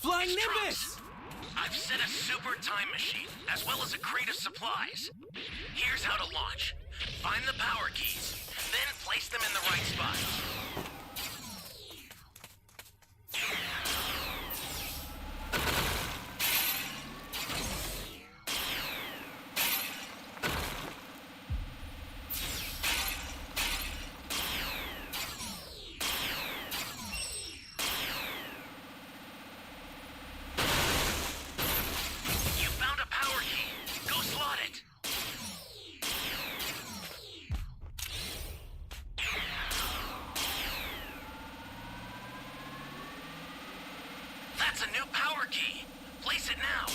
Flying Nimbus! I've set a super time machine, as well as a crate of supplies. Here's how to launch. Find the power keys, then place them in the right spots. That's a new power key. Place it now.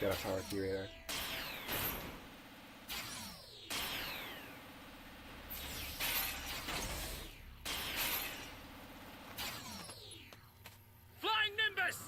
Got a power key right there. Flying Nimbus!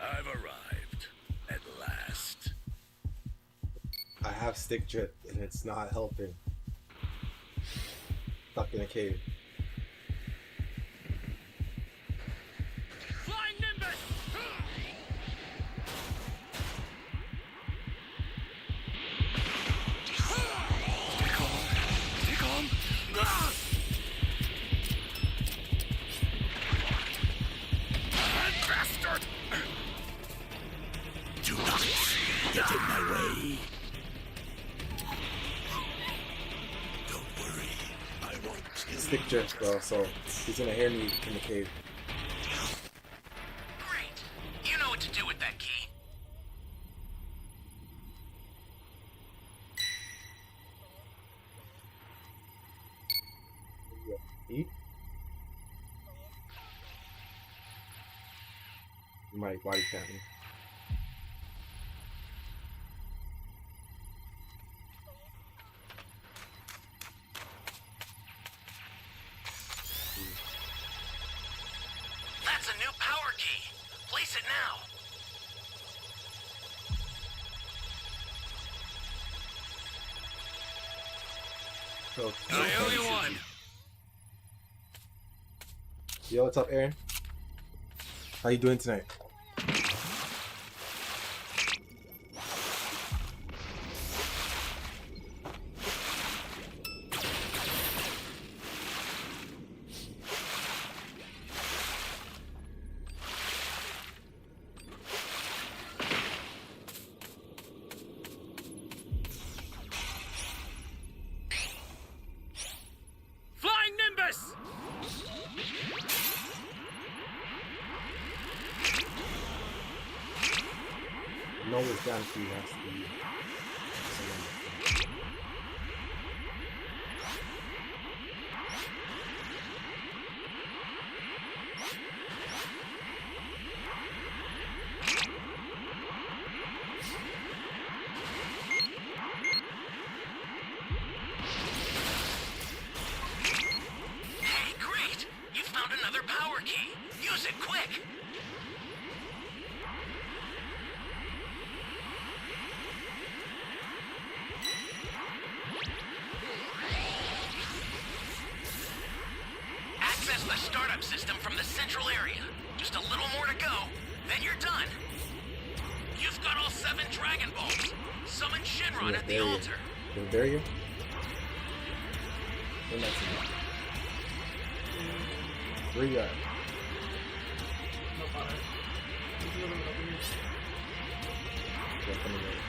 I've arrived, at last. I have stick drip and it's not helping. Stuck in a cave. Flying Nimbus! Stay calm. Bastard! Do not get in my way. Don't worry, I won't kill Stick drips, bro, so he's gonna hear me in the cave. Great. You know what to do with that key. Eat? You might body count me. That's a new power key. Place it now. So, I owe you one. yo, what's up, Aaron? How you doing tonight? Flying Nimbus! No, it's down to you has to be. Hey, great! You found another power key. Use it quick. Access the startup system from the central area. Just a little more to go, then you're done. You've got all 7 Dragon Balls. Summon Shinron at the altar. The barrier? Where am I sitting? Where you at? Yeah, come in there.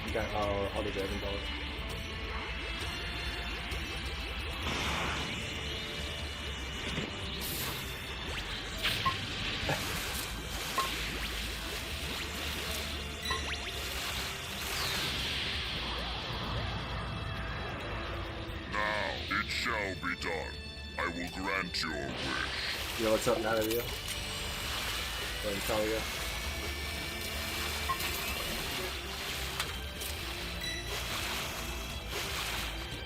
You got all the Dragon Balls. be done. I will grant your wish. Yo, what's up, Natalia? Or Natalia?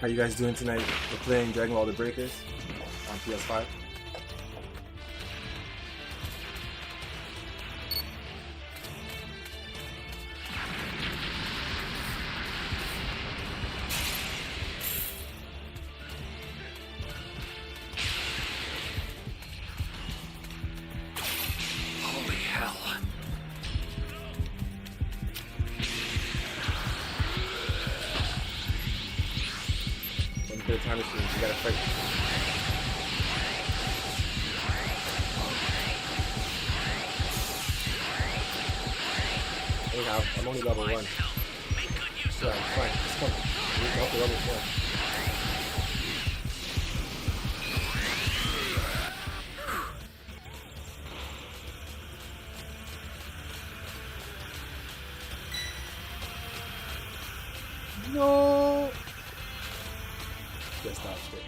How you guys doing tonight? We're playing Dragon Ball The Breakers on PS5. Holy hell. When you put a time machine, you gotta fight. Anyhow, I'm only level 1. Make good use Yeah, of I'm fine. Just come. We can up to level 4. No! Just stop it.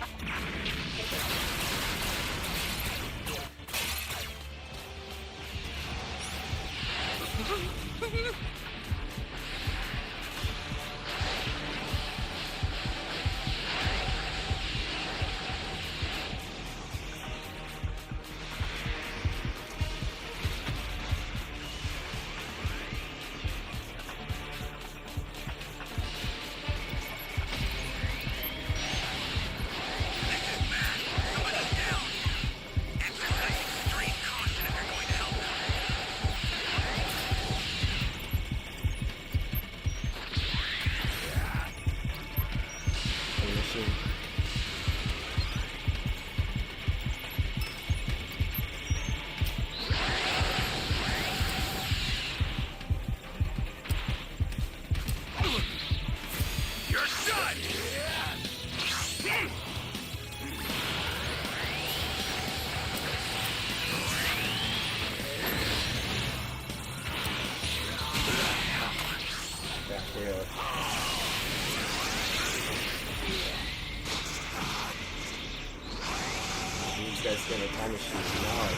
Somebody's down. Exercise extreme caution if you're going to help them. On the machine. You're done! Yeah, really. These guys get a time machine now.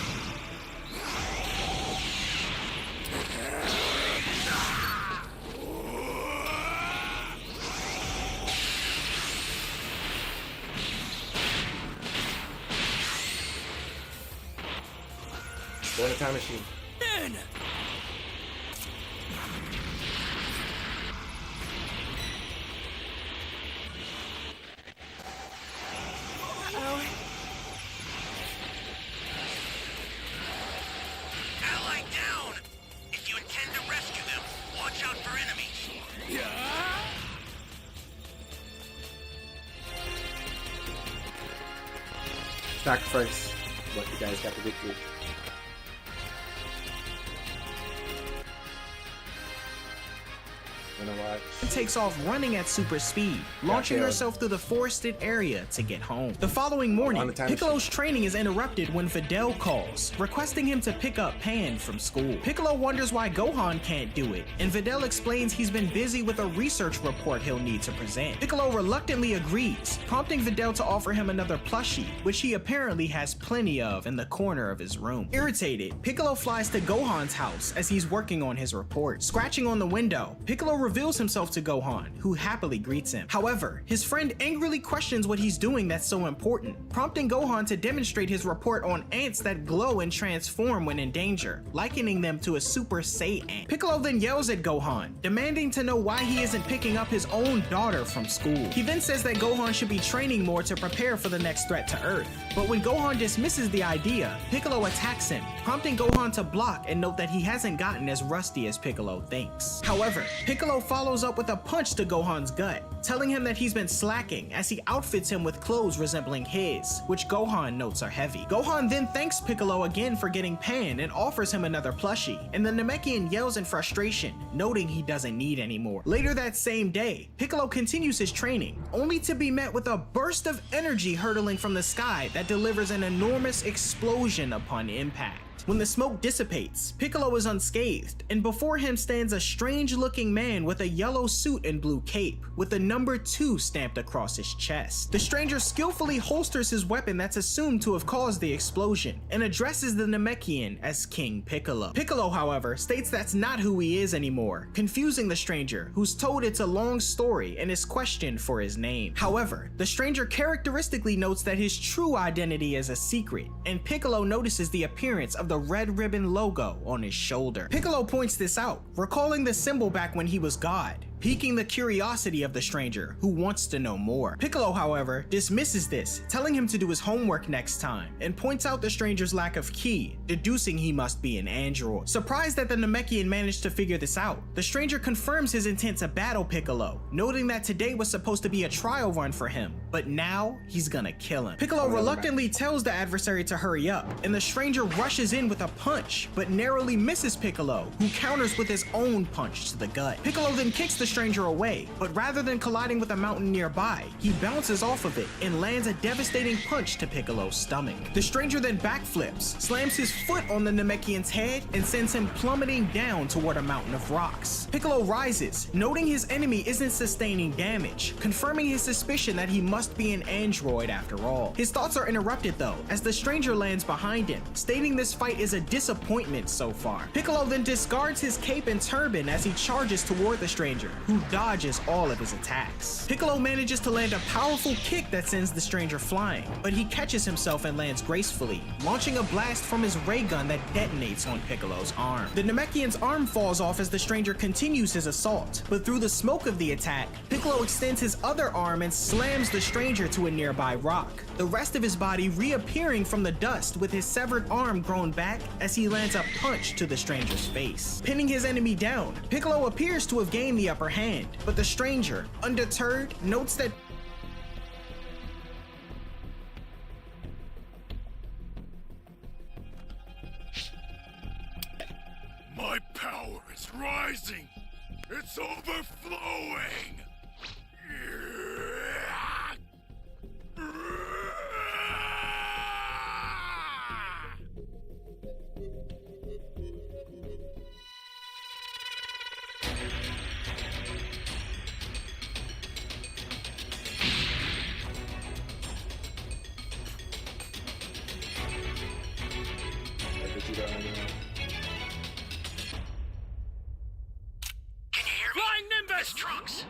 Go in the time machine. Ally down! If you intend to rescue them, watch out for enemies. Sacrifice. But you guys got the victory. Wanna watch? Takes off running at super speed, launching Goddamn. herself through the forested area to get home. The following On morning, the time Piccolo's training is interrupted when Videl calls, requesting him to pick up Pan from school. Piccolo wonders why Gohan can't do it, and Videl explains he's been busy with a research report he'll need to present. Piccolo reluctantly agrees, prompting Videl to offer him another plushie, which he apparently has plenty of in the corner of his room. Irritated, Piccolo flies to Gohan's house as he's working on his report. Scratching on the window, Piccolo reveals himself to Gohan, who happily greets him. However, his friend angrily questions what he's doing that's so important, prompting Gohan to demonstrate his report on ants that glow and transform when in danger, likening them to a Super Saiyan. Piccolo then yells at Gohan, demanding to know why he isn't picking up his own daughter from school. He then says that Gohan should be training more to prepare for the next threat to Earth. But when Gohan dismisses the idea, Piccolo attacks him, prompting Gohan to block and note that he hasn't gotten as rusty as Piccolo thinks. However, Piccolo follows up with a punch to Gohan's gut, telling him that he's been slacking as he outfits him with clothes resembling his, which Gohan notes are heavy. Gohan then thanks Piccolo again for getting Pan and offers him another plushie, and the Namekian yells in frustration, noting he doesn't need any more. Later that same day, Piccolo continues his training, only to be met with a burst of energy hurtling from the sky that delivers an enormous explosion upon impact. When the smoke dissipates, Piccolo is unscathed, and before him stands a strange-looking man with a yellow suit and blue cape, with the number 2 stamped across his chest. The stranger skillfully holsters his weapon that's assumed to have caused the explosion, and addresses the Namekian as King Piccolo. Piccolo, however, states that's not who he is anymore, confusing the stranger, who's told it's a long story and is questioned for his name. However, the stranger characteristically notes that his true identity is a secret, and Piccolo notices the appearance of the red ribbon logo on his shoulder. Piccolo points this out, recalling the symbol back when he was God, piquing the curiosity of the stranger, who wants to know more. Piccolo, however, dismisses this, telling him to do his homework next time, and points out the stranger's lack of ki, deducing he must be an android. Surprised that the Namekian managed to figure this out, the stranger confirms his intent to battle Piccolo, noting that today was supposed to be a trial run for him, but now he's gonna kill him. Piccolo reluctantly tells the adversary to hurry up, and the stranger rushes in with a punch, but narrowly misses Piccolo, who counters with his own punch to the gut. Piccolo then kicks the stranger away, but rather than colliding with a mountain nearby, he bounces off of it and lands a devastating punch to Piccolo's stomach. The stranger then backflips, slams his foot on the Namekian's head, and sends him plummeting down toward a mountain of rocks. Piccolo rises, noting his enemy isn't sustaining damage, confirming his suspicion that he must be an android after all. His thoughts are interrupted though, as the stranger lands behind him, stating this fight is a disappointment so far. Piccolo then discards his cape and turban as he charges toward the stranger, who dodges all of his attacks. Piccolo manages to land a powerful kick that sends the stranger flying, but he catches himself and lands gracefully, launching a blast from his ray gun that detonates on Piccolo's arm. The Namekian's arm falls off as the stranger continues his assault, but through the smoke of the attack, Piccolo extends his other arm and slams the stranger to a nearby rock, the rest of his body reappearing from the dust with his severed arm grown back as he lands a punch to the stranger's face. Pinning his enemy down, Piccolo appears to have gained the upper hand, but the stranger, undeterred, notes that My power is rising. It's overflowing. Trunks.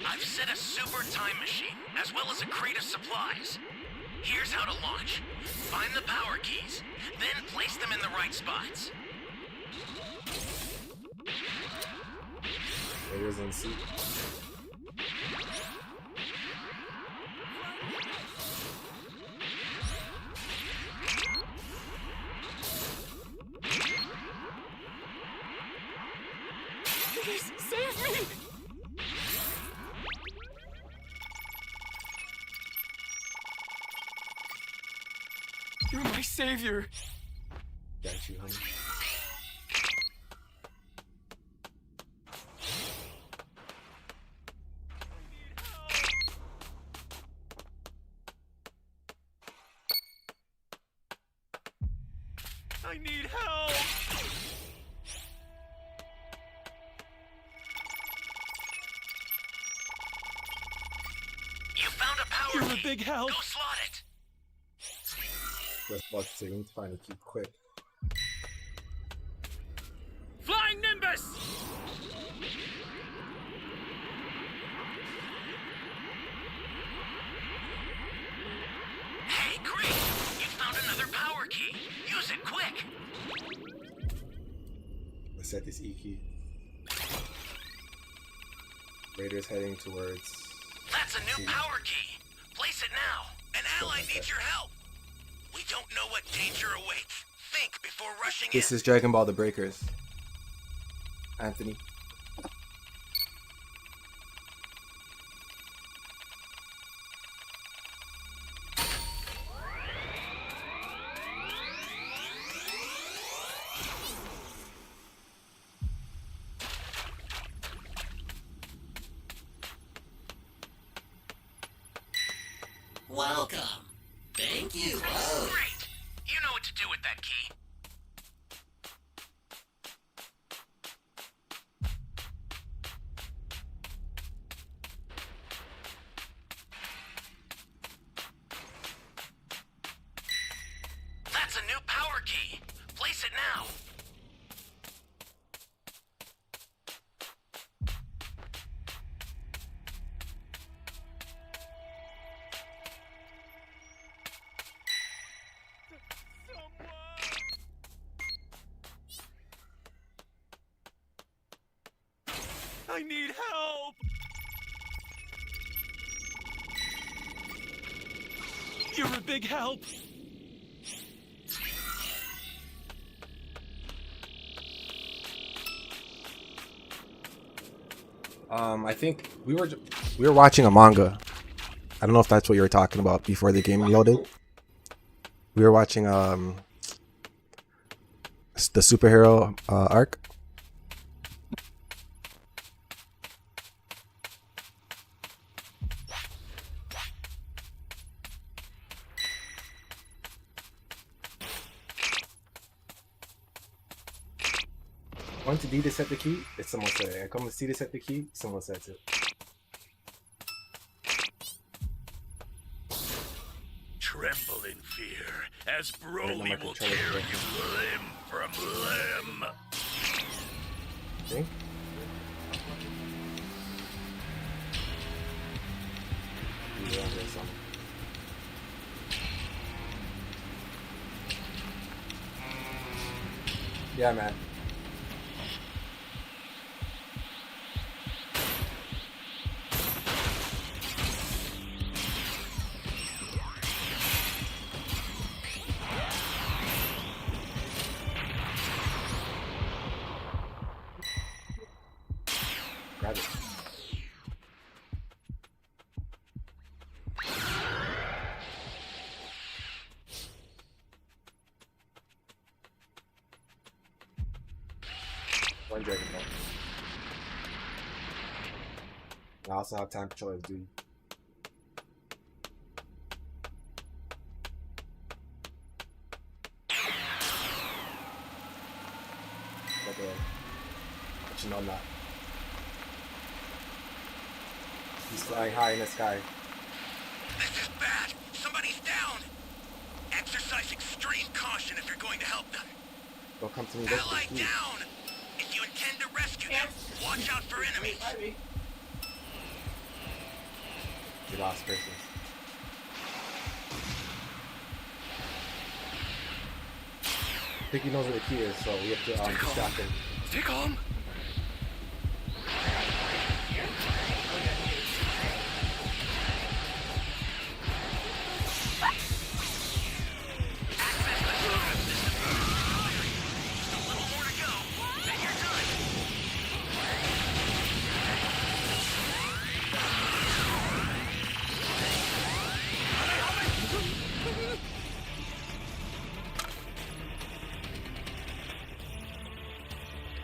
I've set a super time machine, as well as a crate of supplies. Here's how to launch. Find the power keys, then place them in the right spots. Raiders in seat. Please, save me! You're my savior. Got you, honey. I need help! You found a power You're a key. big help. Go slot it. Let's watch it. We need to find a key quick. Flying Nimbus! Hey, great! You found another power key. Use it quick. Let's set this E key. Raiders heading towards. That's a new power key. Place it now. An ally needs your help. We don't know what danger awaits. Think before rushing in. This is Dragon Ball: The Breakers. Anthony. Welcome. Thank you. Great. You know what to do with that key. I need help! You're a big help! I think we were watching a manga. I don't know if that's what you were talking about before the game loaded. We were watching the superhero arc. Want to D to set the key? It's someone said it. I come to C to set the key? Someone said it. Tremble in fear as Broly will tear you limb from limb. Think? Yeah, there's some. Yeah, man. Grab it. One Dragon Ball. I also have time control of duty. But you know I'm not. He's flying high in the sky. This is bad. Somebody's down. Exercise extreme caution if you're going to help them. Don't come to me. Ally down. If you intend to rescue them, watch out for enemies. You lost persons. I think he knows where the key is, so we have to distract him. Stay calm!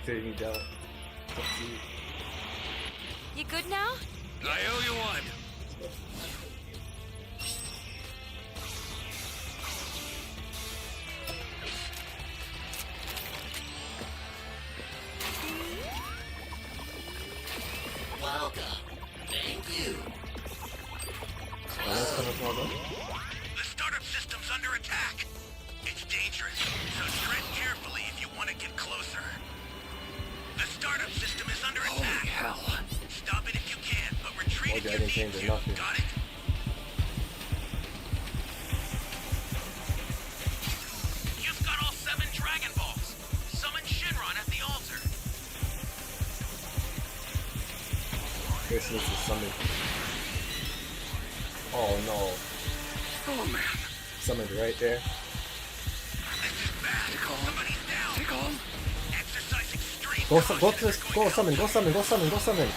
You don't. You good now? I owe you one! Welcome. Thank you. The startup system's under attack. It's dangerous, so tread carefully if you want to get closer. The startup system is under attack. Holy hell. Stop it if you can, but retreat if you Dragon need Chains are to. nothing. Got it? You've got all 7 Dragon Balls. Summon Shinron at the altar. This needs to summon. Oh no. Oh man. Summoned right there. This is bad. Stay calm. Somebody's down. Stay calm. Exercise extreme Go caution. summon, go summon, go summon, go summon.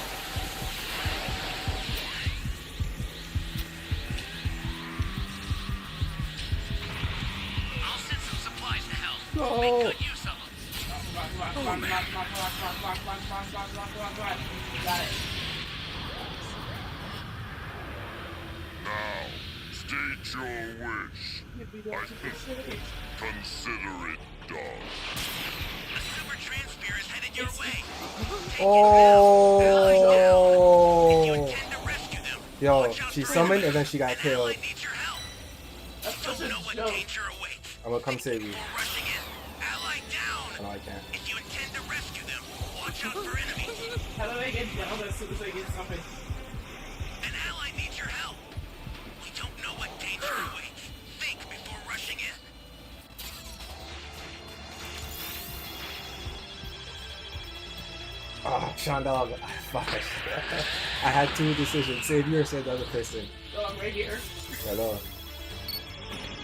I'll send some supplies to help. No. Make good use of them. Oh man. Now, state your wish. Consider it done. The super transfer is headed your way. Oh. You intend to rescue them. Yo, Watch out she for summoned enemies. and then she got An killed. ally needs your help. You don't know what danger awaits. I'm gonna come save you. Before rushing in, ally down. No, I can't. If you intend to rescue them, watch out for enemies. How do I get down as soon as I get something? An ally needs your help. We don't know what danger awaits. Think before rushing in. Oh, Sean Dog. Fuck. I had two decisions. Save you or save the other person. Oh, I'm right here. Hello.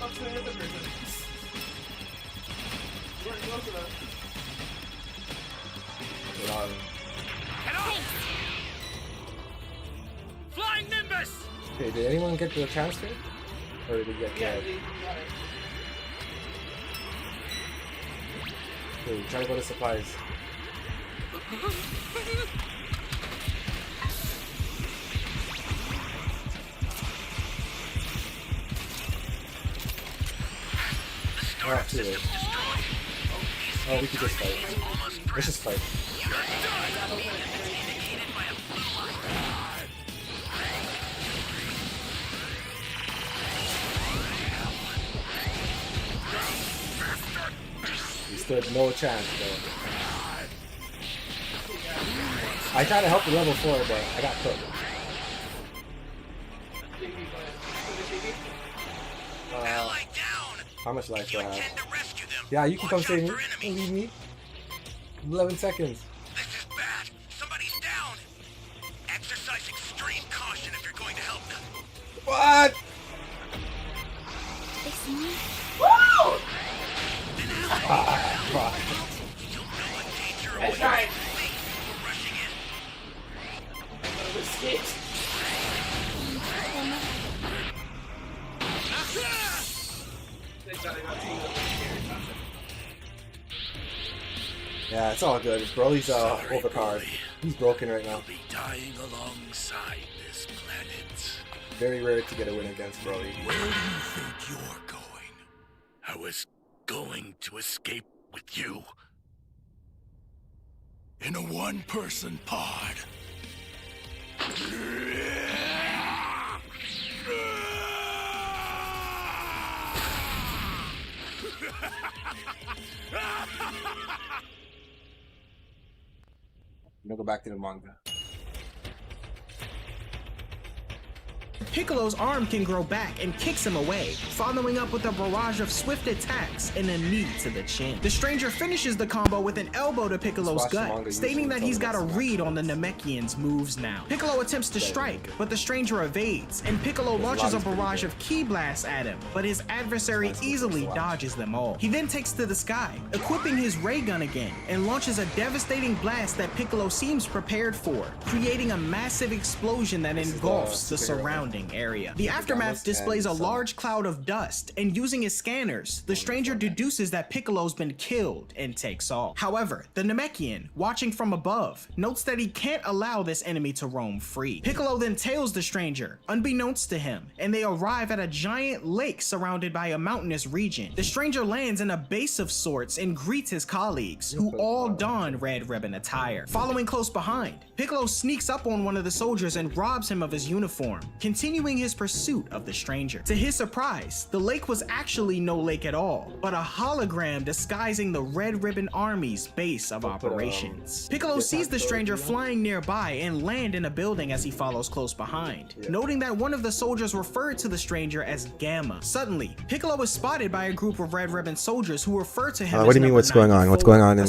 I'll save the other person. We're close enough. Hello. Flying Nimbus! Okay, did anyone get the transfer? Or did we get Yeah, killed? they got it. Okay, try to go to supplies. Alright, too late. Oh, we could just fight. Let's just fight. We stood no chance, though. I tried to help the level 4, but I got cooked. How much life do I have? Yeah, you can come save me. Don't leave me. 11 seconds. This is bad. Somebody's down. Exercise extreme caution if you're going to help them. What? It's me. Woo! Fuck. You'll know what danger I tried. we're rushing in. I escaped. Thank God I got two of them. Yeah, it's all good. Broly's overpowered. He's broken right now. Be dying alongside this planet. Very rare to get a win against Broly. Where do you think you're going? I was going to escape with you. In a one-person pod. I'm gonna go back to the manga. Piccolo's arm can grow back and kicks him away, following up with a barrage of swift attacks and a knee to the chin. The stranger finishes the combo with an elbow to Piccolo's Watch the manga, gut, stating usually that he's got a tell them read on the Namekian's moves now. Piccolo attempts to strike, but the stranger evades, and Piccolo launches a barrage of ki blasts at him, but his adversary easily dodges them all. He then takes to the sky, equipping his ray gun again, and launches a devastating blast that Piccolo seems prepared for, creating a massive explosion that engulfs the surrounding area. The aftermath displays a large cloud of dust, and using his scanners, the stranger deduces that Piccolo's been killed and takes off. However, the Namekian, watching from above, notes that he can't allow this enemy to roam free. Piccolo then tails the stranger, unbeknownst to him, and they arrive at a giant lake surrounded by a mountainous region. The stranger lands in a base of sorts and greets his colleagues, who all don red ribbon attire. Following close behind, Piccolo sneaks up on one of the soldiers and robs him of his uniform, continuing his pursuit of the stranger. To his surprise, the lake was actually no lake at all, but a hologram disguising the Red Ribbon Army's base of operations. Piccolo sees the stranger flying nearby and land in a building as he follows close behind, noting that one of the soldiers referred to the stranger as Gamma. Suddenly, Piccolo is spotted by a group of Red Ribbon soldiers who refer to him as What do you mean what's going on? What's going on in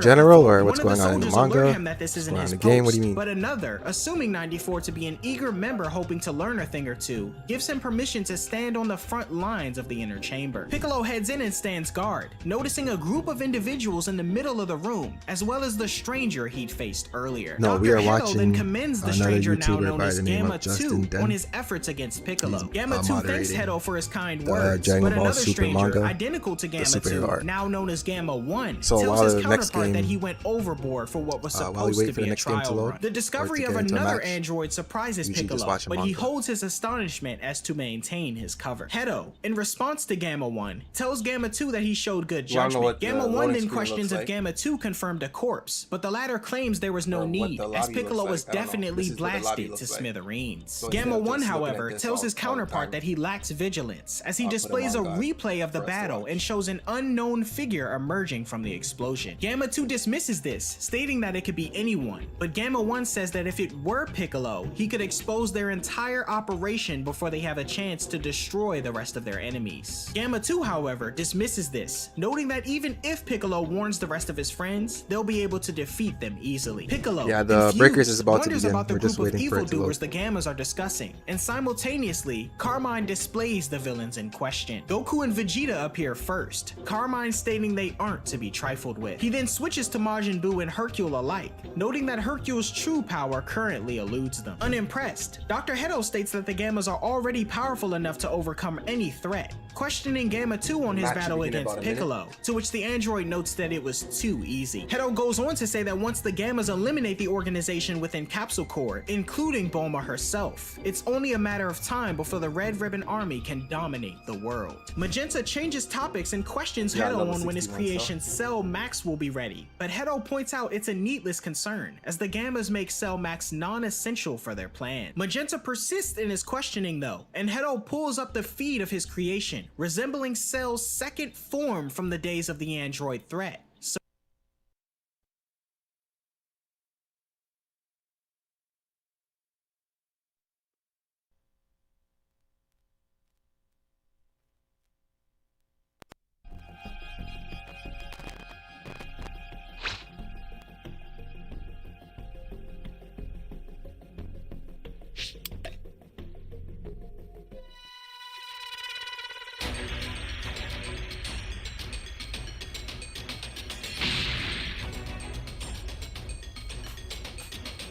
general, or what's going on in the manga? That this isn't What's his going on in the game? What post, do you mean? But another, assuming 94 to be an eager member hoping to learn a thing or two, gives him permission to stand on the front lines of the inner chamber. Piccolo heads in and stands guard, noticing a group of individuals in the middle of the room, as well as the stranger he'd faced earlier. No, Dr. we are Hedo watching then commends the another stranger now YouTuber known by as the name of Gamma Justin 2 Den. on his efforts against Piccolo. He's, Gamma 2 thanks moderating Hedo for his kind the words, Dragon but Ball another Super stranger, manga, identical to Gamma superhero 2, art. now known as Gamma 1, So tells while his the next counterpart that game- he went overboard for what was while we supposed wait to for the be a next game to trial load, run. The discovery or to of get into a another match, android surprises we should just Piccolo, watch a but he manga. holds his astonishment as to maintain his cover. Hedo, in response to Gamma 1, tells Gamma 2 that he showed good You wanna know judgment. what the Gamma 1 loading then screen questions looks if like? Gamma 2 confirmed a corpse, but the latter claims there was no Or what need, the as lobby Piccolo looks was like. I don't know. definitely This is what the lobby blasted looks to like. smithereens. So Gamma instead of 1, just looking however, at this tells all his the counterpart time, that he lacks vigilance, as he I'll put displays a him on replay of the for us to battle watch. and shows an unknown figure emerging from the explosion. Gamma 2 dismisses this, stating that it could be anyone, but Gamma 1 says that if it were Piccolo, he could expose their entire their operation before they have a chance to destroy the rest of their enemies. Gamma 2, however, dismisses this, noting that even if Piccolo warns the rest of his friends, they'll be able to defeat them easily. Piccolo, Yeah, the confused, Breakers is about to wonders begin. about the We're just group of waiting for it to load. evildoers the Gammas are discussing, and simultaneously, Carmine displays the villains in question. Goku and Vegeta appear first, Carmine stating they aren't to be trifled with. He then switches to Majin Buu and Hercule alike, noting that Hercule's true power currently eludes them. Unimpressed, Dr. Hedo states that the Gammas are already powerful enough to overcome any threat, questioning Gamma 2 on his Match battle begin in against about a minute. Piccolo, to which the android notes that it was too easy. Hedo goes on to say that once the Gammas eliminate the organization within Capsule Corps, including Bulma herself, it's only a matter of time before the Red Ribbon Army can dominate the world. Magenta changes topics and questions Yeah, Hedo level on when his 61 creation Cell Max will be ready, but Hedo points out it's a needless concern, as the Gammas make Cell Max non-essential for their plan. Magenta persists in his questioning though, and Hedo pulls up the feed of his creation, resembling Cell's second form from the days of the android threat. So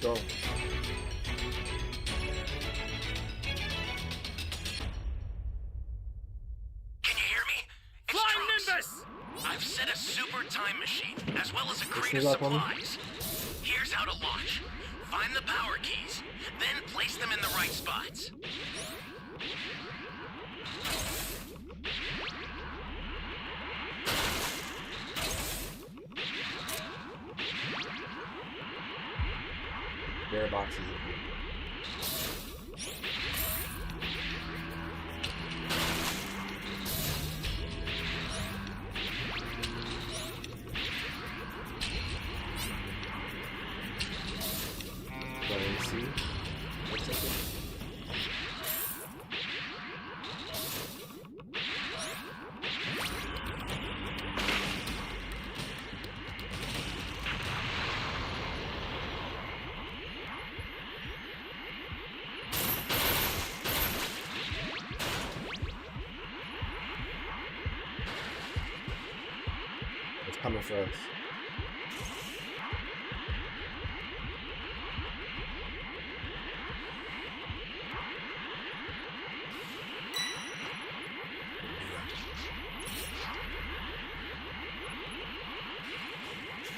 Go. Can you hear me? It's Trunks. I've set a super time machine, as well as a crate of is up, homie. supplies. Here's how to launch. Find the power keys, then place them in the right spots. Bear boxes. Let me see. Looks like it. It's coming for us.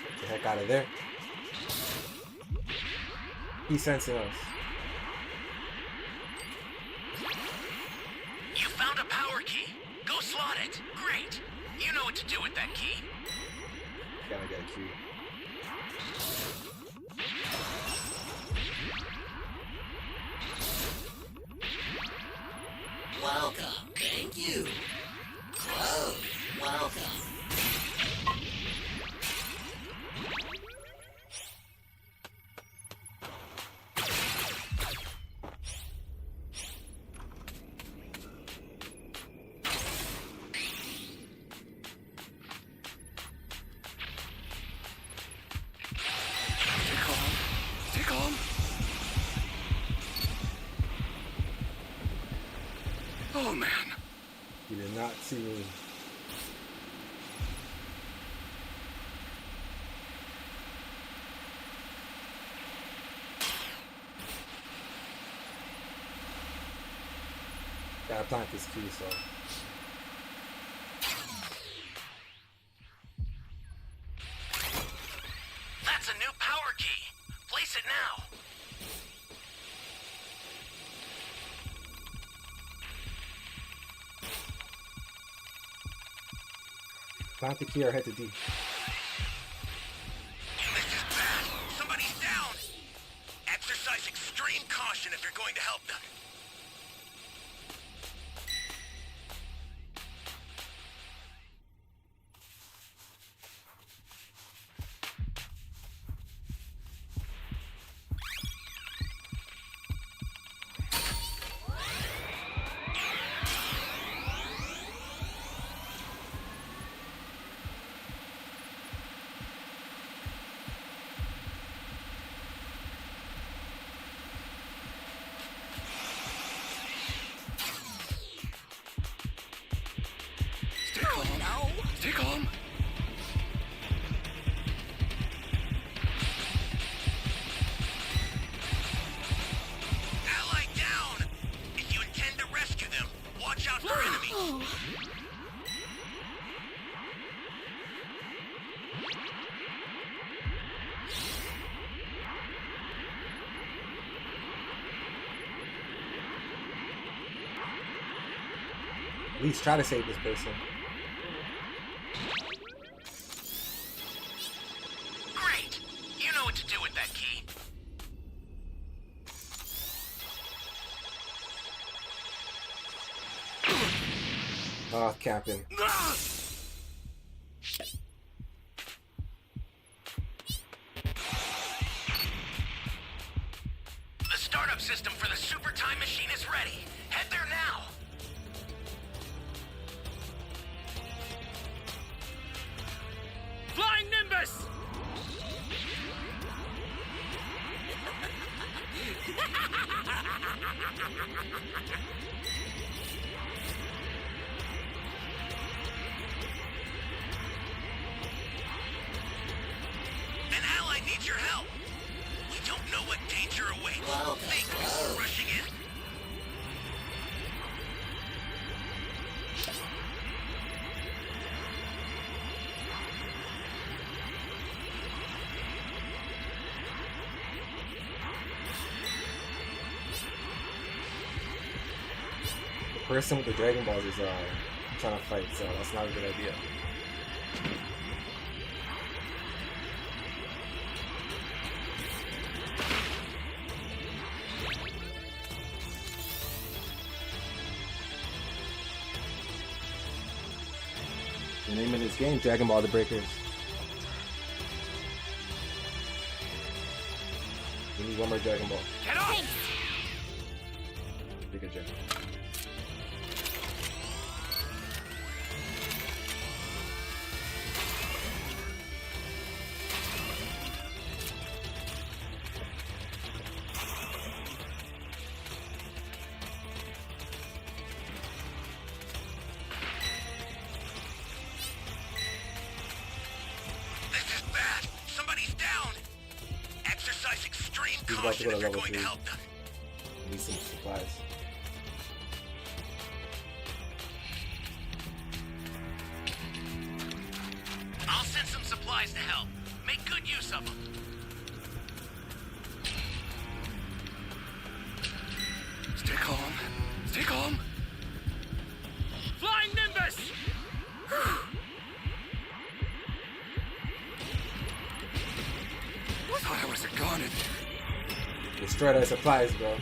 Get the heck out of there. He's sensing us. You found a power key. Go slot it. Great. You know what to do with that key. Gotta get a key. Welcome. Thank you. Close. Welcome. Piccolo? Oh man. You did not see me. Gotta plant this key, so. That's a new power key. Place it now. Plant the key or head to D. This is bad. Somebody's down. Exercise extreme caution if you're going to help them. At least try to save this person. Great! You know what to do with that key. Oh, Captain. The startup system for the super time machine is ready. Head there now. Flying Nimbus! An ally needs your help. We don't know what danger awaits. Think before rushing in. The person with the Dragon Balls is trying to fight, so that's not a good idea. The name of this game, Dragon Ball: The Breakers. We need one more Dragon Ball. Get off! Bigger Dragon. This is bad. Somebody's down. Exercise extreme He's about to caution go to if you're level going to 3. help them. Need some supplies. I'll send some supplies to help. Make good use of them. Stay calm. Stay calm. Flying Nimbus! I thought I was a goner. Destroy their supplies, bro.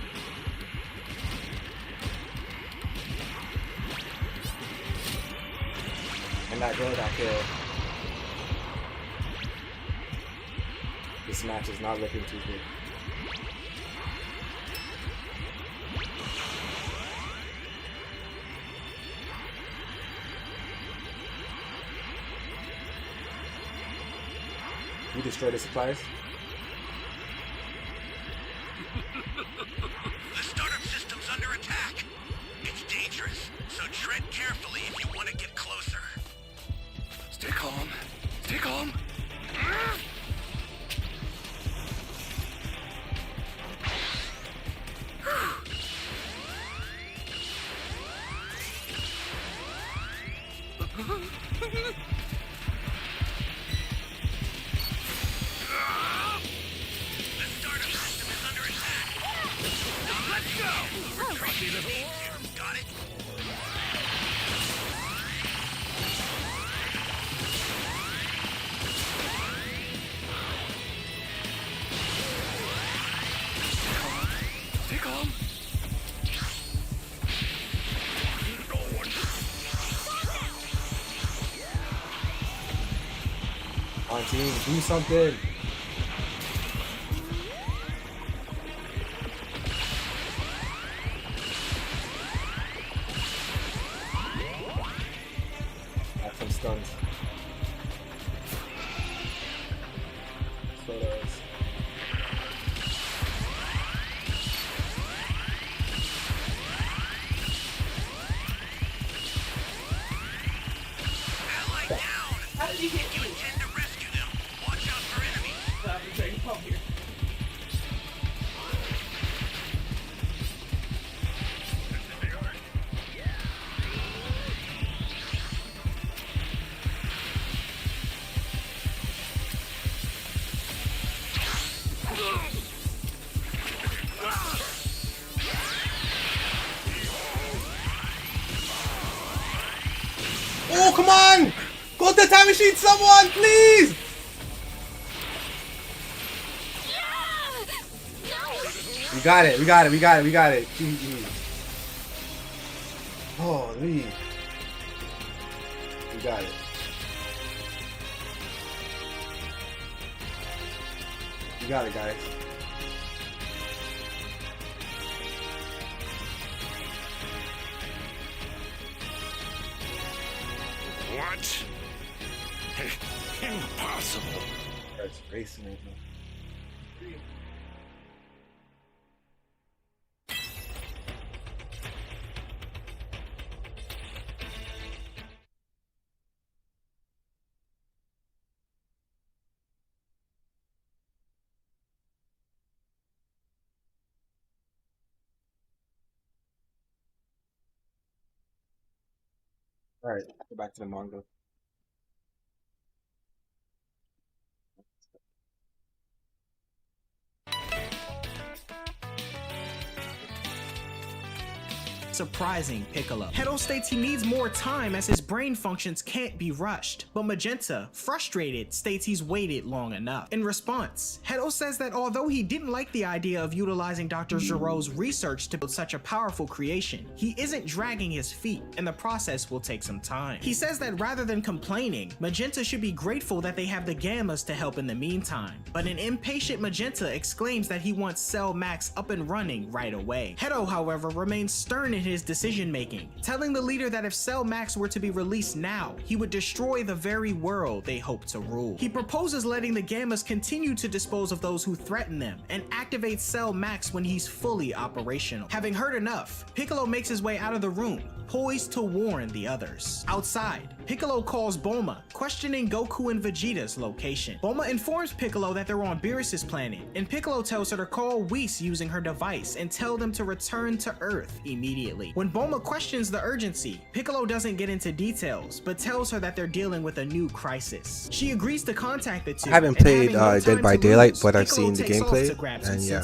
And that girl got killed. This match is not looking too good. You destroy the supplies? The startup system's under attack. It's dangerous, so tread carefully if you want to get closer. Stay calm. Stay calm. The startup system is under attack. Now let's go! Retreat to the team here. Got it? Stay calm. On team, do something. Have some stuns. Photos. Ally down! How did you get You intend to rescue them. Watch out for enemies. Oh, come on! Go to the time machine, someone, please! We got it, we got it, we got it, we got it. GG. Holy. We got it. We got it, guys. What? Impossible. That's racing right now. All right, go back to the manga. Surprising Piccolo. Hedo states he needs more time as his brain functions can't be rushed, but Magenta, frustrated, states he's waited long enough. In response, Hedo says that although he didn't like the idea of utilizing Dr. Giro's research to build such a powerful creation, he isn't dragging his feet, and the process will take some time. He says that rather than complaining, Magenta should be grateful that they have the Gammas to help in the meantime, but an impatient Magenta exclaims that he wants Cell Max up and running right away. Hedo, however, remains stern in his decision-making, telling the leader that if Cell Max were to be released now, he would destroy the very world they hope to rule. He proposes letting the Gammas continue to dispose of those who threaten them, and activate Cell Max when he's fully operational. Having heard enough, Piccolo makes his way out of the room, poised to warn the others. Outside, Piccolo calls Bulma, questioning Goku and Vegeta's location. Bulma informs Piccolo that they're on Beerus' planet, and Piccolo tells her to call Whis using her device and tell them to return to Earth immediately. When Bulma questions the urgency, Piccolo doesn't get into details, but tells her that they're dealing with a new crisis. She agrees to contact the two. I haven't played Dead by Daylight, but I've seen the gameplay, and yeah.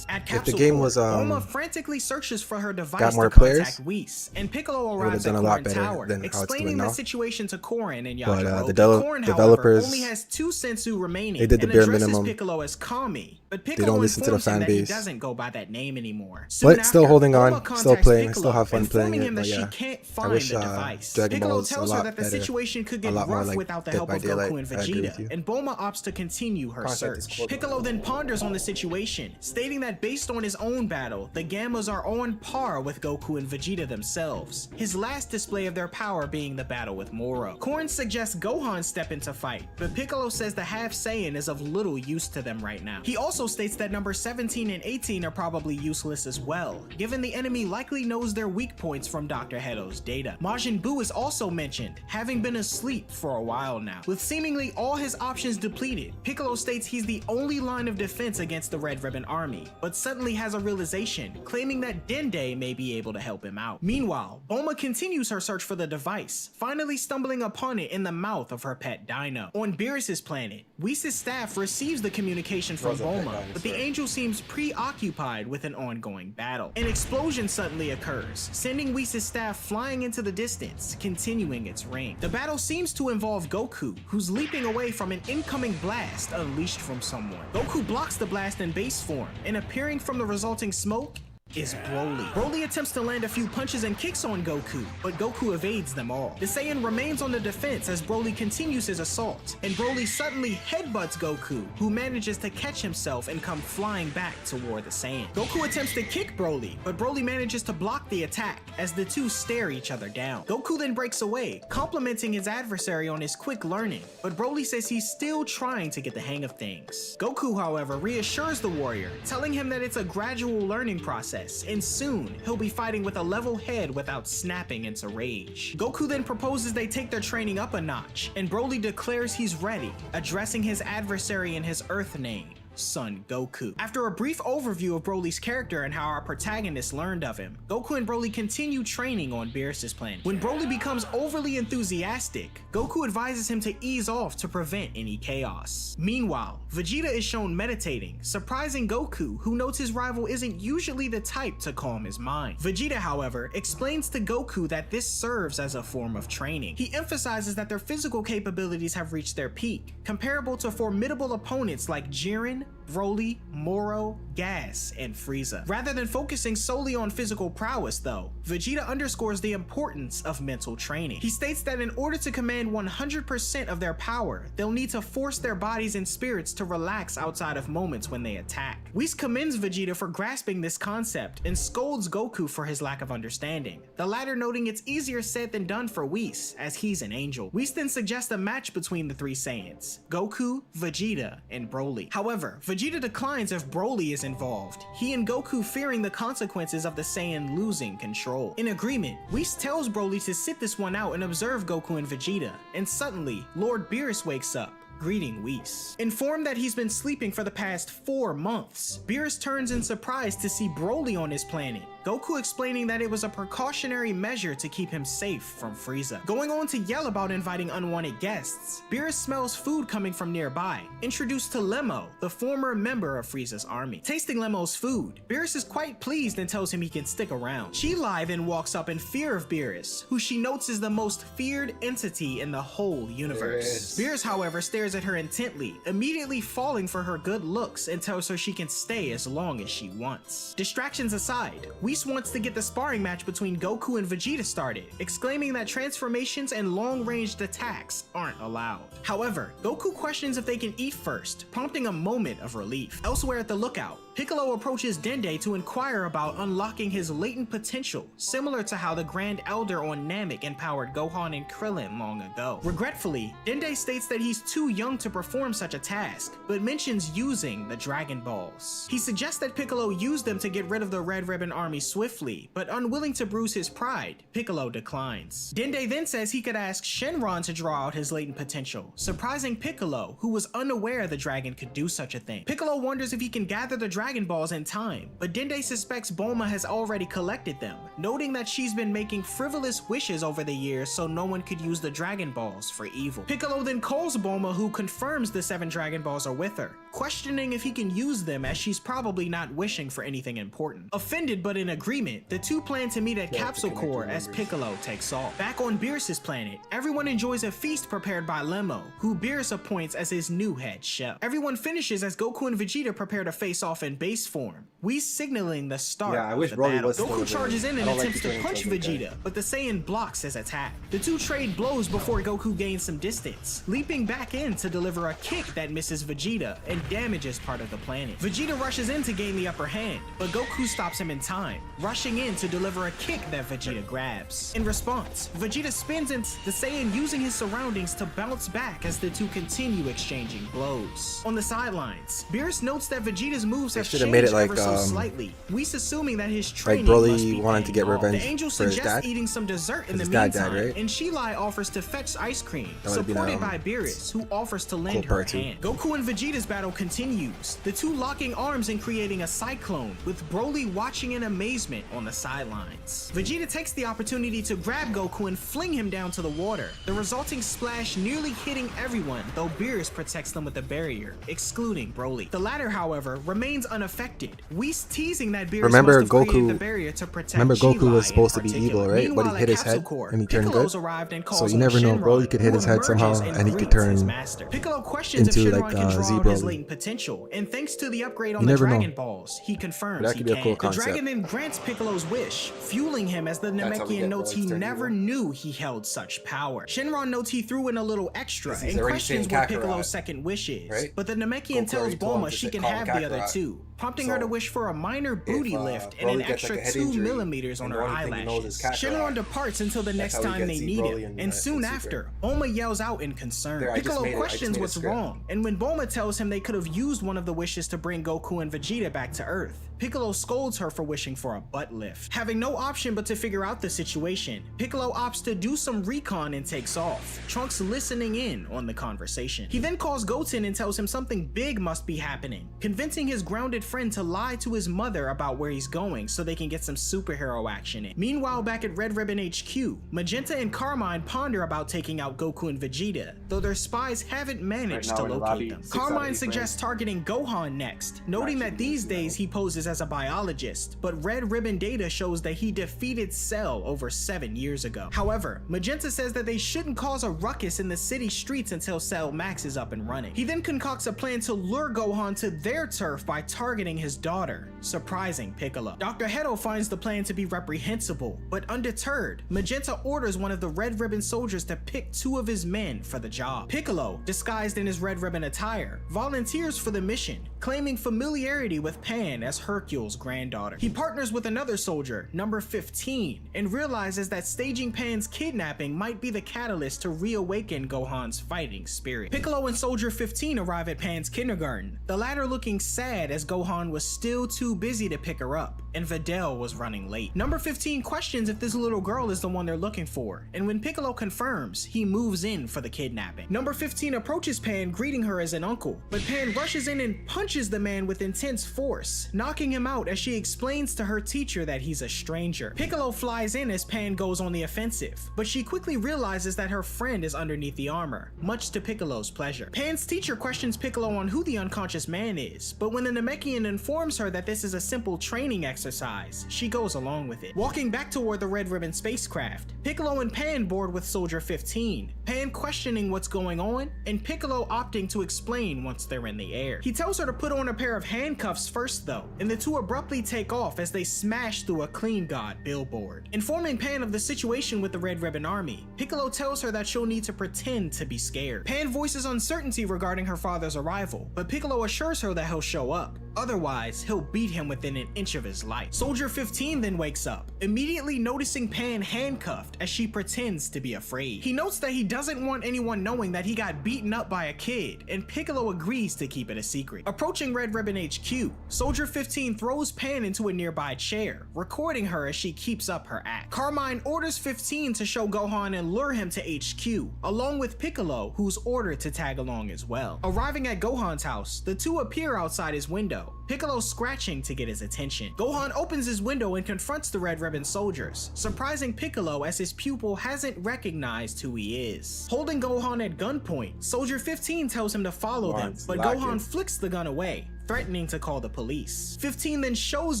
If the game was Bulma frantically searches for her device got more to contact players, Whis, and Piccolo it would have arrives at done a lot Korin better Tower, than how it's explaining doing the now. situation to Korin and But Yajirobe. the Korin, however, developers, only has 2 sensu remaining, they did the and bare addresses minimum. Piccolo as Kami, but They Piccolo don't listen to the informs him fan that he base. doesn't go by that name anymore. But still holding Bulma on, still contacts playing, Piccolo, still have fun playing informing it. him But that yeah, she can't I find wish the device. Dragon Piccolo Ball's a tells her lot that the better, situation could a get lot more rough like without the Dead help by of Daylight. Goku and I agree with you. Vegeta, and Bulma opts to continue her Concept is search. cool. Piccolo then ponders on the situation, stating that based on his own battle, the Gammas are on par with Goku and Vegeta themselves, his last display of their power being the battle with Moro. Korin suggests Gohan step into fight, but Piccolo says the half Saiyan is of little use to them right now. He also states that numbers 17 and 18 are probably useless as well, given the enemy likely knows their weak points from Dr. Hedo's data. Majin Buu is also mentioned, having been asleep for a while now. With seemingly all his options depleted, Piccolo states he's the only line of defense against the Red Ribbon Army, but suddenly has a realization, claiming that Dende may be able to help him out. Meanwhile, Bulma continues her search for the device, finally stumbling upon it in the mouth of her pet dino. On Beerus' planet, Whis' staff receives the communication from Bulma, but the angel seems preoccupied with an ongoing battle. An explosion suddenly occurs, sending Whis' staff flying into the distance, continuing its reign. The battle seems to involve Goku, who's leaping away from an incoming blast unleashed from someone. Goku blocks the blast in base form, and appearing from the resulting smoke is Broly. Broly attempts to land a few punches and kicks on Goku, but Goku evades them all. The Saiyan remains on the defense as Broly continues his assault, and Broly suddenly headbutts Goku, who manages to catch himself and come flying back toward the Saiyan. Goku attempts to kick Broly, but Broly manages to block the attack as the two stare each other down. Goku then breaks away, complimenting his adversary on his quick learning, but Broly says he's still trying to get the hang of things. Goku, however, reassures the warrior, telling him that it's a gradual learning process, and soon he'll be fighting with a level head without snapping into rage. Goku then proposes they take their training up a notch, and Broly declares he's ready, addressing his adversary in his Earth name, Son Goku. After a brief overview of Broly's character and how our protagonist learned of him, Goku and Broly continue training on Beerus' planet. When Broly becomes overly enthusiastic, Goku advises him to ease off to prevent any chaos. Meanwhile, Vegeta is shown meditating, surprising Goku, who notes his rival isn't usually the type to calm his mind. Vegeta, however, explains to Goku that this serves as a form of training. He emphasizes that their physical capabilities have reached their peak, comparable to formidable opponents like Jiren, Broly, Moro, Gas, and Frieza. Rather than focusing solely on physical prowess though, Vegeta underscores the importance of mental training. He states that in order to command 100% of their power, they'll need to force their bodies and spirits to relax outside of moments when they attack. Whis commends Vegeta for grasping this concept and scolds Goku for his lack of understanding, the latter noting it's easier said than done for Whis, as he's an angel. Whis then suggests a match between the three Saiyans, Goku, Vegeta, and Broly. However, Vegeta declines if Broly is involved, he and Goku fearing the consequences of the Saiyan losing control. In agreement, Whis tells Broly to sit this one out and observe Goku and Vegeta, and suddenly, Lord Beerus wakes up, greeting Whis. Informed that he's been sleeping for the past 4 months, Beerus turns in surprise to see Broly on his planet, Goku explaining that it was a precautionary measure to keep him safe from Frieza. Going on to yell about inviting unwanted guests, Beerus smells food coming from nearby, introduced to Lemo, the former member of Frieza's army. Tasting Lemo's food, Beerus is quite pleased and tells him he can stick around. Chi-Lai then walks up in fear of Beerus, who she notes is the most feared entity in the whole universe. Beerus, however, stares at her intently, immediately falling for her good looks and tells her she can stay as long as she wants. Distractions aside, Whis wants to get the sparring match between Goku and Vegeta started, exclaiming that transformations and long-ranged attacks aren't allowed. However, Goku questions if they can eat first, prompting a moment of relief. Elsewhere at the lookout, Piccolo approaches Dende to inquire about unlocking his latent potential, similar to how the Grand Elder on Namek empowered Gohan and Krillin long ago. Regretfully, Dende states that he's too young to perform such a task, but mentions using the Dragon Balls. He suggests that Piccolo use them to get rid of the Red Ribbon Army swiftly, but unwilling to bruise his pride, Piccolo declines. Dende then says he could ask Shenron to draw out his latent potential, surprising Piccolo, who was unaware the dragon could do such a thing. Piccolo wonders if he can gather the Dragon Balls in time, but Dende suspects Bulma has already collected them, noting that she's been making frivolous wishes over the years so no one could use the Dragon Balls for evil. Piccolo then calls Bulma, who confirms the 7 Dragon Balls are with her, questioning if he can use them as she's probably not wishing for anything important. Offended but in agreement, the two plan to meet at Capsule Corps as Piccolo takes off. Back on Beerus' planet, everyone enjoys a feast prepared by Lemo, who Beerus appoints as his new head chef. Everyone finishes as Goku and Vegeta prepare to face off in base form, Whis signaling the start of the battle. Goku charges in and attempts to punch Vegeta, but the Saiyan blocks his attack. The two trade blows before Goku gains some distance, leaping back in to deliver a kick that misses Vegeta and damages part of the planet. Vegeta rushes in to gain the upper hand, but Goku stops him in time, rushing in to deliver a kick that Vegeta grabs. In response, Vegeta spins into the Saiyan using his surroundings to bounce back as the two continue exchanging blows. On the sidelines, Beerus notes that Vegeta's moves have changed made it like, ever so slightly, Whis assuming that his training Broly must be wanted to get paying off. revenge The angel for his suggests dad? eating some dessert in the His dad meantime, died, right? and Chi-Lai offers to fetch ice cream, That would've been, supported by Beerus, who offers to lend cool her part two. hand. Goku and Vegeta's battle continues, the two locking arms and creating a cyclone, with Broly watching in amazement on the sidelines. Vegeta takes the opportunity to grab Goku and fling him down to the water, the resulting splash nearly hitting everyone, though Beerus protects them with a barrier, excluding Broly. The latter, however, remains unaffected, Whis teasing that Beerus Remember must have created Goku- the barrier to protect Remember Goku Chi-Lai was supposed in to be particular. evil, right? But he Meanwhile, hit at his head Capsule Corps, and he turned Piccolo's good. arrived and So calls you on never know, bro. Shenron, He could hit who his head somehow emerges and he could greets his turn master. Piccolo questions if into, Shenron like, can draw Z out his Broly. latent potential, and thanks to the upgrade on You the never know. Dragon Balls, he confirms That he could be a can. cool The concept. dragon then grants Piccolo's wish, fueling him as the That's how we Namekian get notes Broly he to turn never evil. knew he held such power. Shenron notes he threw in a little extra Because he's and already questions saying what Kakarot, Piccolo's second wish is, right? but the Namekian Goku tells already told him Bulma to she say- can call him have the other Kakarot. two, prompting So, her to wish for a minor booty lift and an Broly gets, like, extra a head 2 injury, millimeters on and her the only thing he knows eyelashes. is Kakarot. Shenron departs until the next how he time gets they to see meet Broly him, in and the soon secret. after, Bulma yells out in concern. There, I just Piccolo made it. I just questions made a what's script. wrong, and when Bulma tells him they could have used one of the wishes to bring Goku and Vegeta back to Earth, Piccolo scolds her for wishing for a butt lift. Having no option but to figure out the situation, Piccolo opts to do some recon and takes off, Trunks listening in on the conversation. He then calls Goten and tells him something big must be happening, convincing his grounded friend to lie to his mother about where he's going so they can get some superhero action in. Meanwhile, back at Red Ribbon HQ, Magenta and Carmine ponder about taking out Goku and Vegeta, though their spies haven't managed Right now to in the locate lobby, them. 6 out of 8 Carmine suggests targeting Gohan next, noting that these days he poses as a biologist, but Red Ribbon data shows that he defeated Cell over 7 years ago. However, Magenta says that they shouldn't cause a ruckus in the city streets until Cell Max is up and running. He then concocts a plan to lure Gohan to their turf by targeting his daughter, surprising Piccolo. Dr. Hedo finds the plan to be reprehensible, but undeterred, Magenta orders one of the Red Ribbon soldiers to pick 2 of his men for the job. Piccolo, disguised in his Red Ribbon attire, volunteers for the mission, claiming familiarity with Pan as Hercule's granddaughter. He partners with another soldier, number 15, and realizes that staging Pan's kidnapping might be the catalyst to reawaken Gohan's fighting spirit. Piccolo and Soldier 15 arrive at Pan's kindergarten, the latter looking sad as Gohan was still too busy to pick her up, and Videl was running late. Number 15 questions if this little girl is the one they're looking for, and when Piccolo confirms, he moves in for the kidnapping. Number 15 approaches Pan, greeting her as an uncle, but Pan rushes in and punches the man with intense force, knocking him out as she explains to her teacher that he's a stranger. Piccolo flies in as Pan goes on the offensive, but she quickly realizes that her friend is underneath the armor, much to Piccolo's pleasure. Pan's teacher questions Piccolo on who the unconscious man is, but when the Namekian informs her that this is a simple training exercise, she goes along with it. Walking back toward the Red Ribbon spacecraft, Piccolo and Pan board with Soldier 15, Pan questioning what's going on, and Piccolo opting to explain once they're in the air. He tells her to put on a pair of handcuffs first though, and the two abruptly take off as they smash through a Clean God billboard. Informing Pan of the situation with the Red Ribbon Army, Piccolo tells her that she'll need to pretend to be scared. Pan voices uncertainty regarding her father's arrival, but Piccolo assures her that he'll show up. Otherwise, he'll beat him within an inch of his life. Soldier 15 then wakes up, immediately noticing Pan handcuffed as she pretends to be afraid. He notes that he doesn't want anyone knowing that he got beaten up by a kid, and Piccolo agrees to keep it a secret. Approaching Red Ribbon HQ, Soldier 15 throws Pan into a nearby chair, recording her as she keeps up her act. Carmine orders 15 to show Gohan and lure him to HQ, along with Piccolo, who's ordered to tag along as well. Arriving at Gohan's house, the two appear outside his window, Piccolo scratching to get his attention. Gohan opens his window and confronts the Red Ribbon soldiers, surprising Piccolo as his pupil hasn't recognized who he is. Holding Gohan at gunpoint, Soldier 15 tells him to follow them, but Gohan flicks the gun away, threatening to call the police. 15 then shows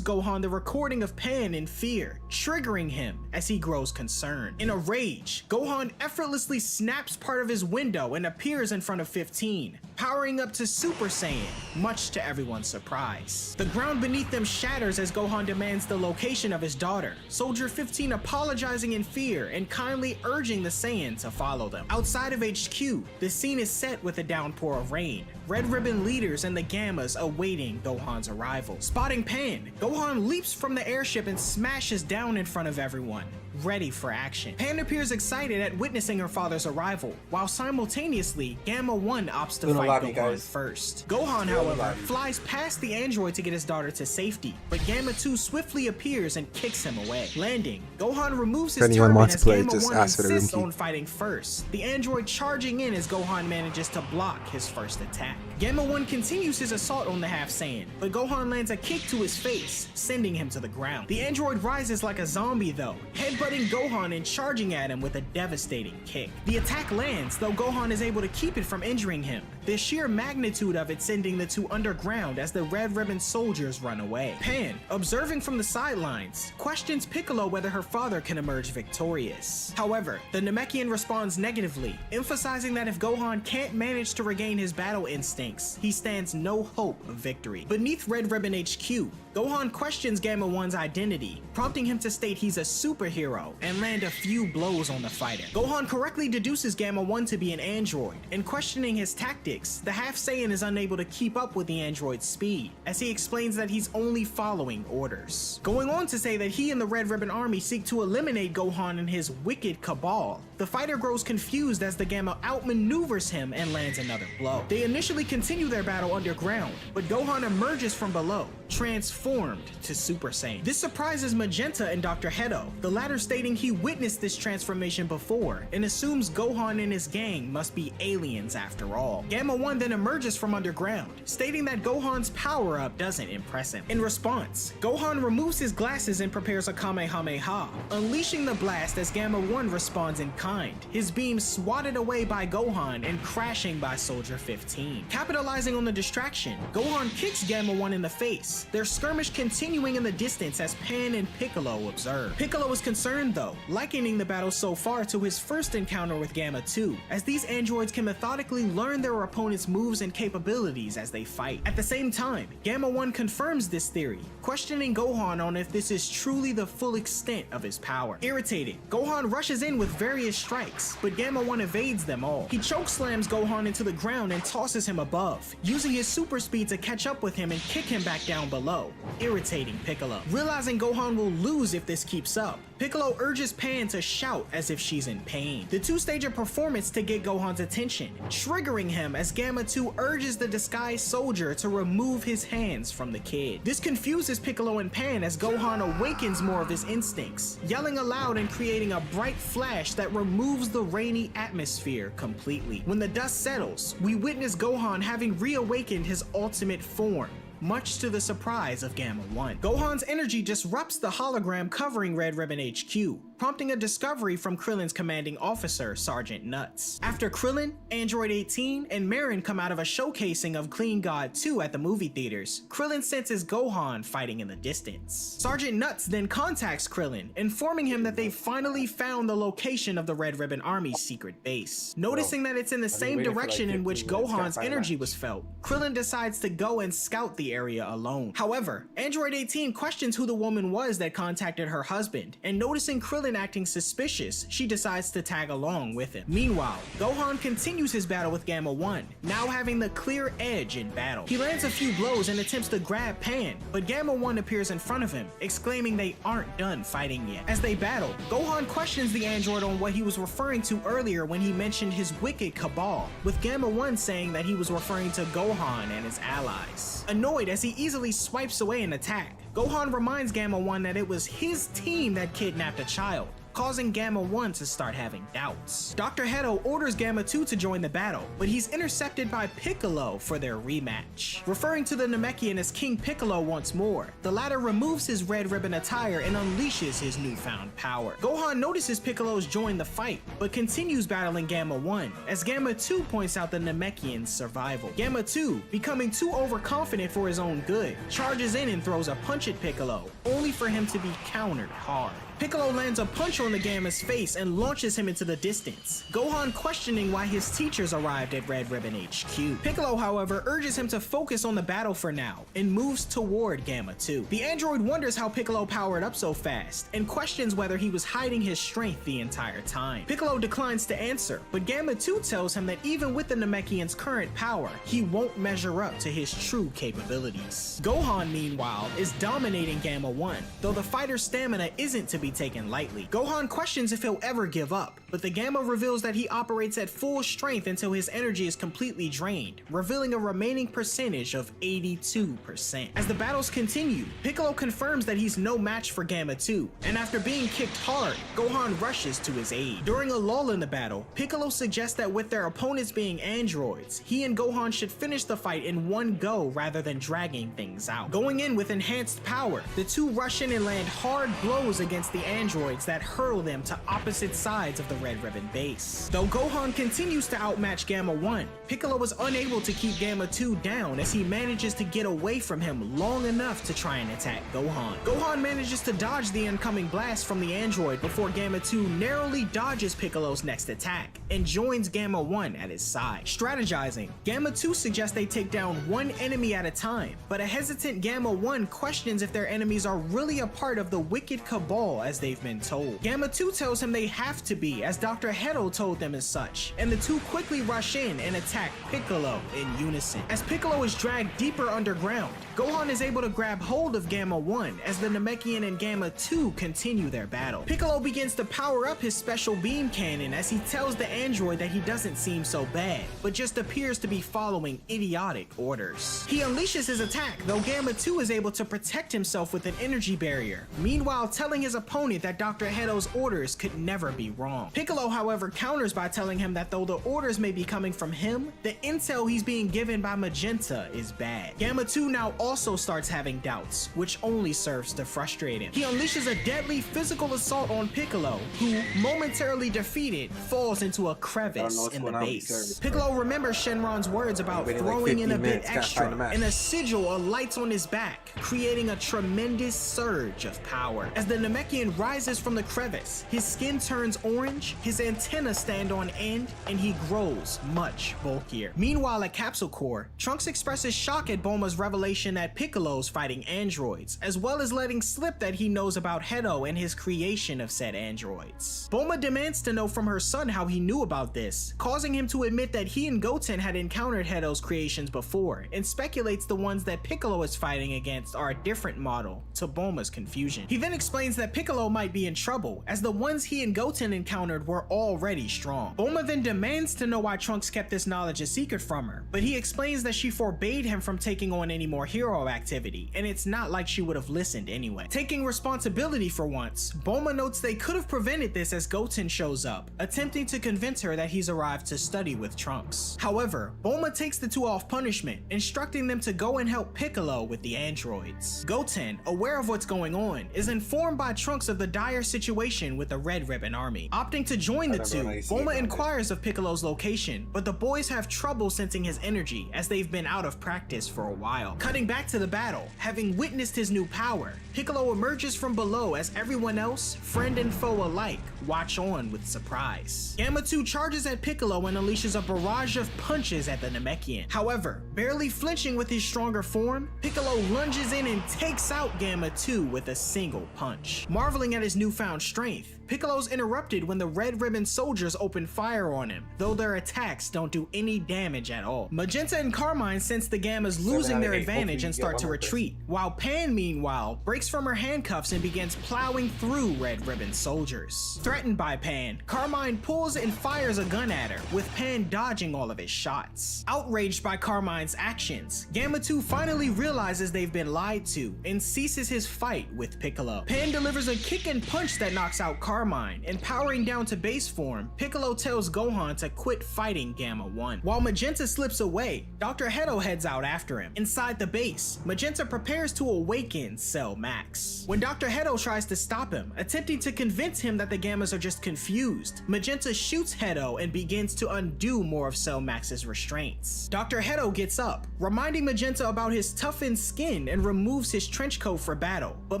Gohan the recording of Pan in fear, triggering him as he grows concerned. In a rage, Gohan effortlessly snaps part of his window and appears in front of 15, powering up to Super Saiyan, much to everyone's surprise. The ground beneath them shatters as Gohan demands the location of his daughter, Soldier 15 apologizing in fear and kindly urging the Saiyan to follow them. Outside of HQ, the scene is set with a downpour of rain, Red Ribbon leaders and the Gammas awaiting Gohan's arrival. Spotting Pan, Gohan leaps from the airship and smashes down in front of everyone, ready for action. Pan appears excited at witnessing her father's arrival, while simultaneously, Gamma 1 opts to fight Gohan first. Gohan, however, flies past the android to get his daughter to safety, but Gamma 2 swiftly appears and kicks him away. Landing, Gohan removes his turban as Gamma 1 insists on fighting first, the android charging in as Gohan manages to block his first attack. Gamma 1 continues his assault on the Half Saiyan, but Gohan lands a kick to his face, sending him to the ground. The android rises like a zombie though, headbutting Gohan and charging at him with a devastating kick. The attack lands, though Gohan is able to keep it from injuring him, the sheer magnitude of it sending the two underground as the Red Ribbon soldiers run away. Pan, observing from the sidelines, questions Piccolo whether her father can emerge victorious. However, the Namekian responds negatively, emphasizing that if Gohan can't manage to regain his battle instincts, he stands no hope of victory. Beneath Red Ribbon HQ, Gohan questions Gamma 1's identity, prompting him to state he's a superhero and land a few blows on the fighter. Gohan correctly deduces Gamma 1 to be an android, and questioning his tactics, tactics, the Half Saiyan is unable to keep up with the android's speed, as he explains that he's only following orders. Going on to say that he and the Red Ribbon Army seek to eliminate Gohan and his wicked cabal. The fighter grows confused as the Gamma outmaneuvers him and lands another blow. They initially continue their battle underground, but Gohan emerges from below, transformed to Super Saiyan. This surprises Magenta and Dr. Hedo, the latter stating he witnessed this transformation before and assumes Gohan and his gang must be aliens after all. Gamma 1 then emerges from underground, stating that Gohan's power-up doesn't impress him. In response, Gohan removes his glasses and prepares a Kamehameha, unleashing the blast as Gamma 1 responds in kind, his beam swatted away by Gohan and crashing by Soldier 15. Capitalizing on the distraction, Gohan kicks Gamma 1 in the face, their skirmish continuing in the distance as Pan and Piccolo observe. Piccolo is concerned though, likening the battle so far to his first encounter with Gamma 2, as these androids can methodically learn their opponent's moves and capabilities as they fight. At the same time, Gamma 1 confirms this theory, questioning Gohan on if this is truly the full extent of his power. Irritated, Gohan rushes in with various strikes, but Gamma 1 evades them all. He chokeslams Gohan into the ground and tosses him above, using his super speed to catch up with him and kick him back down below, irritating Piccolo. Realizing Gohan will lose if this keeps up, Piccolo urges Pan to shout as if she's in pain. The two stage a performance to get Gohan's attention, triggering him as Gamma 2 urges the disguised soldier to remove his hands from the kid. This confuses Piccolo and Pan as Gohan awakens more of his instincts, yelling aloud and creating a bright flash that removes the rainy atmosphere completely. When the dust settles, we witness Gohan having reawakened his ultimate form, much to the surprise of Gamma 1. Gohan's energy disrupts the hologram covering Red Ribbon HQ, prompting a discovery from Krillin's commanding officer, Sergeant Nuts. After Krillin, Android 18, and Marin come out of a showcasing of Clean God 2 at the movie theaters, Krillin senses Gohan fighting in the distance. Sergeant Nuts then contacts Krillin, informing him that they've finally found the location of the Red Ribbon Army's secret base. Noticing that it's in the same direction in which Gohan's energy was felt, Krillin decides to go and scout the area alone. However, Android 18 questions who the woman was that contacted her husband, and noticing Krillin acting suspicious, she decides to tag along with him. Meanwhile, Gohan continues his battle with Gamma 1, now having the clear edge in battle. He lands a few blows and attempts to grab Pan, but Gamma 1 appears in front of him, exclaiming they aren't done fighting yet. As they battle, Gohan questions the android on what he was referring to earlier when he mentioned his wicked cabal, with Gamma 1 saying that he was referring to Gohan and his allies. Annoyed as he easily swipes away an attack, Gohan reminds Gamma 1 that it was his team that kidnapped a child, causing Gamma 1 to start having doubts. Dr. Hedo orders Gamma 2 to join the battle, but he's intercepted by Piccolo for their rematch. Referring to the Namekian as King Piccolo once more, the latter removes his red ribbon attire and unleashes his newfound power. Gohan notices Piccolo's joined the fight, but continues battling Gamma 1, as Gamma 2 points out the Namekian's survival. Gamma 2, becoming too overconfident for his own good, charges in and throws a punch at Piccolo, only for him to be countered hard. Piccolo lands a punch on the Gamma's face and launches him into the distance, Gohan questioning why his teachers arrived at Red Ribbon HQ. Piccolo, however, urges him to focus on the battle for now and moves toward Gamma 2. The android wonders how Piccolo powered up so fast and questions whether he was hiding his strength the entire time. Piccolo declines to answer, but Gamma 2 tells him that even with the Namekian's current power, he won't measure up to his true capabilities. Gohan, meanwhile, is dominating Gamma 1, though the fighter's stamina isn't to be taken lightly. Gohan questions if he'll ever give up, but the Gamma reveals that he operates at full strength until his energy is completely drained, revealing a remaining percentage of 82%. As the battles continue, Piccolo confirms that he's no match for Gamma 2, and after being kicked hard, Gohan rushes to his aid. During a lull in the battle, Piccolo suggests that with their opponents being androids, he and Gohan should finish the fight in one go rather than dragging things out. Going in with enhanced power, the two rush in and land hard blows against the androids that hurl them to opposite sides of the Red Ribbon base. Though Gohan continues to outmatch Gamma 1, Piccolo was unable to keep Gamma 2 down as he manages to get away from him long enough to try and attack Gohan. Gohan manages to dodge the incoming blast from the android before Gamma 2 narrowly dodges Piccolo's next attack and joins Gamma 1 at his side. Strategizing, Gamma 2 suggests they take down one enemy at a time, but a hesitant Gamma 1 questions if their enemies are really a part of the wicked cabal as they've been told. Gamma 2 tells him they have to be, as Dr. Hedo told them as such, and the two quickly rush in and attack Piccolo in unison. As Piccolo is dragged deeper underground, Gohan is able to grab hold of Gamma 1 as the Namekian and Gamma 2 continue their battle. Piccolo begins to power up his special beam cannon as he tells the android that he doesn't seem so bad, but just appears to be following idiotic orders. He unleashes his attack, though Gamma 2 is able to protect himself with an energy barrier, meanwhile telling his opponent that Dr. Hedo's orders could never be wrong. Piccolo, however, counters by telling him that though the orders may be coming from him, the intel he's being given by Magenta is bad. Gamma 2 now also starts having doubts, which only serves to frustrate him. He unleashes a deadly physical assault on Piccolo, who, momentarily defeated, falls into a crevice in the base. Piccolo remembers Shenron's words about throwing in a bit extra, and a sigil alights on his back, creating a tremendous surge of power. As the Namekian rises from the crevice, his skin turns orange, his antennas stand on end, and he grows much bulkier. Meanwhile, at Capsule Corps, Trunks expresses shock at Bulma's revelation that Piccolo's fighting androids, as well as letting slip that he knows about Hedo and his creation of said androids. Bulma demands to know from her son how he knew about this, causing him to admit that he and Goten had encountered Hedo's creations before, and speculates the ones that Piccolo is fighting against are a different model, to Bulma's confusion. He then explains that Piccolo might be in trouble, as the ones he and Goten encountered were already strong. Bulma then demands to know why Trunks kept this knowledge a secret from her, but he explains that she forbade him from taking on any more hero activity, and it's not like she would have listened anyway. Taking responsibility for once, Bulma notes they could have prevented this as Goten shows up, attempting to convince her that he's arrived to study with Trunks. However, Bulma takes the two off punishment, instructing them to go and help Piccolo with the androids. Goten, aware of what's going on, is informed by Trunks of the dire situation with the Red Ribbon Army. Opting to join the two, Bulma inquires of Piccolo's location, but the boys have trouble sensing his energy as they've been out of practice for a while. Cutting back to the battle, having witnessed his new power, Piccolo emerges from below as everyone else, friend and foe alike, watch on with surprise. Gamma 2 charges at Piccolo and unleashes a barrage of punches at the Namekian. However, barely flinching with his stronger form, Piccolo lunges in and takes out Gamma 2 with a single punch. Marveling at his newfound strength, Piccolo's interrupted when the Red Ribbon soldiers open fire on him, though their attacks don't do any damage at all. Magenta and Carmine sense the Gammas losing their advantage and start to retreat, while Pan meanwhile breaks from her handcuffs and begins plowing through Red Ribbon soldiers. Threatened by Pan, Carmine pulls and fires a gun at her, with Pan dodging all of his shots. Outraged by Carmine's actions, Gamma 2 finally realizes they've been lied to and ceases his fight with Piccolo. Pan delivers a kick and punch that knocks out Carmine, and powering down to base form, Piccolo tells Gohan to quit fighting Gamma 1. While Magenta slips away, Dr. Hedo heads out after him. Inside the base, Magenta prepares to awaken Cell Max. When Dr. Hedo tries to stop him, attempting to convince him that the Gammas are just confused, Magenta shoots Hedo and begins to undo more of Cell Max's restraints. Dr. Hedo gets up, reminding Magenta about his toughened skin and removes his trench coat for battle, but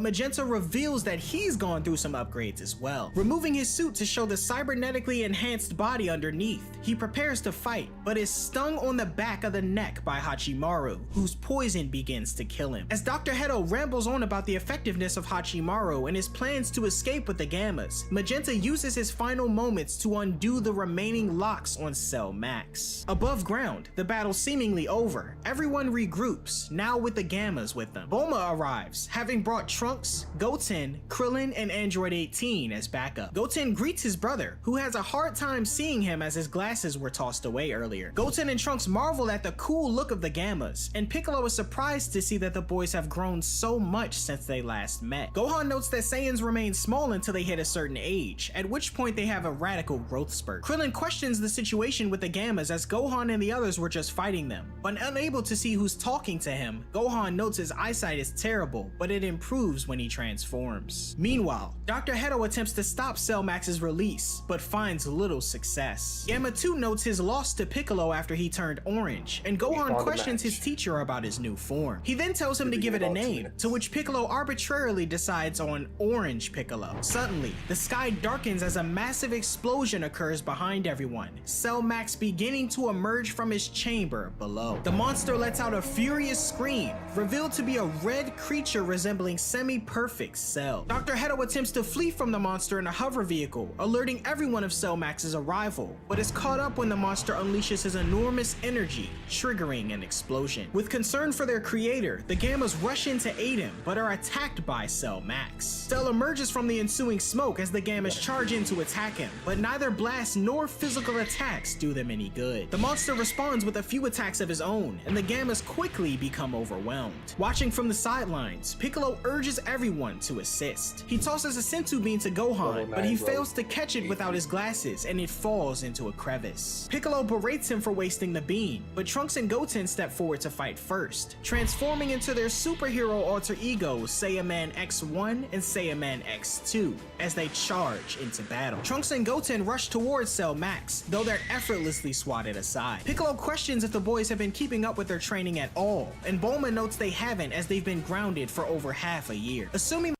Magenta reveals that he's gone through some upgrades as well. Removing his suit to show the cybernetically enhanced body underneath, he prepares to fight, but is stung on the back of the neck by Hachimaru, whose poison begins to kill him. As Dr. Hedo rambles on about the effectiveness of Hachimaru and his plans to escape with the Gammas, Magenta uses his final moments to undo the remaining locks on Cell Max. Above ground, the battle seemingly over, everyone regroups, now with the Gammas with them. Bulma arrives, having brought Trunks, Goten, Krillin, and Android 18 as backup. Goten greets his brother, who has a hard time seeing him as his glasses were tossed away earlier. Goten and Trunks marvel at the cool look of the Gammas, and Piccolo is surprised to see that the boys have grown so much since they last met. Gohan notes that Saiyans remain small until they hit a certain age, at which point they have a radical growth spurt. Krillin questions the situation with the Gammas as Gohan and the others were just fighting them, but unable to see who's talking to him, Gohan notes his eyesight is terrible, but it improves when he transforms. Meanwhile, Dr. Hedo attempts to stop Cell Max's release, but finds little success. Gamma 2 notes his loss to Piccolo after he turned orange, and Gohan questions his teacher about his new form. He then tells him to give it a name, to which Piccolo arbitrarily decides on Orange Piccolo. Suddenly, the sky darkens as a massive explosion occurs behind everyone, Cell Max beginning to emerge from his chamber below. The monster lets out a furious scream, revealed to be a red creature resembling semi-perfect Cell. Dr. Hedo attempts to flee from the monster in a hover vehicle, alerting everyone of Cell Max's arrival, but is caught up when the monster unleashes his enormous energy, triggering an explosion. With concern for their creator, the Gammas rush in to aid him, but are attacked by Cell Max. Cell emerges from the ensuing smoke as the Gammas charge in to attack him, but neither blasts nor physical attacks do them any good. The monster responds with a few attacks of his own, and the Gammas quickly become overwhelmed. Watching from the sidelines, Piccolo urges everyone to assist. He tosses a Senzu bean to Gohan, but he fails to catch it without his glasses, and it falls into a crevice. Piccolo berates him for wasting the bean, but Trunks and Goten step forward to fight first, transforming into their superhero alter egos Saiyaman X1 and Saiyaman X2 as they charge into battle. Trunks and Goten rush towards Cell Max, though they're effortlessly swatted aside. Piccolo questions if the boys have been keeping up with their training at all, and Bulma notes they haven't as they've been grounded for over half a year. Assuming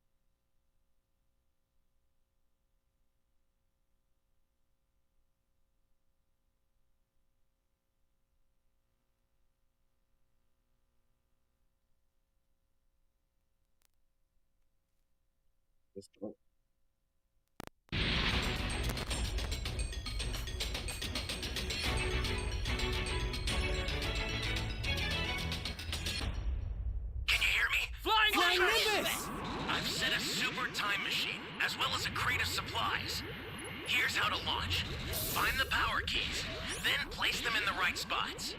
Flying Nimbus! I've set a super time machine, as well as a crate of supplies. Here's how to launch. Find the power keys, then place them in the right spots.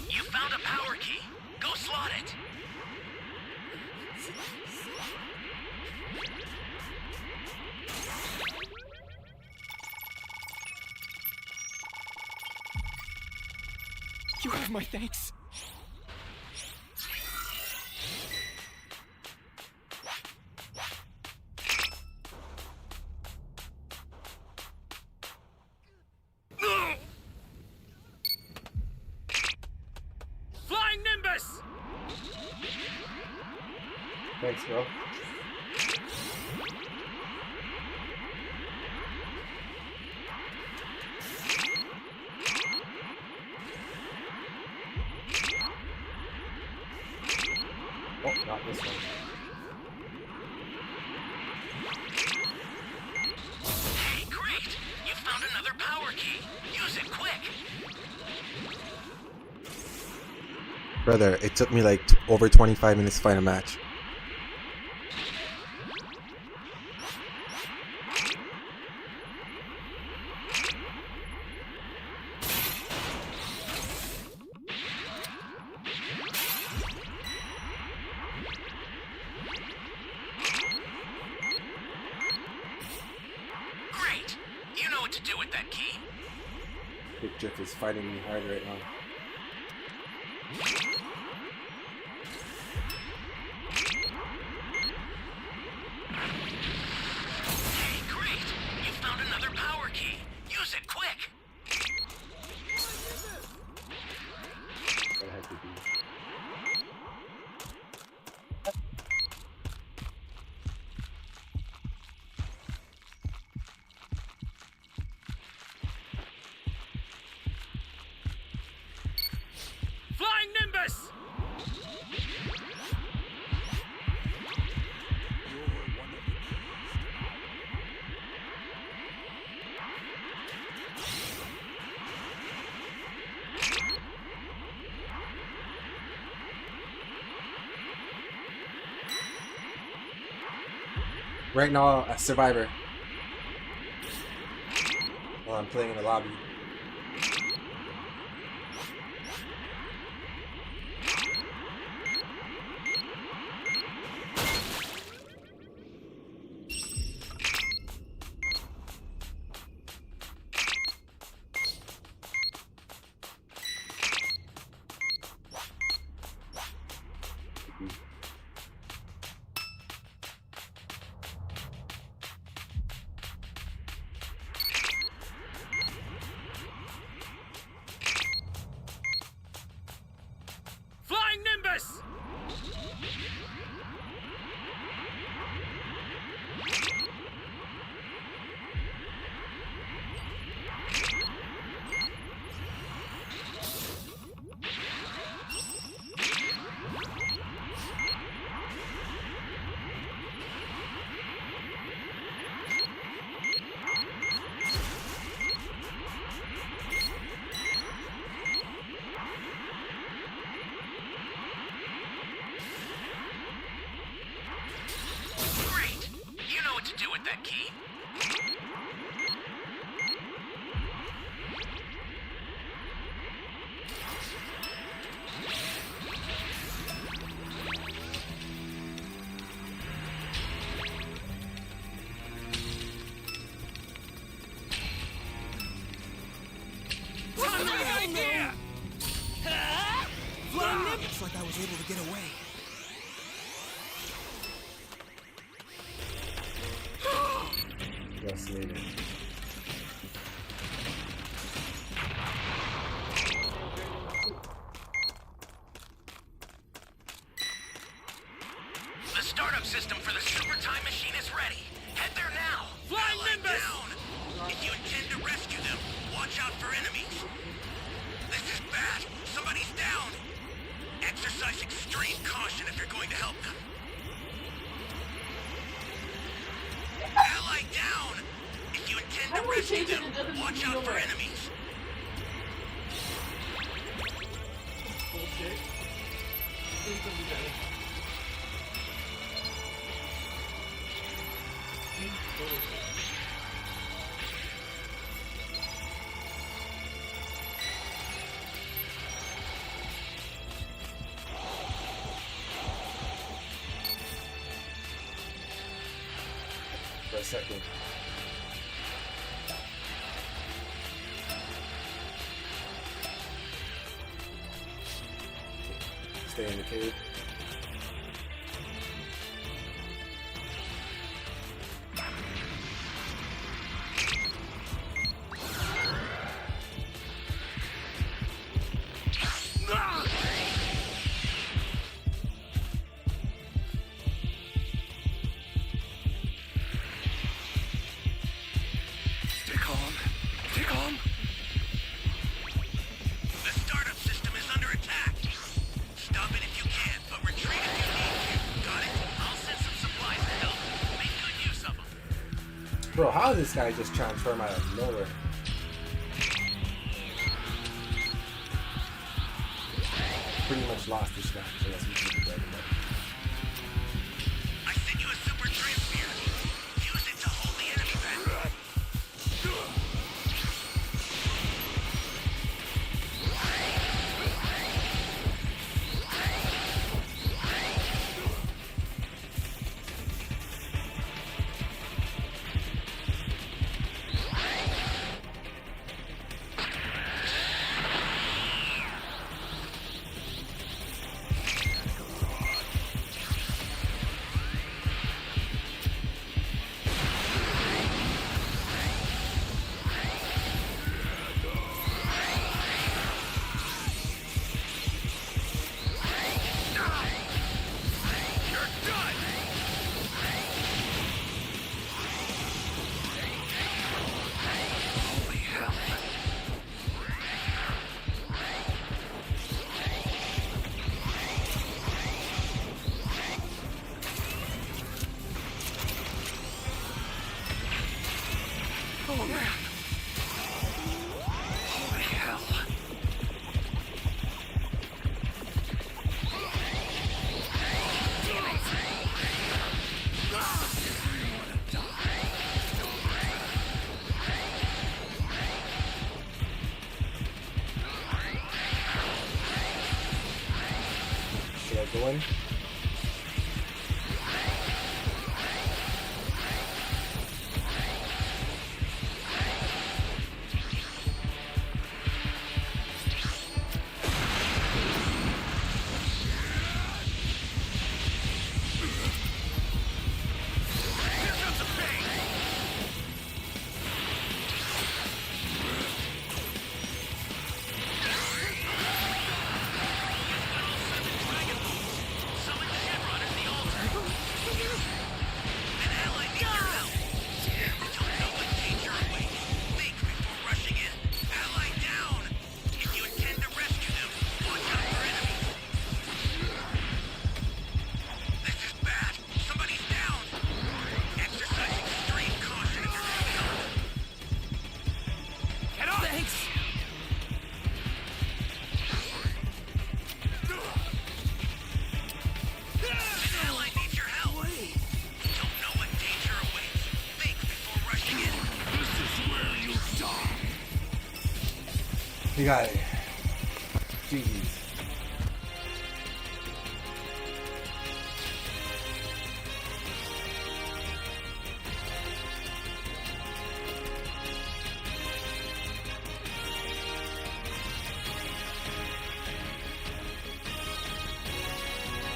You found a power key. Go slot it. You have my thanks. Flying Nimbus! Thanks, bro. Oh, not this one. Hey, great! You found another power key. Use it quick. Brother, it took me like over 25 minutes to find a match. Great! You know what to do with that key. Big Jeff is fighting me hard right now. Hey, great! You found another power key. Use it quick. That had to be. Flying Nimbus! Right now, a survivor. While I'm playing in the lobby. Beerus! Great! You know what to do with that key. Looks like I was able to get away. Yes, later. The startup system for the super time machine is ready. Head there now. Flying Nimbus! Down. If you intend to rescue them, watch out for enemies. This is bad. Somebody's down. Exercise extreme caution if you're going to help them. Ally down. If you intend to rescue them, watch out for enemies. Bullshit. Think of the guy. For a second. Stay in the cave. Stay calm. Stay calm. The startup system is under attack. Stop it if you can, but retreat if you need to. Got it? I'll send some supplies to help. Make good use of them. Bro, how did this guy just transform out of nowhere? Pretty much lost this guy, so that's what we can about. I sent you a super transmitter. Use it to hold the enemy back. Oh man. Holy hell. Should I go in? Dragon You got it. GG's.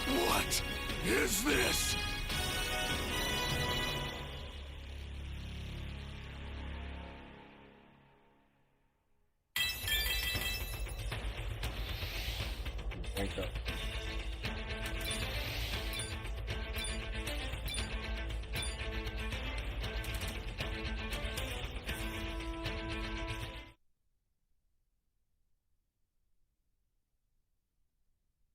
What is this? Ranked up.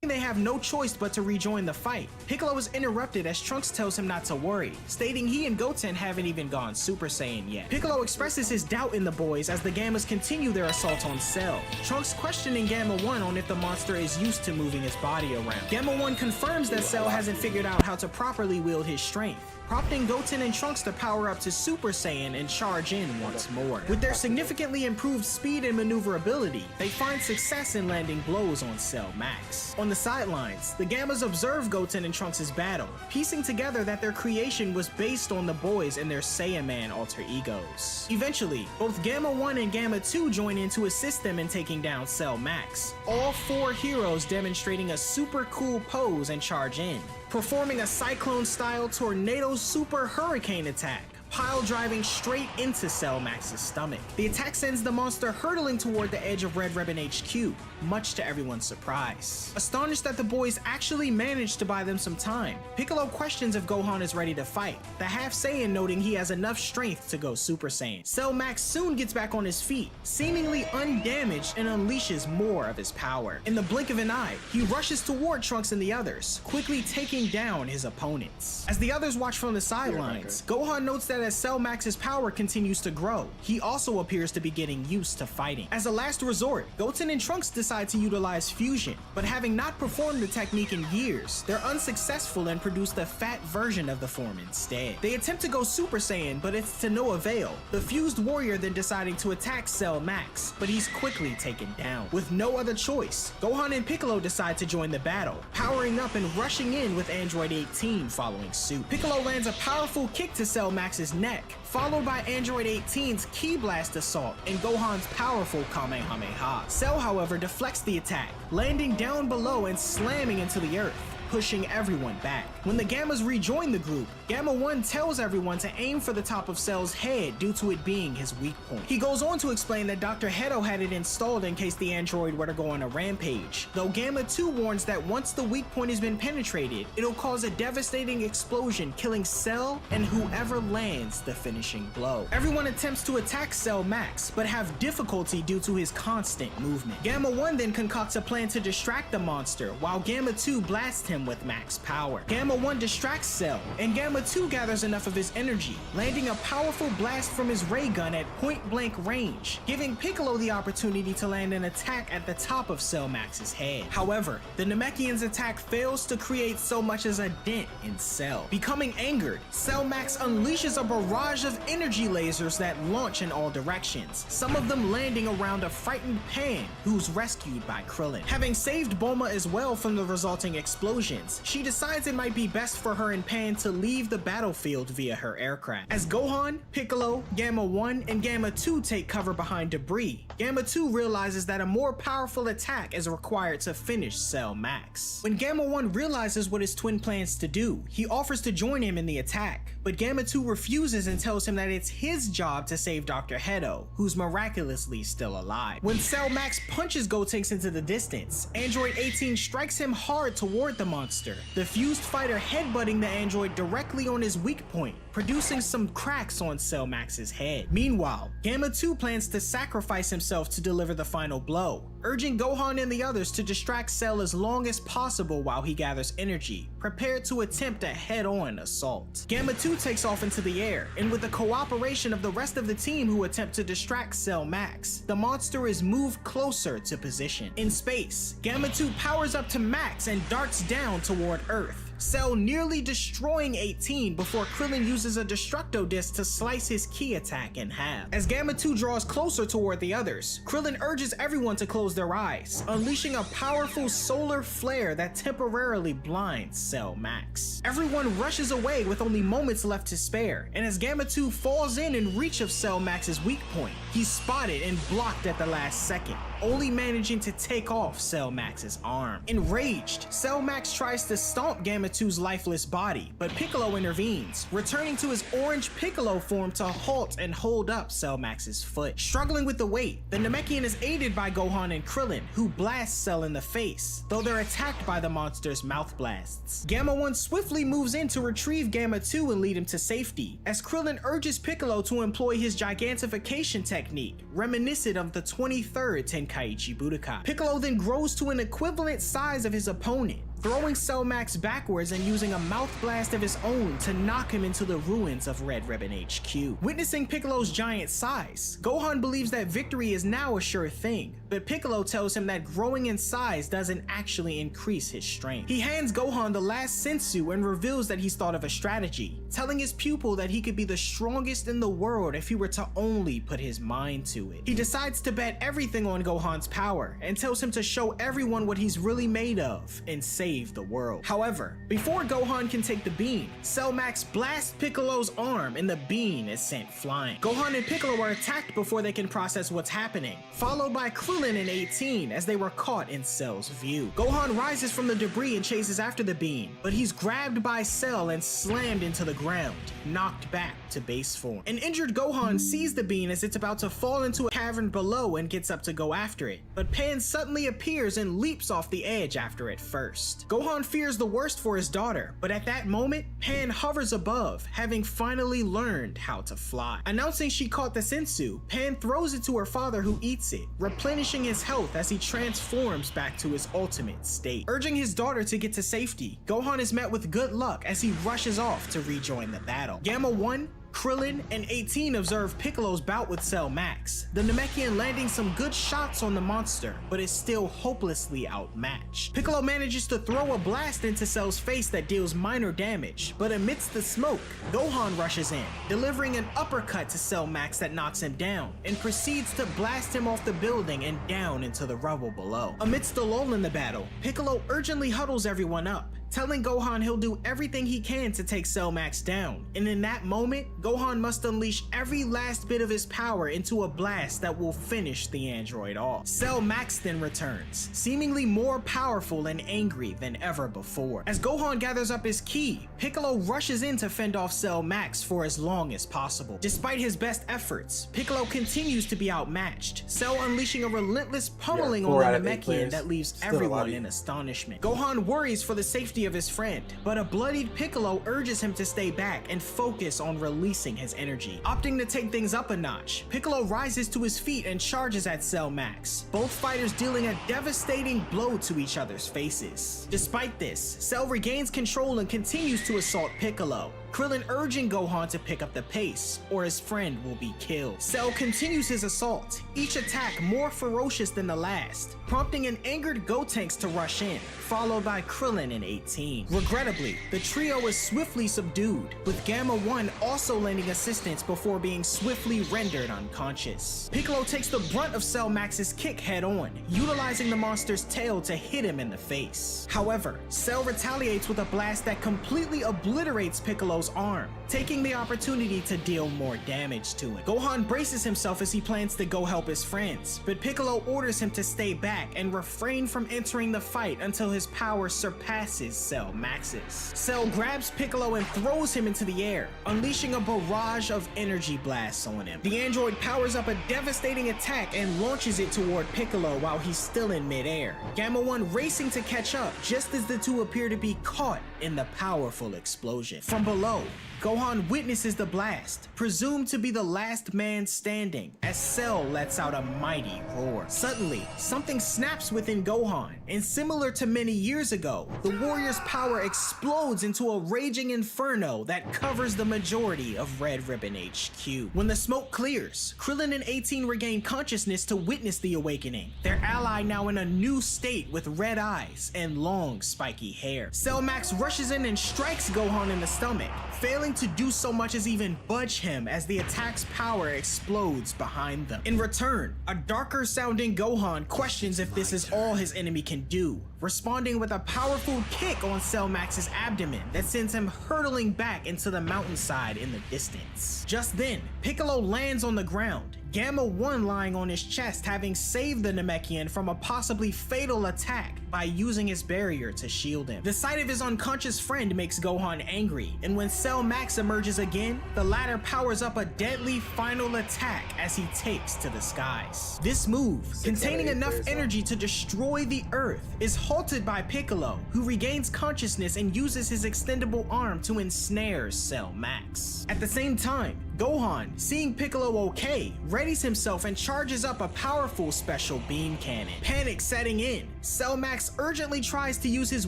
They have no choice but to rejoin the fight. Piccolo is interrupted as Trunks tells him not to worry, stating he and Goten haven't even gone Super Saiyan yet. Piccolo expresses his doubt in the boys as the Gammas continue their assault on Cell. Trunks questioning Gamma 1 on if the monster is used to moving his body around. Gamma 1 confirms that Cell hasn't figured out how to properly wield his strength, prompting Goten and Trunks to power up to Super Saiyan and charge in once more. With their significantly improved speed and maneuverability, they find success in landing blows on Cell Max. On the sidelines, the Gammas observe Goten and Trunks' battle, piecing together that their creation was based on the boys and their Saiyaman alter egos. Eventually, both Gamma 1 and Gamma 2 join in to assist them in taking down Cell Max, all four heroes demonstrating a super cool pose and charge in, performing a Cyclone-style Tornado Super Hurricane attack, pile driving straight into Cell Max's stomach. The attack sends the monster hurtling toward the edge of Red Ribbon HQ, much to everyone's surprise. Astonished that the boys actually managed to buy them some time, Piccolo questions if Gohan is ready to fight, the Half Saiyan noting he has enough strength to go Super Saiyan. Cell Max soon gets back on his feet, seemingly undamaged, and unleashes more of his power. In the blink of an eye, he rushes toward Trunks and the others, quickly taking down his opponents. As the others watch from the sidelines, Gohan notes that as Cell Max's power continues to grow, he also appears to be getting used to fighting. As a last resort, Goten and Trunks decide to utilize fusion, but having not performed the technique in years, they're unsuccessful and produce the fat version of the form instead. They attempt to go Super Saiyan, but it's to no avail, the fused warrior then deciding to attack Cell Max, but he's quickly taken down. With no other choice, Gohan and Piccolo decide to join the battle, powering up and rushing in with Android 18 following suit. Piccolo lands a powerful kick to Cell Max's neck, followed by Android 18's Ki Blast assault and Gohan's powerful Kamehameha. Cell, however, deflects the attack, landing down below and slamming into the earth, pushing everyone back. When the Gammas rejoin the group, Gamma 1 tells everyone to aim for the top of Cell's head due to it being his weak point. He goes on to explain that Dr. Hedo had it installed in case the android were to go on a rampage, though Gamma 2 warns that once the weak point has been penetrated, it'll cause a devastating explosion, killing Cell and whoever lands the finishing blow. Everyone attempts to attack Cell Max, but have difficulty due to his constant movement. Gamma 1 then concocts a plan to distract the monster, while Gamma 2 blasts him with max power. Gamma 1 distracts Cell, and Gamma 2 gathers enough of his energy, landing a powerful blast from his ray gun at point-blank range, giving Piccolo the opportunity to land an attack at the top of Cell Max's head. However, the Namekian's attack fails to create so much as a dent in Cell. Becoming angered, Cell Max unleashes a barrage of energy lasers that launch in all directions, some of them landing around a frightened Pan, who's rescued by Krillin. Having saved Bulma as well from the resulting explosions, she decides it might be best for her and Pan to leave the battlefield via her aircraft. As Gohan, Piccolo, Gamma 1, and Gamma 2 take cover behind debris, Gamma 2 realizes that a more powerful attack is required to finish Cell Max. When Gamma 1 realizes what his twin plans to do, he offers to join him in the attack, but Gamma 2 refuses and tells him that it's his job to save Dr. Hedo, who's miraculously still alive. When Cell Max punches Gotenks into the distance, Android 18 strikes him hard toward the monster, the fused fighter headbutting the android directly on his weak point, producing some cracks on Cell Max's head. Meanwhile, Gamma 2 plans to sacrifice himself to deliver the final blow, urging Gohan and the others to distract Cell as long as possible while he gathers energy, prepared to attempt a head-on assault. Gamma 2 takes off into the air, and with the cooperation of the rest of the team who attempt to distract Cell Max, the monster is moved closer to position. In space, Gamma 2 powers up to max and darts down toward Earth, Cell nearly destroying 18 before Krillin uses a Destructo Disc to slice his key attack in half. As Gamma 2 draws closer toward the others, Krillin urges everyone to close their eyes, unleashing a powerful solar flare that temporarily blinds Cell Max. Everyone rushes away with only moments left to spare, and as Gamma 2 falls in reach of Cell Max's weak point, he's spotted and blocked at the last second, only managing to take off Cell Max's arm. Enraged, Cell Max tries to stomp Gamma 2's lifeless body, but Piccolo intervenes, returning to his orange Piccolo form to halt and hold up Cell Max's foot. Struggling with the weight, the Namekian is aided by Gohan and Krillin, who blast Cell in the face, though they're attacked by the monster's mouth blasts. Gamma 1 swiftly moves in to retrieve Gamma 2 and lead him to safety, as Krillin urges Piccolo to employ his gigantification technique, reminiscent of the 23rd Tenkaichi Budokai. Piccolo then grows to an equivalent size of his opponent, throwing Cell Max backwards and using a mouth blast of his own to knock him into the ruins of Red Ribbon HQ. Witnessing Piccolo's giant size, Gohan believes that victory is now a sure thing, but Piccolo tells him that growing in size doesn't actually increase his strength. He hands Gohan the last sensu and reveals that he's thought of a strategy, telling his pupil that he could be the strongest in the world if he were to only put his mind to it. He decides to bet everything on Gohan's power and tells him to show everyone what he's really made of and save the world. However, before Gohan can take the bean, Cell Max blasts Piccolo's arm and the bean is sent flying. Gohan and Piccolo are attacked before they can process what's happening, followed by Krillin and 18 as they were caught in Cell's view. Gohan rises from the debris and chases after the bean, but he's grabbed by Cell and slammed into the ground, knocked back to base form. An injured Gohan sees the bean as it's about to fall into a cavern below and gets up to go after it, but Pan suddenly appears and leaps off the edge after it first. Gohan fears the worst for his daughter, but at that moment, Pan hovers above, having finally learned how to fly. Announcing she caught the sensu, Pan throws it to her father, who eats it, replenishing his health as he transforms back to his ultimate state. Urging his daughter to get to safety, Gohan is met with good luck as he rushes off to rejoin the battle. Gamma 1, Krillin, and 18 observe Piccolo's bout with Cell Max, the Namekian landing some good shots on the monster, but is still hopelessly outmatched. Piccolo manages to throw a blast into Cell's face that deals minor damage, but amidst the smoke, Gohan rushes in, delivering an uppercut to Cell Max that knocks him down, and proceeds to blast him off the building and down into the rubble below. Amidst the lull in the battle, Piccolo urgently huddles everyone up, telling Gohan he'll do everything he can to take Cell Max down, and in that moment, Gohan must unleash every last bit of his power into a blast that will finish the android off. Cell Max then returns, seemingly more powerful and angry than ever before. As Gohan gathers up his ki, Piccolo rushes in to fend off Cell Max for as long as possible. Despite his best efforts, Piccolo continues to be outmatched, Cell unleashing a relentless pummeling on the Namekian that leaves everyone in astonishment. Gohan worries for the safety of his friend, but a bloodied Piccolo urges him to stay back and focus on releasing his energy. Opting to take things up a notch, Piccolo rises to his feet and charges at Cell Max, both fighters dealing a devastating blow to each other's faces. Despite this, Cell regains control and continues to assault Piccolo, Krillin urging Gohan to pick up the pace, or his friend will be killed. Cell continues his assault, each attack more ferocious than the last, prompting an angered Gotenks to rush in, followed by Krillin and 18. Regrettably, the trio is swiftly subdued, with Gamma 1 also lending assistance before being swiftly rendered unconscious. Piccolo takes the brunt of Cell Max's kick head on, utilizing the monster's tail to hit him in the face. However, Cell retaliates with a blast that completely obliterates Piccolo's arm, taking the opportunity to deal more damage to him. Gohan braces himself as he plans to go help his friends, but Piccolo orders him to stay back and refrain from entering the fight until his power surpasses Cell Max's. Cell grabs Piccolo and throws him into the air, unleashing a barrage of energy blasts on him. The android powers up a devastating attack and launches it toward Piccolo while he's still in midair, Gamma 1 racing to catch up just as the two appear to be caught in the powerful explosion. From below, below, Gohan witnesses the blast, presumed to be the last man standing, as Cell lets out a mighty roar. Suddenly, something snaps within Gohan, and similar to many years ago, the warrior's power explodes into a raging inferno that covers the majority of Red Ribbon HQ. When the smoke clears, Krillin and 18 regain consciousness to witness the awakening, their ally now in a new state with red eyes and long spiky hair. Cell Max rushes in and strikes Gohan in the stomach, failing to do so much as even budge him as the attack's power explodes behind them. In return, a darker sounding Gohan questions if this is all his enemy can do, responding with a powerful kick on Cell Max's abdomen that sends him hurtling back into the mountainside in the distance. Just then, Piccolo lands on the ground, Gamma 1 lying on his chest, having saved the Namekian from a possibly fatal attack by using his barrier to shield him. The sight of his unconscious friend makes Gohan angry, and when Cell Max emerges again, the latter powers up a deadly final attack as he takes to the skies. This move, containing enough energy to destroy the Earth, is halted by Piccolo, who regains consciousness and uses his extendable arm to ensnare Cell Max. At the same time, Gohan, seeing Piccolo okay, readies himself and charges up a powerful special beam cannon. Panic setting in, Cell Max urgently tries to use his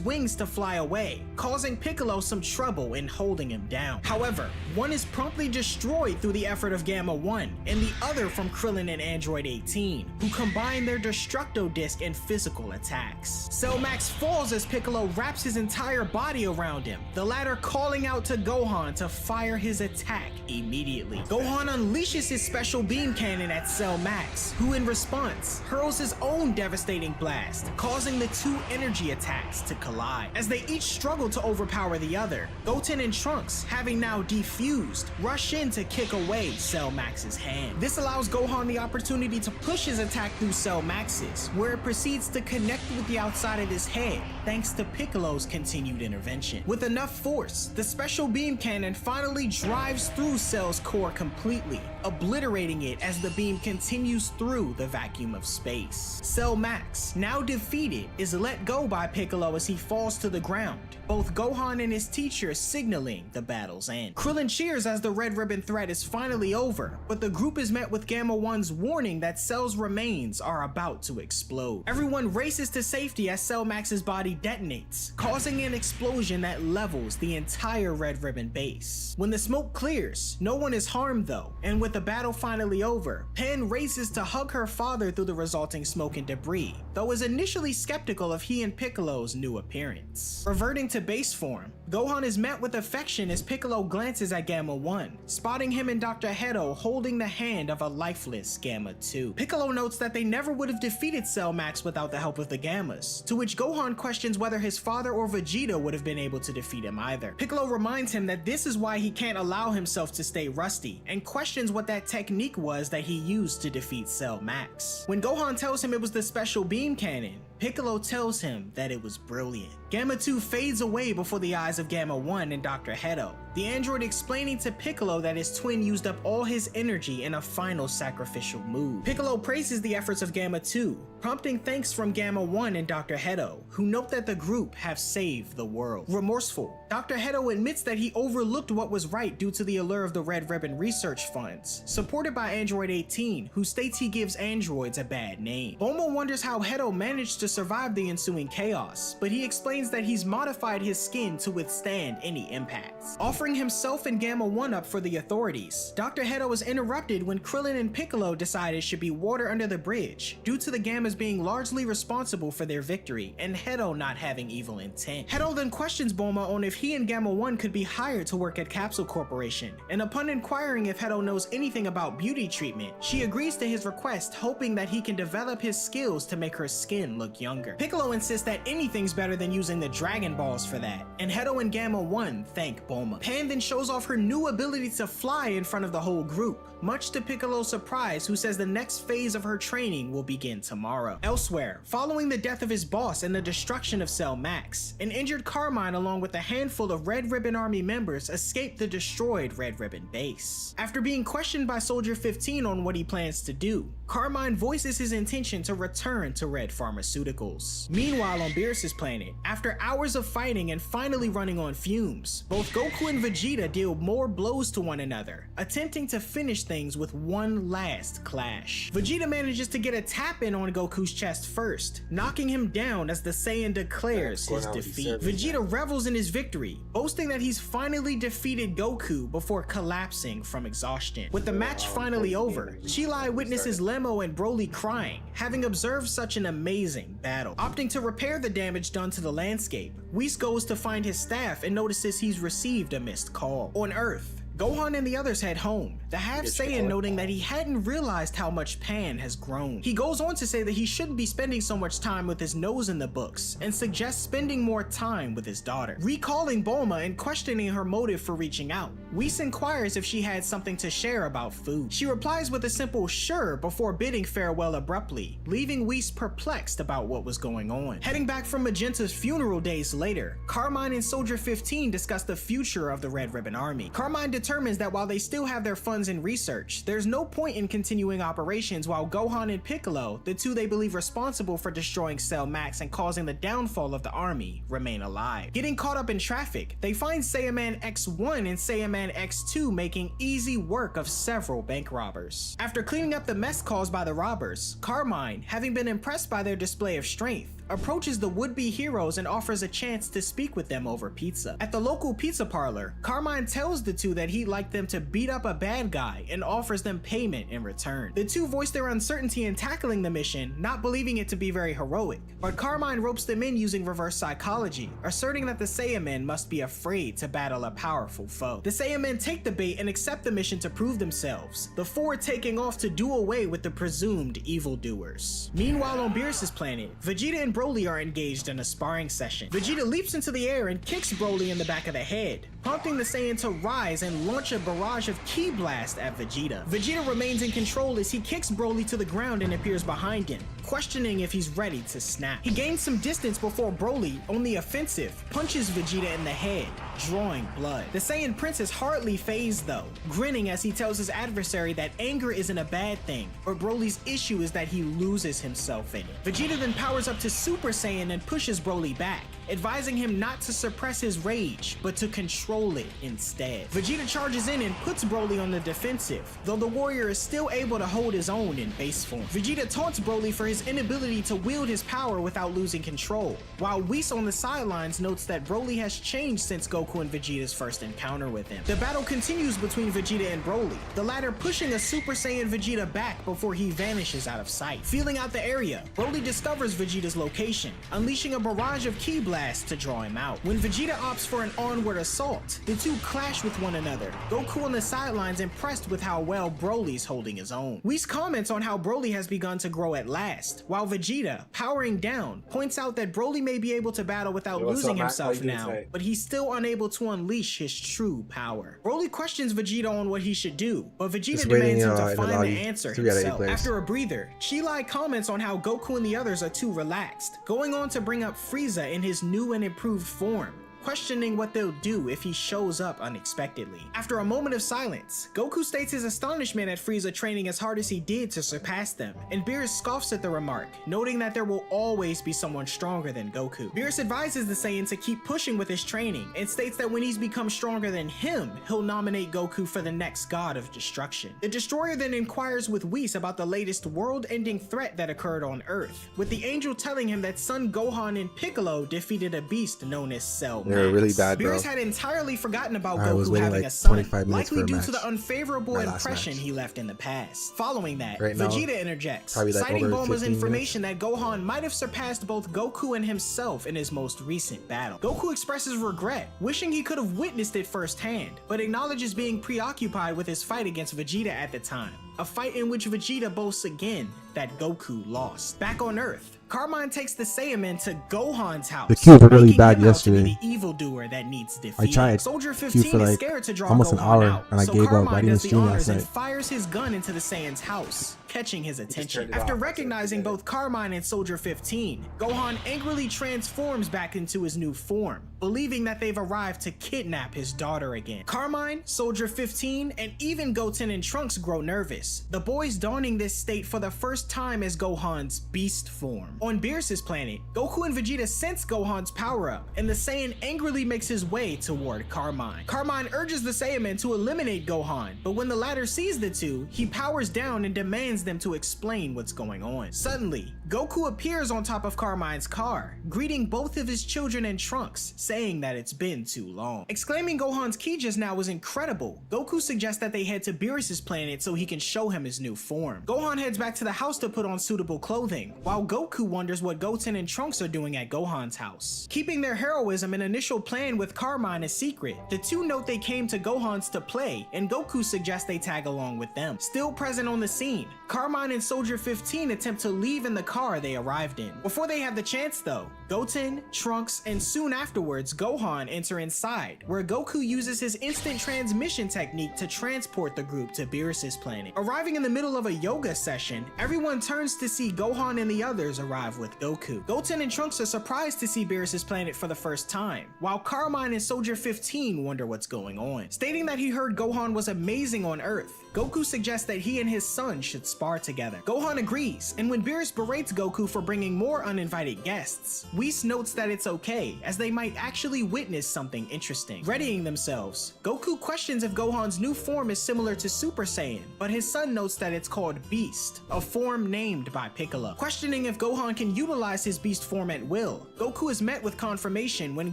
wings to fly away, causing Piccolo some trouble in holding him down. However, one is promptly destroyed through the effort of Gamma 1, and the other from Krillin and Android 18, who combine their Destructo Disc and physical attacks. Cell Max falls as Piccolo wraps his entire body around him, the latter calling out to Gohan to fire his attack immediately. Gohan unleashes his special beam cannon at Cell Max, who in response hurls his own devastating blast, causing the two energy attacks to collide. As they each struggle to overpower the other, Goten and Trunks, having now defused, rush in to kick away Cell Max's hand. This allows Gohan the opportunity to push his attack through Cell Max's, where it proceeds to connect with the outside of his head, thanks to Piccolo's continued intervention. With enough force, the special beam cannon finally drives through Cell's core completely, obliterating it as the beam continues through the vacuum of space. Cell Max, now defeated, is let go by Piccolo as he falls to the ground, both Gohan and his teacher signaling the battle's end. Krillin cheers as the Red Ribbon threat is finally over, but the group is met with Gamma 1's warning that Cell's remains are about to explode. Everyone races to safety as Cell Max's body detonates, causing an explosion that levels the entire Red Ribbon base. When the smoke clears, no one is harmed though, and with the battle finally over, Pen races to hug her father through the resulting smoke and debris, though is initially skeptical of he and Piccolo's new appearance. Reverting to base form, Gohan is met with affection as Piccolo glances at Gamma 1, spotting him and Dr. Hedo holding the hand of a lifeless Gamma 2. Piccolo notes that they never would have defeated Cell Max without the help of the Gammas, to which Gohan questions whether his father or Vegeta would have been able to defeat him either. Piccolo reminds him that this is why he can't allow himself to stay rusty, and questions what that technique was that he used to defeat Cell Max. When Gohan tells him it was the special beam cannon, Piccolo tells him that it was brilliant. Gamma 2 fades away before the eyes of Gamma 1 and Dr. Hedo, the android explaining to Piccolo that his twin used up all his energy in a final sacrificial move. Piccolo praises the efforts of Gamma 2, prompting thanks from Gamma 1 and Dr. Hedo, who note that the group have saved the world. Remorseful, Dr. Hedo admits that he overlooked what was right due to the allure of the Red Ribbon research funds, supported by Android 18, who states he gives androids a bad name. Bulma wonders how Hedo managed to survive the ensuing chaos, but he explains that he's modified his skin to withstand any impacts. Offering himself and Gamma 1 up for the authorities, Dr. Hedo is interrupted when Krillin and Piccolo decide it should be water under the bridge, due to the Gammas being largely responsible for their victory and Hedo not having evil intent. Hedo then questions Bulma on if he and Gamma 1 could be hired to work at Capsule Corporation, and upon inquiring if Hedo knows anything about beauty treatment, she agrees to his request, hoping that he can develop his skills to make her skin look younger. Piccolo insists that anything's better than using the Dragon Balls for that, and Hedo and Gamma 1 thank Bulma. Pan then shows off her new ability to fly in front of the whole group, much to Piccolo's surprise, who says the next phase of her training will begin tomorrow. Elsewhere, following the death of his boss and the destruction of Cell Max, an injured Carmine along with a handful of Red Ribbon Army members escaped the destroyed Red Ribbon base. After being questioned by Soldier 15 on what he plans to do, Carmine voices his intention to return to Red Pharmaceuticals. pharmaceuticals. Meanwhile, on Beerus' planet, after hours of fighting and finally running on fumes, both Goku and Vegeta deal more blows to one another, attempting to finish things with one last clash. Vegeta manages to get a tap in on Goku's chest first, knocking him down as the Saiyan declares his defeat. Vegeta revels in his victory, boasting that he's finally defeated Goku before collapsing from exhaustion. With the match finally over, Chilai witnesses Lemmo and Broly crying, having observed such an amazing battle. Opting to repair the damage done to the landscape, Whis goes to find his staff and notices he's received a missed call. On Earth, Gohan and the others head home, the half Saiyan noting that he hadn't realized how much Pan has grown. He goes on to say that he shouldn't be spending so much time with his nose in the books and suggests spending more time with his daughter. Recalling Bulma and questioning her motive for reaching out, Whis inquires if she had something to share about food. She replies with a simple sure before bidding farewell abruptly, leaving Whis perplexed about what was going on. Heading back from Magenta's funeral days later, Carmine and Soldier 15 discuss the future of the Red Ribbon Army. Carmine determines that while they still have their funds in research, there's no point in continuing operations while Gohan and Piccolo, the two they believe responsible for destroying Cell Max and causing the downfall of the army, remain alive. Getting caught up in traffic, they find Saiyaman X1 and Saiyaman X2 making easy work of several bank robbers. After cleaning up the mess caused by the robbers, Carmine, having been impressed by their display of strength, approaches the would-be heroes and offers a chance to speak with them over pizza. At the local pizza parlor, Carmine tells the two that he'd like them to beat up a bad guy and offers them payment in return. The two voice their uncertainty in tackling the mission, not believing it to be very heroic, but Carmine ropes them in using reverse psychology, asserting that the Saiyamen must be afraid to battle a powerful foe. The Saiyamen take the bait and accept the mission to prove themselves, the four taking off to do away with the presumed evildoers. Meanwhile, on Beerus' planet, Vegeta and Broly are engaged in a sparring session. Vegeta leaps into the air and kicks Broly in the back of the head, prompting the Saiyan to rise and launch a barrage of ki blast at Vegeta. Vegeta remains in control as he kicks Broly to the ground and appears behind him, questioning if he's ready to snap. He gains some distance before Broly, on the offensive, punches Vegeta in the head, drawing blood. The Saiyan Prince is hardly phased though, grinning as he tells his adversary that anger isn't a bad thing, but Broly's issue is that he loses himself in it. Vegeta then powers up to Super Saiyan and pushes Broly back, advising him not to suppress his rage, but to control it instead. Vegeta charges in and puts Broly on the defensive, though the warrior is still able to hold his own in base form. Vegeta taunts Broly for his inability to wield his power without losing control, while Whis on the sidelines notes that Broly has changed since Goku and Vegeta's first encounter with him. The battle continues between Vegeta and Broly, the latter pushing a Super Saiyan Vegeta back before he vanishes out of sight. Feeling out the area, Broly discovers Vegeta's location, unleashing a barrage of ki blast to draw him out. When Vegeta opts for an onward assault, the two clash with one another, Goku on the sidelines impressed with how well Broly's holding his own. Whis comments on how Broly has begun to grow at last, while Vegeta, powering down, points out that Broly may be able to battle without losing himself now, but he's still unable to unleash his true power. Broly questions Vegeta on what he should do, but Vegeta demands him to find the answer himself. After a breather, Chilai comments on how Goku and the others are too relaxed, going on to bring up Frieza in his new and improved form, questioning what they'll do if he shows up unexpectedly. After a moment of silence, Goku states his astonishment at Frieza training as hard as he did to surpass them, and Beerus scoffs at the remark, noting that there will always be someone stronger than Goku. Beerus advises the Saiyan to keep pushing with his training, and states that when he's become stronger than him, he'll nominate Goku for the next god of destruction. The Destroyer then inquires with Whis about the latest world-ending threat that occurred on Earth, with the Angel telling him that Son Gohan and Piccolo defeated a beast known as Cell Max. They were really bad, bro. Beerus had entirely forgotten about I was Goku waiting having like a son, 25 minutes likely for a due match. to the unfavorable My last impression match. he left in the past. Following that, Right now, Vegeta interjects, probably like citing over Bulma's 15 information that Gohan might have surpassed both Goku and himself in his most recent battle. Goku expresses regret, wishing he could have witnessed it firsthand, but acknowledges being preoccupied with his fight against Vegeta at the time, a fight in which Vegeta boasts again that Goku lost. Back on Earth, Carmine takes the Saiyamen to Gohan's house. The queues were really making bad him out to be yesterday. the evildoer that needs defeat. I tried Soldier queue 15 for is like scared to draw almost an Gohan hour, out, and I so gave up. I Carmine didn't does the stream last honors and night. fires his gun into the Saiyan's house, catching his attention. turned it After off. recognizing both Carmine and Soldier 15, Gohan angrily transforms back into his new form, believing that they've arrived to kidnap his daughter again. Carmine, Soldier 15, and even Goten and Trunks grow nervous, the boys donning this state for the first time as Gohan's beast form. On Beerus' planet, Goku and Vegeta sense Gohan's power-up, and the Saiyan angrily makes his way toward Carmine. Carmine urges the Saiyaman to eliminate Gohan, but when the latter sees the two, he powers down and demands them to explain what's going on. Suddenly, Goku appears on top of Carmine's car, greeting both of his children and Trunks, saying that it's been too long. Exclaiming Gohan's ki just now was incredible, Goku suggests that they head to Beerus' planet so he can show him his new form. Gohan heads back to the house to put on suitable clothing, while Goku wonders what Goten and Trunks are doing at Gohan's house. Keeping their heroism and initial plan with Carmine a secret, the two note they came to Gohan's to play, and Goku suggests they tag along with them. Still present on the scene, Carmine and Soldier 15 attempt to leave in the car they arrived in. Before they have the chance though, Goten, Trunks, and soon afterwards Gohan enter inside, where Goku uses his instant transmission technique to transport the group to Beerus' planet. Arriving in the middle of a yoga session, everyone turns to see Gohan and the others arrive with Goku. Goten and Trunks are surprised to see Beerus' planet for the first time, while Carmine and Soldier 15 wonder what's going on. Stating that he heard Gohan was amazing on Earth, Goku suggests that he and his son should spar together. Gohan agrees, and when Beerus berates Goku for bringing more uninvited guests, Whis notes that it's okay, as they might actually witness something interesting. Readying themselves, Goku questions if Gohan's new form is similar to Super Saiyan, but his son notes that it's called Beast, a form named by Piccolo. Questioning if Gohan can utilize his beast form at will, Goku is met with confirmation when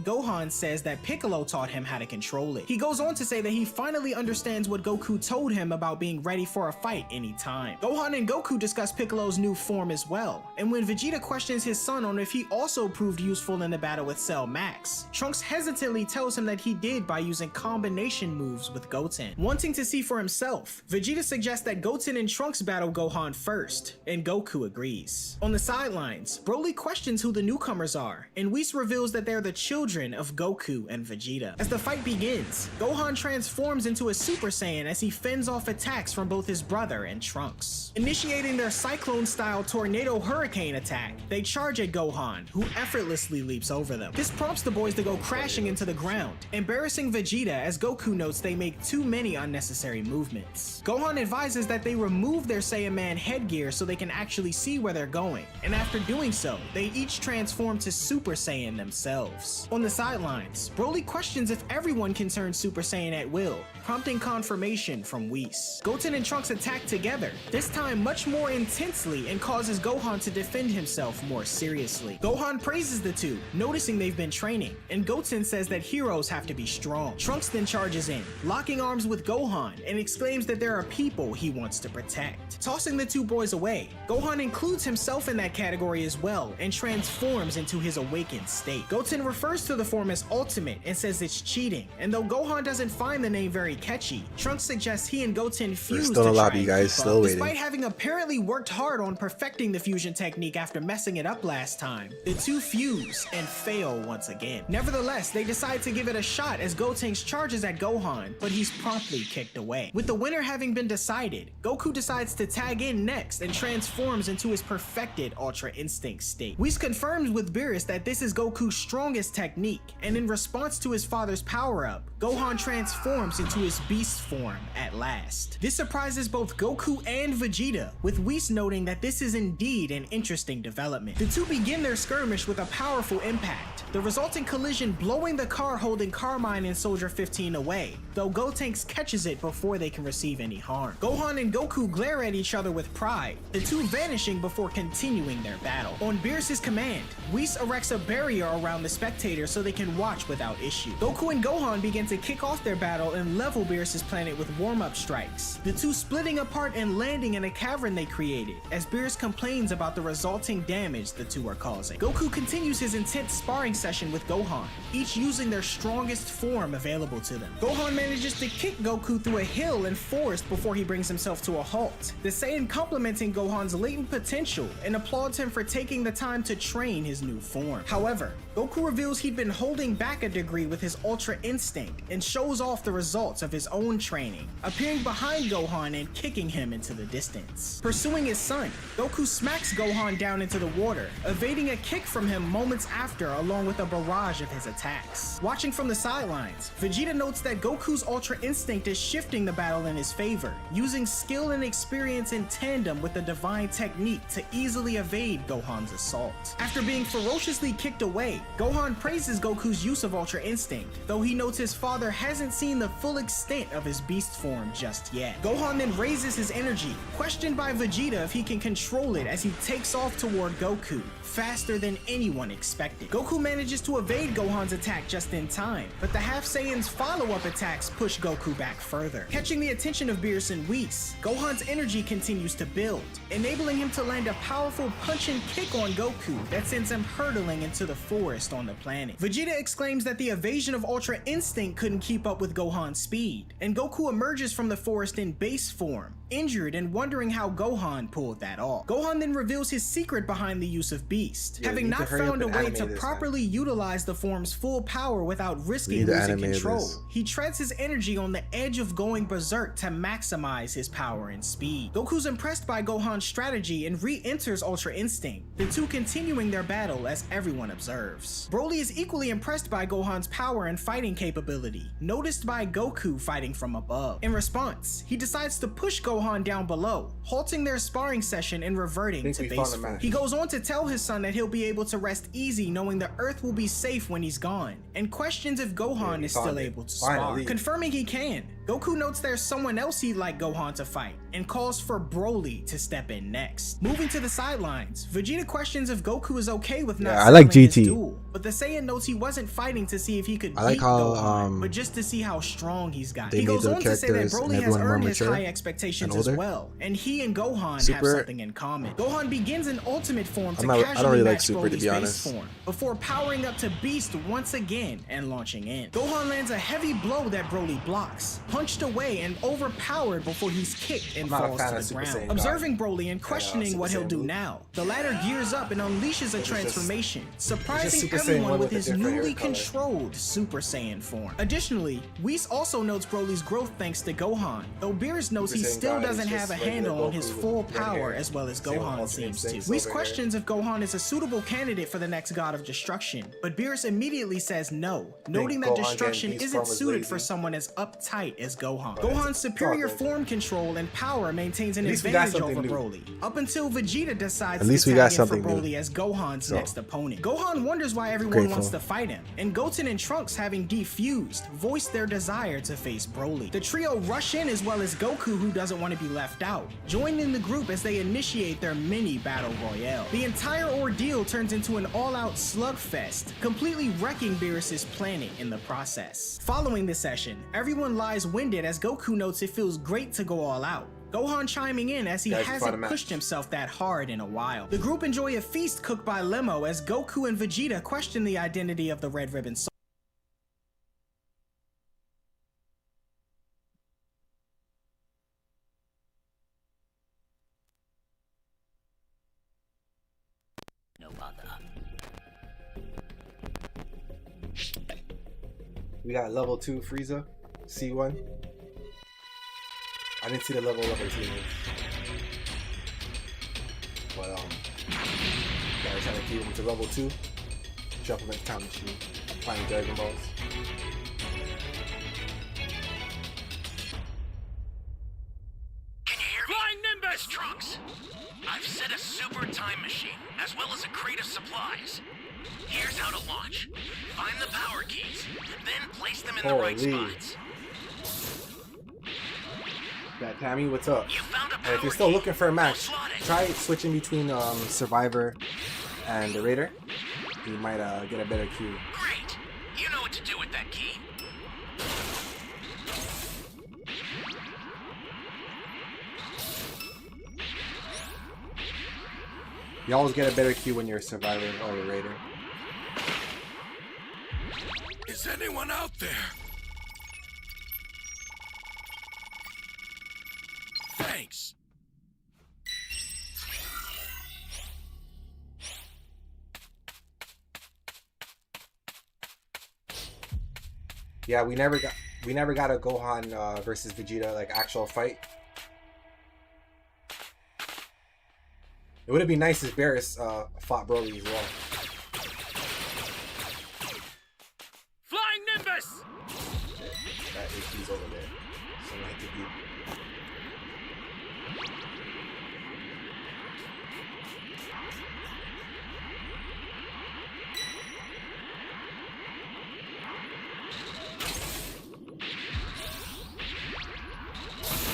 Gohan says that Piccolo taught him how to control it. He goes on to say that he finally understands what Goku told him about being ready for a fight anytime. Gohan and Goku discuss Piccolo's new form as well, and when Vegeta questions his son on if he also proved useful in the battle with Cell Max, Trunks hesitantly tells him that he did by using combination moves with Goten. Wanting to see for himself, Vegeta suggests that Goten and Trunks battle Gohan first, and Goku agrees. On the sidelines, Broly questions who the newcomers are, and Whis reveals that they're the children of Goku and Vegeta. As the fight begins, Gohan transforms into a Super Saiyan as he fends off attacks from both his brother and Trunks. Initiating their Cyclone-style Tornado Hurricane attack, they charge at Gohan, who effortlessly leaps over them. This prompts the boys to go crashing into the ground, embarrassing Vegeta as Goku notes they make too many unnecessary movements. Gohan advises that they remove their Saiyaman headgear so they can actually see where they're going, and after doing so, they each transform to Super Saiyan themselves. On the sidelines, Broly questions if everyone can turn Super Saiyan at will, prompting confirmation from Whis. Goten and Trunks attack together, this time much more intensely, and causes Gohan to defend himself more seriously. Gohan praises the two, noticing they've been training, and Goten says that heroes have to be strong. Trunks then charges in, locking arms with Gohan, and exclaims that there are people he wants to protect. Tossing the two boys away, Gohan includes himself in that category as well, and transforms into his awakened state. Goten refers to the form as Ultimate and says it's cheating, and though Gohan doesn't find the name very catchy, Trunks suggests he and Goten fuse still to in the try lobby, and guys. keep Still up. waiting. Despite having apparently worked hard on perfecting the fusion technique after messing it up last time, the two fuse and fail once again. Nevertheless, they decide to give it a shot as Goten charges at Gohan, but he's promptly kicked away. With the winner having been decided, Goku decides to tag in next and transforms into his perfected Ultra Instinct state. Whis confirms with Beerus that this is Goku's strongest technique, and in response to his father's power-up, Gohan transforms into his beast form at last. This surprises both Goku and Vegeta, with Whis noting that this is indeed an interesting development. The two begin their skirmish with a powerful impact, the resulting collision blowing the car holding Carmine and Soldier 15 away, though Gotenks catches it before they can receive any harm. Gohan and Goku glare at each other with pride, the two vanishing before continuing their battle. On Beerus' command, Whis erects a barrier around the spectators so they can watch without issue. Goku and Gohan begin to kick off their battle and level Beerus' planet with warm-up strikes, the two splitting apart and landing in a cavern they created, as Beerus complains about the resulting damage the two are causing. Goku continues his intense sparring session with Gohan, each using their strongest form available to them. Gohan manages to kick Goku through a hill and forest before he brings himself to a halt, the Saiyan complimenting Gohan's latent potential and applauds him for taking the time to train his new form. However, Goku reveals he'd been holding back a degree with his Ultra Instinct and shows off the results of his own training, appearing behind Gohan and kicking him into the distance. Pursuing his son, Goku smacks Gohan down into the water, evading a kick from him moments after along with a barrage of his attacks. Watching from the sidelines, Vegeta notes that Goku's Ultra Instinct is shifting the battle in his favor, using skill and experience in tandem with the divine technique to easily evade Gohan's assault. After being ferociously kicked away, Gohan praises Goku's use of Ultra Instinct, though he notes his father hasn't seen the full extent of his beast form just yet. Gohan then raises his energy, questioned by Vegeta if he can control it as he takes off toward Goku, faster than anyone expected. Goku manages to evade Gohan's attack just in time, but the Half Saiyan's follow-up attacks push Goku back further. Catching the attention of Beerus and Whis, Gohan's energy continues to build, enabling him to land a powerful punch and kick on Goku that sends him hurtling into the forest on the planet. Vegeta exclaims that the evasion of Ultra Instinct couldn't keep up with Gohan's speed, and Goku emerges from the forest in base form, injured and wondering how Gohan pulled that off. Gohan then reveals his secret behind the use of Beast, having not found a way to properly utilize the form's full power without risking losing control. He treads his energy on the edge of going berserk to maximize his power and speed. Goku's impressed by Gohan's strategy and re-enters Ultra Instinct, the two continuing their battle as everyone observes. Broly is equally impressed by Gohan's power and fighting capability, noticed by Goku fighting from above. In response, he decides to push Gohan down below, halting their sparring session and reverting to base form. He goes on to tell his son that he'll be able to rest easy knowing the Earth will be safe when he's gone, and questions if Gohan is still able to spar. Confirming he can, Goku notes there's someone else he'd like Gohan to fight, and calls for Broly to step in next. Moving to the sidelines, Vegeta questions if Goku is okay with not I like GT. his duel, but the Saiyan notes he wasn't fighting to see if he could beat Gohan, but just to see how strong he's got. He goes on to say that Broly has earned his high expectations as well, and he and Gohan have something in common. Gohan begins in Ultimate form to casually match Broly's base form, before powering up to Beast once again and launching in. Gohan lands a heavy blow that Broly blocks, punched away and overpowered before he's kicked and falls to the ground. Observing Broly and questioning what he'll do now, the latter gears up and unleashes a transformation, surprising everyone with his newly controlled Super Saiyan form. Additionally, Whis also notes Broly's growth thanks to Gohan, though Beerus notes he still doesn't have a handle on his full power as well as Gohan seems to. Whis questions if Gohan is a suitable candidate for the next God of Destruction, but Beerus immediately says no, noting that destruction isn't suited for someone as uptight as Gohan. Gohan's superior form control and power maintains an advantage over Broly, up until Vegeta decides to tag in for Broly as Gohan's next opponent. Gohan wonders why everyone wants to fight him, and Goten and Trunks, having defused, voice their desire to face Broly. The trio rush in as well as Goku, who doesn't want to be left out, joining the group as they initiate their mini battle royale. The entire ordeal turns into an all-out slugfest, completely wrecking Beerus' planet in the process. Following the session, everyone lies winded as Goku notes it feels great to go all out, Gohan chiming in as he hasn't pushed himself that hard in a while. The group enjoy a feast cooked by Lemo as Goku and Vegeta question the identity of the Red Ribbon Soldier. We got level 2 Frieza, C1. I didn't see the level of our team. But gotta try to keep him to level 2. Jump him in the time machine. Find Dragon Balls. Can you hear me? Flying Nimbus! Trunks! I've set a super time machine, as well as a crate of supplies. Here's how to launch. Find the power keys, then place them in the right spots. Yeah, Tammy, what's up? And if you're still looking for a match, try switching between Survivor and the Raider. You might get a better queue. Great! You know what to do with that key. You always get a better queue when you're a Survivor or a Raider. Is anyone out there? Thanks. Yeah, we never got a Gohan versus Vegeta like actual fight. It would have been nice if Beerus fought Broly as well. Flying Nimbus! That HP's over there. So I have to be.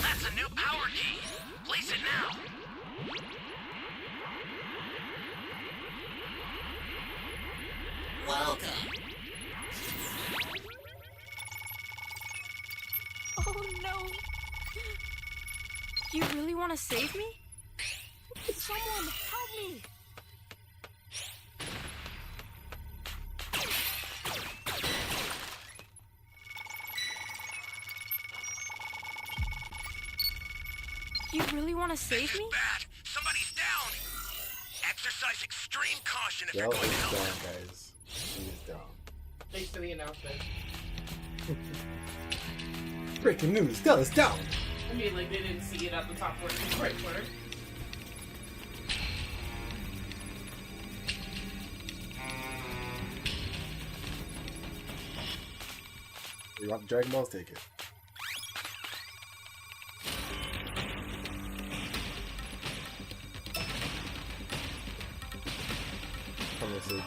That's a new power key. Place it now. Welcome. Oh no. You really want to save me? Someone help me. You really want to save me? Bad. Somebody's down. Exercise extreme caution if Del you're going to is help. down, guys. He is down. Thanks for the announcement. Breaking news, Del is down! I mean, like, they didn't see it at the top where the right word. You want the Dragon Balls? Take it. Come and save you.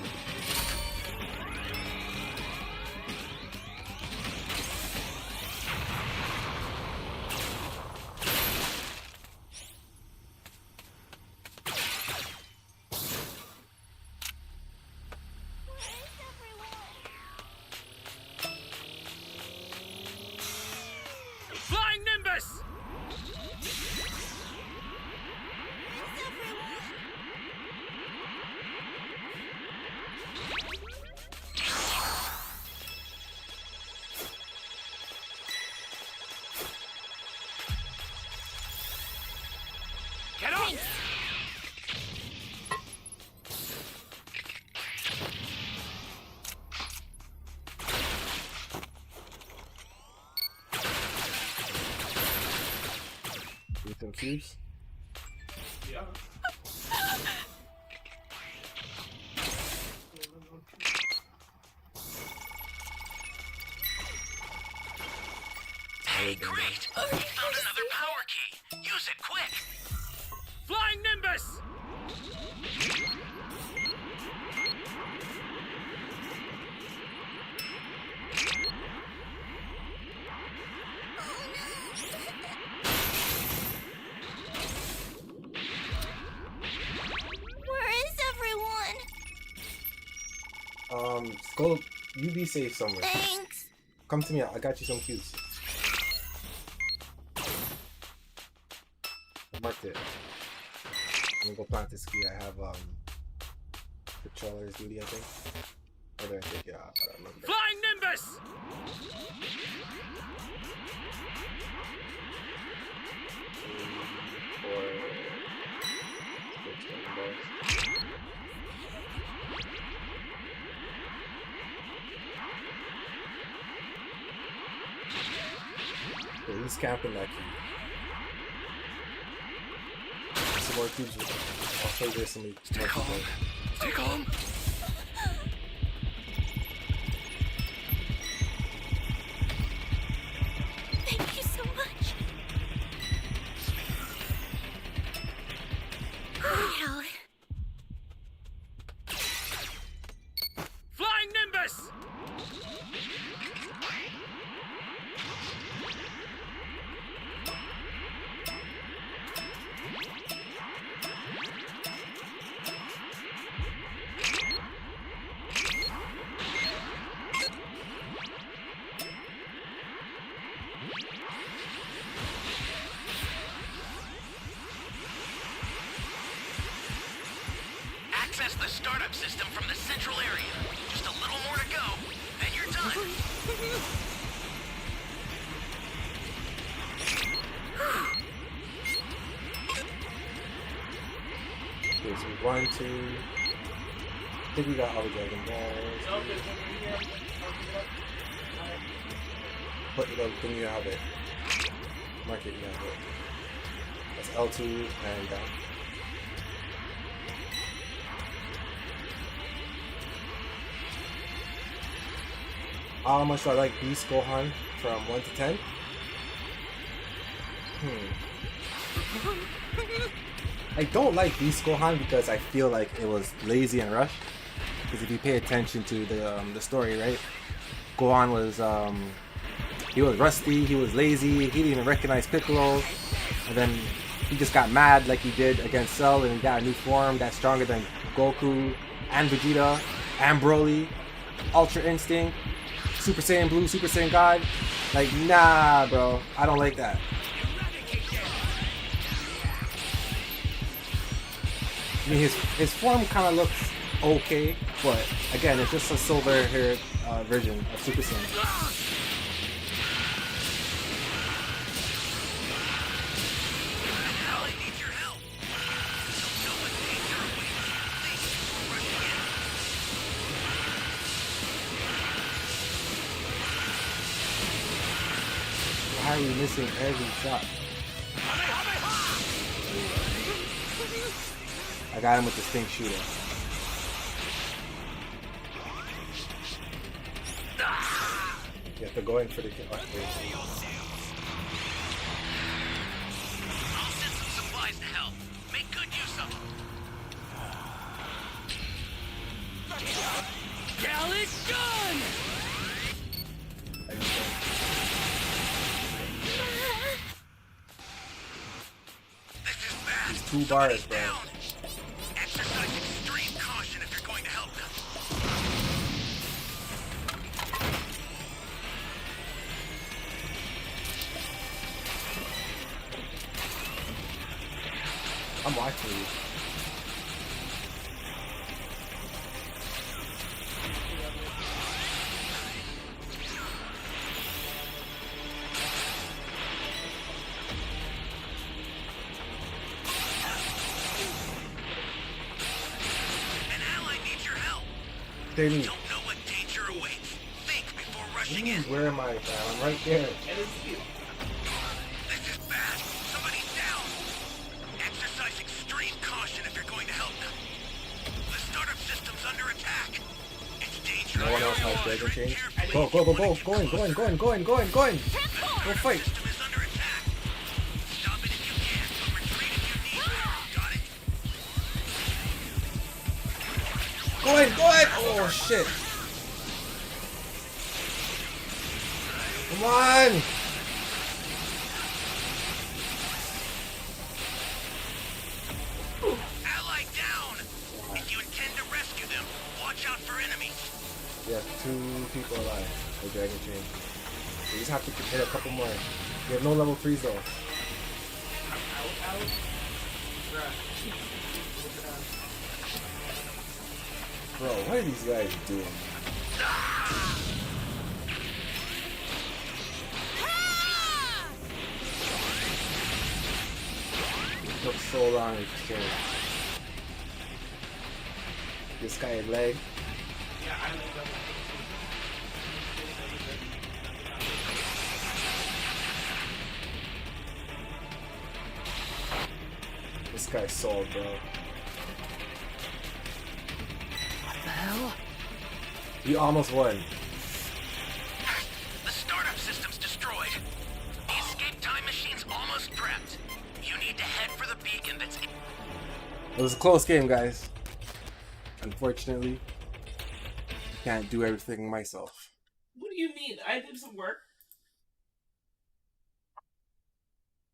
Flying Nimbus! Get up! Need some cubes? Yeah. Hey, great! We found another power key. Use it quick. Flying Nimbus! Where is everyone? Go. You be safe somewhere. Thanks. Come to me. I got you some cubes. I marked it. I'm gonna go plant this key. I have patroller's duty, I think. Or did I take it off? I don't remember. Flying Nimbus! Okay, he's camping that key. Some more cubes. I'll show you this and Stay calm. Stay calm. Thank you so much. Hurry out. Flying Nimbus! Access the startup system from the central area. Just a little more to go, then you're done. Okay, so 1, 2. I think we got all the Dragon Balls. Oh, there's one right here. I'll pick it up. Alright. Put it up, then you have it. Mark it, you have it. That's L2 and down. How much do I like Beast Gohan from 1 to 10? I don't like Beast Gohan because I feel like it was lazy and rushed. Because if you pay attention to the story, right? Gohan was he was rusty, he was lazy, he didn't even recognize Piccolo, and then he just got mad like he did against Cell, and he got a new form that's stronger than Goku and Vegeta and Broly, Ultra Instinct, Super Saiyan Blue, Super Saiyan God. Like, nah, bro, I don't like that. I mean, his form kind of looks okay, but again, it's just a silver-haired version of Super Saiyan. Why are we missing every shot? I got him with the stink shooter. You have to go in for the kill. I'll send some supplies to help. Make good use of them. Gallic gun! This is bad. He's 2 bars, bro. Exercise extreme caution if you're going to help them. I'm watching you. An ally needs your help. They Don't know what danger awaits. Think before rushing in. Where am I, fam? I'm right there. This is bad. Somebody's down. Exercise extreme caution if you're going to help them. The startup system's under attack. It's dangerous. No one else has Dragon Chain. Go, go, go, go. Go in. Go fight. System is under attack. Stop it if you can, but retreat if you need to. Got it? Go in. Oh, shit. Come on. Ally down. If you intend to rescue them, watch out for enemies. We have 2 people alive with Dragon Chain. We just have to hit a couple more. We have no level 3s though. Bro, what are these guys doing? It took so long to kill. This guy had leg. This guy's sold, bro. What the hell? We almost won. The startup system's destroyed. The escape time machine's almost prepped. You need to head for the beacon that's... It was a close game, guys. Unfortunately, can't do everything myself. What do you mean? I did some work.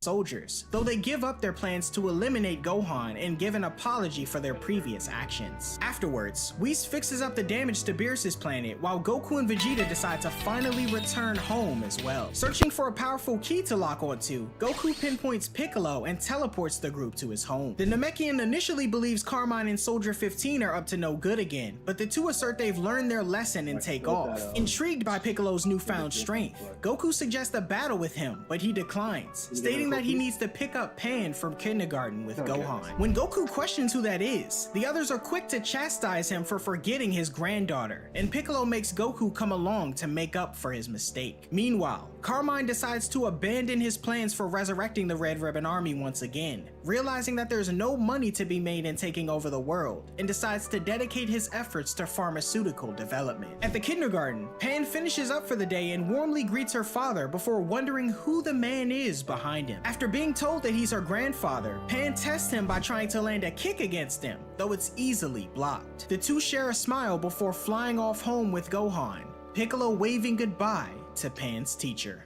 Soldiers, though they give up their plans to eliminate Gohan and give an apology for their previous actions. Afterwards, Whis fixes up the damage to Beerus' planet while Goku and Vegeta decide to finally return home as well. Searching for a powerful key to lock onto, Goku pinpoints Piccolo and teleports the group to his home. The Namekian initially believes Carmine and Soldier 15 are up to no good again, but the two assert they've learned their lesson and take off. Intrigued by Piccolo's newfound strength, Goku suggests a battle with him, but he declines, stating that that he needs to pick up Pan from kindergarten with Gohan. When Goku questions who that is, the others are quick to chastise him for forgetting his granddaughter, and Piccolo makes Goku come along to make up for his mistake. Meanwhile, Carmine decides to abandon his plans for resurrecting the Red Ribbon Army once again, realizing that there's no money to be made in taking over the world, and decides to dedicate his efforts to pharmaceutical development. At the kindergarten, Pan finishes up for the day and warmly greets her father before wondering who the man is behind him. After being told that he's her grandfather, Pan tests him by trying to land a kick against him, though it's easily blocked. The two share a smile before flying off home with Gohan, Piccolo waving goodbye to Pan's teacher.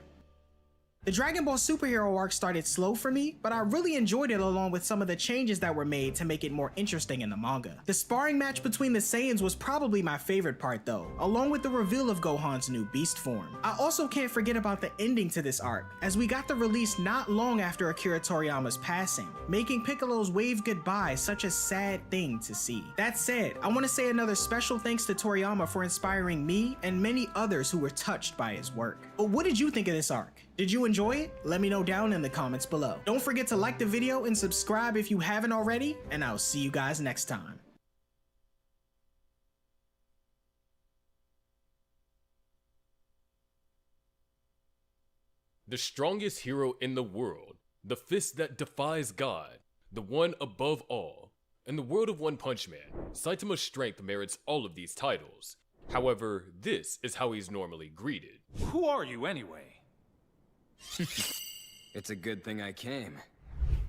The Dragon Ball superhero arc started slow for me, but I really enjoyed it along with some of the changes that were made to make it more interesting in the manga. The sparring match between the Saiyans was probably my favorite part though, along with the reveal of Gohan's new beast form. I also can't forget about the ending to this arc, as we got the release not long after Akira Toriyama's passing, making Piccolo's wave goodbye such a sad thing to see. That said, I want to say another special thanks to Toriyama for inspiring me and many others who were touched by his work. But what did you think of this arc? Did you enjoy it? Let me know down in the comments below. Don't forget to like the video and subscribe if you haven't already, and I'll see you guys next time. The strongest hero in the world, the fist that defies God, the one above all. In the world of One Punch Man, Saitama's strength merits all of these titles. However, this is how he's normally greeted. Who are you anyway? It's a good thing I came.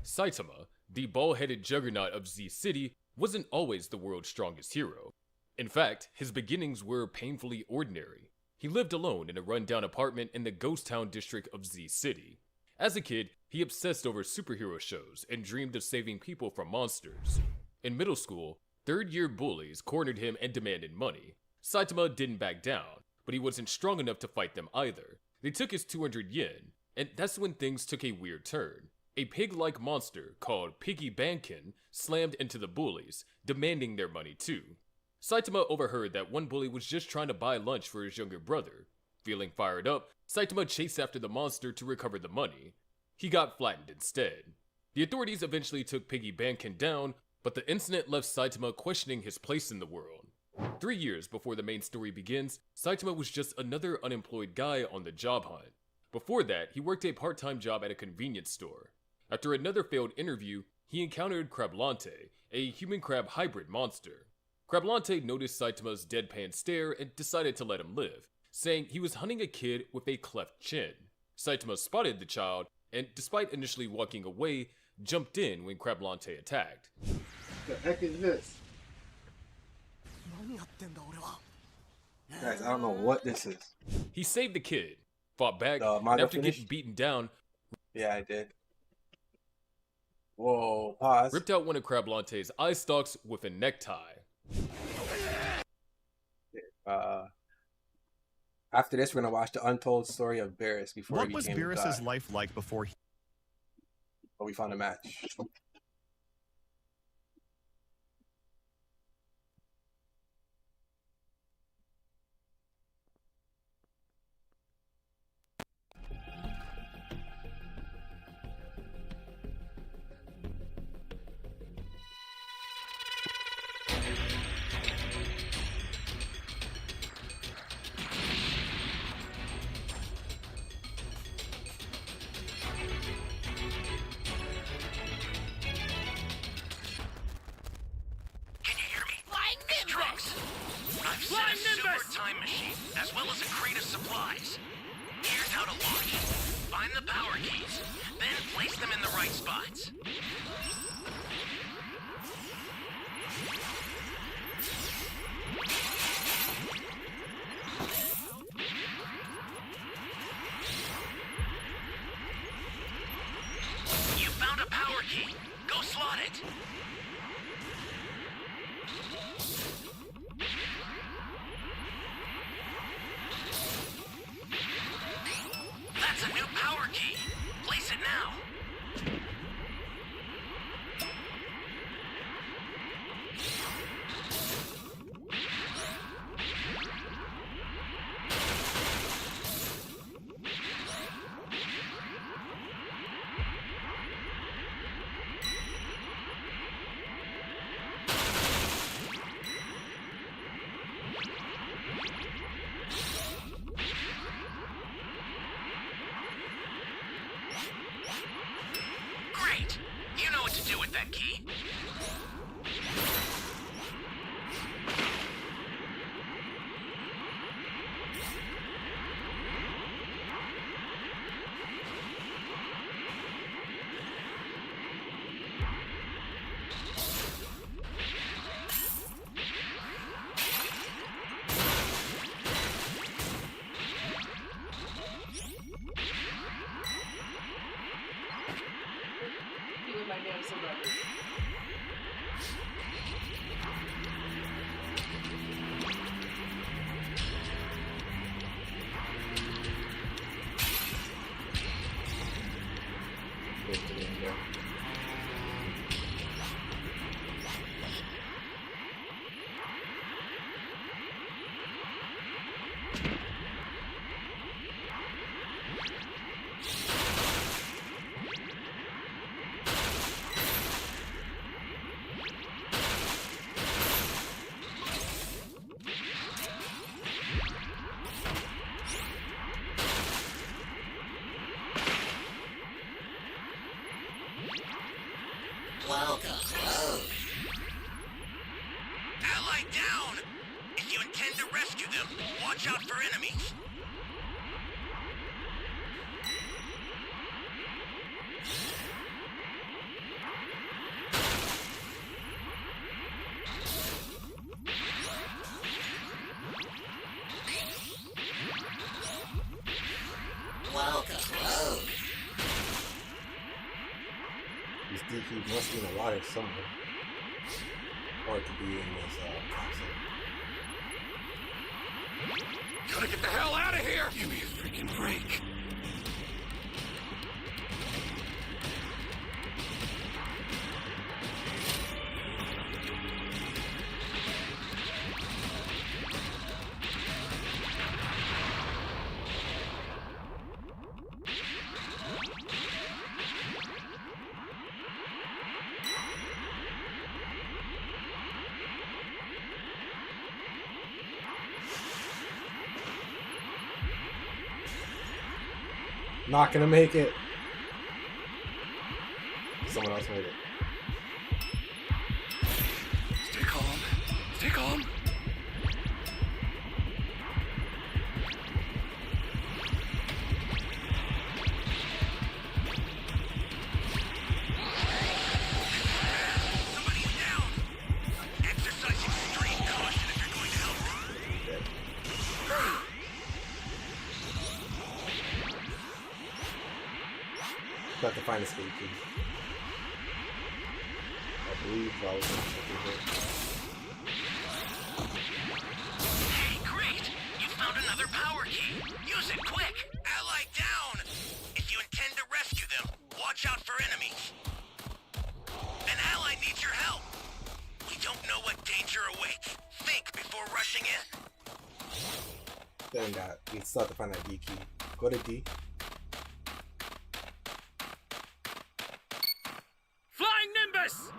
Saitama, the bald-headed juggernaut of Z City, wasn't always the world's strongest hero. In fact, his beginnings were painfully ordinary. He lived alone in a run-down apartment in the ghost town district of Z City. As a kid, he obsessed over superhero shows and dreamed of saving people from monsters. In middle school, third-year bullies cornered him and demanded money. Saitama didn't back down, but he wasn't strong enough to fight them either. They took his 200 yen, and that's when things took a weird turn. A pig-like monster called Piggy Bankin slammed into the bullies, demanding their money too. Saitama overheard that one bully was just trying to buy lunch for his younger brother. Feeling fired up, Saitama chased after the monster to recover the money. He got flattened instead. The authorities eventually took Piggy Bankin down, but the incident left Saitama questioning his place in the world. 3 years before the main story begins, Saitama was just another unemployed guy on the job hunt. Before that, he worked a part-time job at a convenience store. After another failed interview, he encountered Crablante, a human-crab hybrid monster. Crablante noticed Saitama's deadpan stare and decided to let him live, saying he was hunting a kid with a cleft chin. Saitama spotted the child, and despite initially walking away, jumped in when Crablante attacked. The heck is this? Guys, I don't know what this is. He saved the kid, fought back, and after getting beaten down... Yeah, I did. Whoa, pause. Ripped out one of Crablante's eye stalks with a necktie. After this, we're gonna watch the untold story of Beerus before he became What was Beerus's life like before he... Oh, we found a match. I've set a super time machine, as well as a crate of supplies. Here's how to launch. Find the power keys, then place them in the right spots. You found a power key. Go slot it. That's a new power key. Place it now. get that key. He remind me of some rubber. Welcome home. Ally down! If you intend to rescue them, watch out for enemies. Welcome home. This DQ must be in the water somewhere. Or it could be in this capsule. Gotta get the hell out of here! Give me a freaking break. Not gonna make it. Someone else made it. Stay calm. Stay calm. Somebody's down. Exercise extreme caution if you're going to help them. Got to find the escape key. I believe I was Hey, great! You found another power key. Use it quick. Ally down. If you intend to rescue them, watch out for enemies. An ally needs your help. We don't know what danger awaits. Think before rushing in. Then we still have to find that D key. Go to D. Flying Nimbus!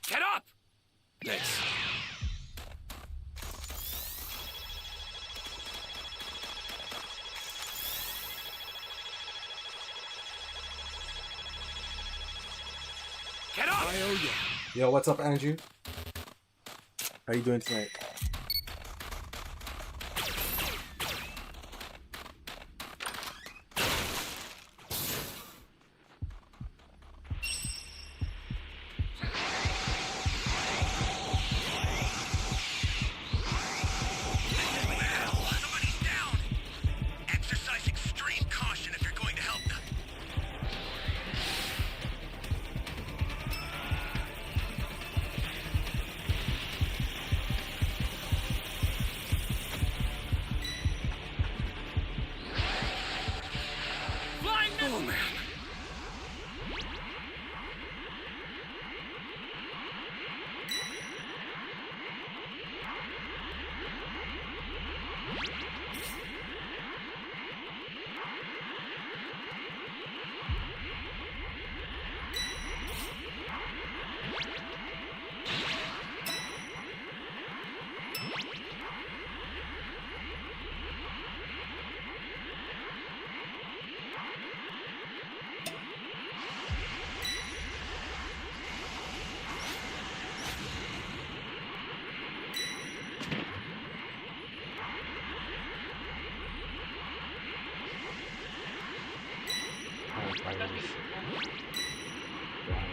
Get up! Thanks. Get up! I owe you. Yo, what's up, Andrew? How you doing tonight? Somebody's down. Exercise extreme caution if you're going to help them. Flying Nimbus! Oh, man.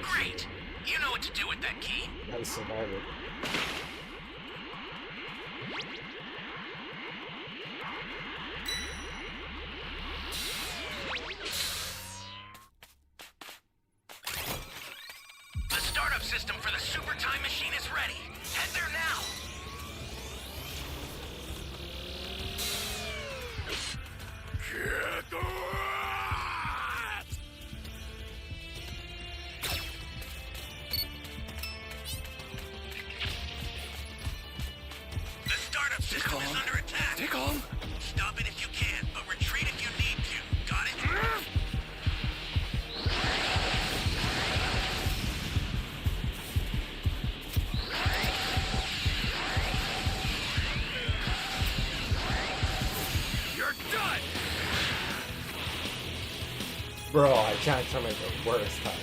Great! You know what to do with that key. That was survivor. The startup system for the super time machine is ready. Head there now. The startup system is under attack. Piccolo! Stop it if you can, but retreat if you need to. Got it? You're done! Bro, I can't tell me the worst time.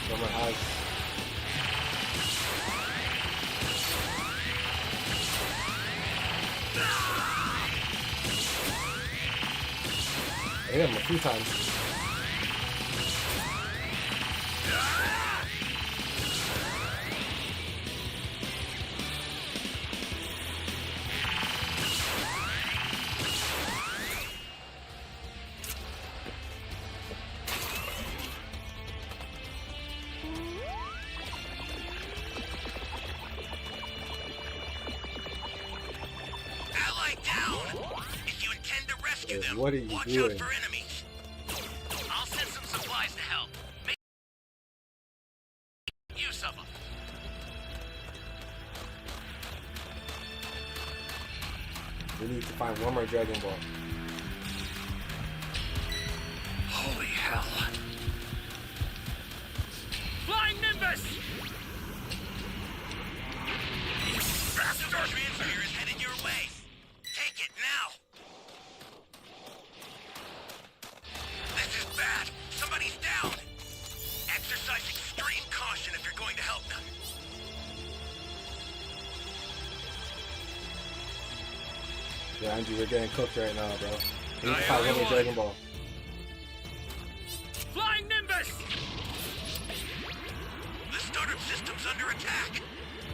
Someone has. I hit him a few times. Ally down! If you intend to rescue them, What are you watch doing? out for enemies. I'll send some supplies to help. Make use of them. We need to find one more Dragon Ball. Holy hell. Flying Nimbus! Faster transfer is headed your way. Take it now. This is bad. Somebody's down. Exercise extreme caution if you're going to help them. Yeah, Andrew, we're getting cooked right now, bro. We need to Aye, find aye, one more aye. Dragon Ball. Flying Nimbus! The startup system's under attack.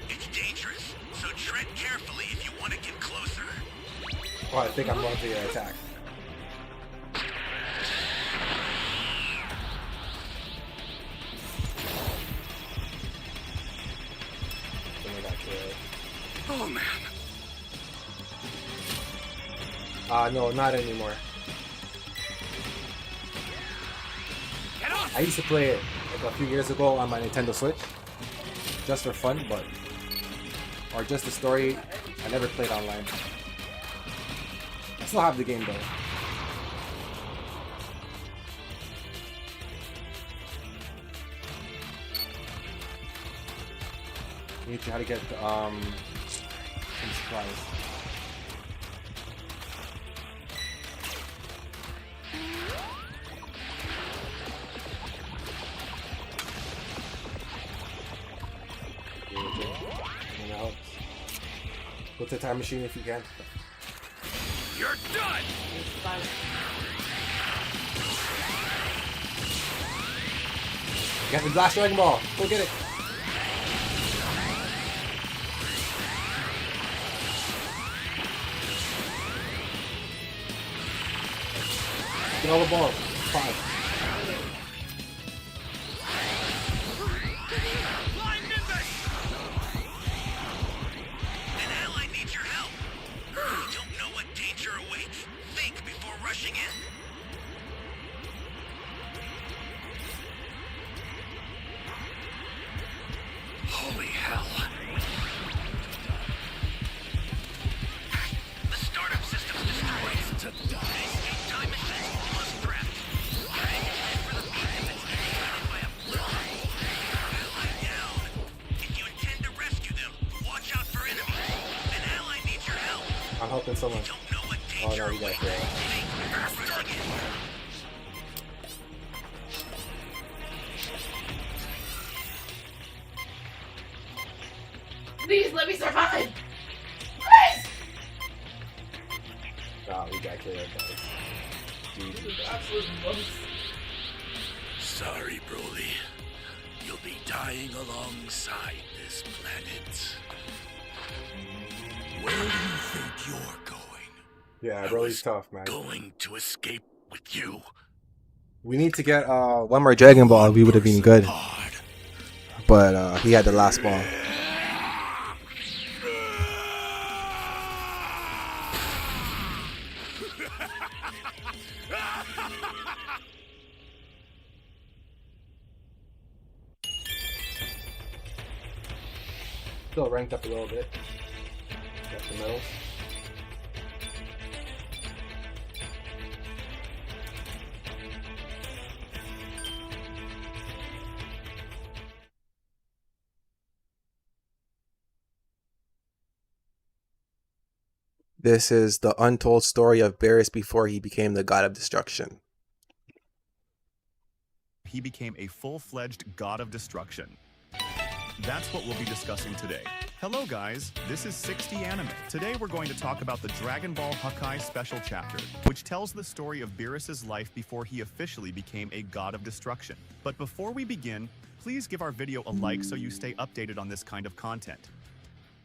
It's dangerous, so tread carefully if you want to get closer. Oh, I think I'm going to your attack. Give me that kid. Oh man. No, not anymore. Get off! I used to play it like a few years ago on my Nintendo Switch, just for fun, or just the story. I never played online. I still have the game though. Need to how to get some supplies. Go to the time machine if you can. You're done! Get the Blast Dragon Ball! Go get it! Get all the balls. 5. Flying Nimbus! An ally needs your help. You don't know what danger awaits. Think before rushing in. Holy hell. The startup system's destroyed. To die. Escape time machine's almost prepped. Hang and head for the beacon that's guided by a fly. Ally down. If you intend to rescue them, watch out for enemies. An ally needs your help. I'm helping someone. You don't know what Oh danger no, you got awaits. it. Think before rushing in. Please let me survive! Please! Oh, we got killed, guys. Absolute most. Sorry, Broly. You'll be dying alongside this planet. Where do you think you're going? Yeah, I Broly's was tough, man. Going to escape with you. We need to get one more Dragon Ball. We would have been good. But he had the last ball. Still ranked up a little bit. Got the medals. This is the untold story of Beerus before he became the god of destruction. He became a full-fledged god of destruction. That's what we'll be discussing today. Hello guys, this is 60 Anime. Today we're going to talk about the Dragon Ball Hakai special chapter, which tells the story of Beerus' life before he officially became a god of destruction. But before we begin, please give our video a like so you stay updated on this kind of content.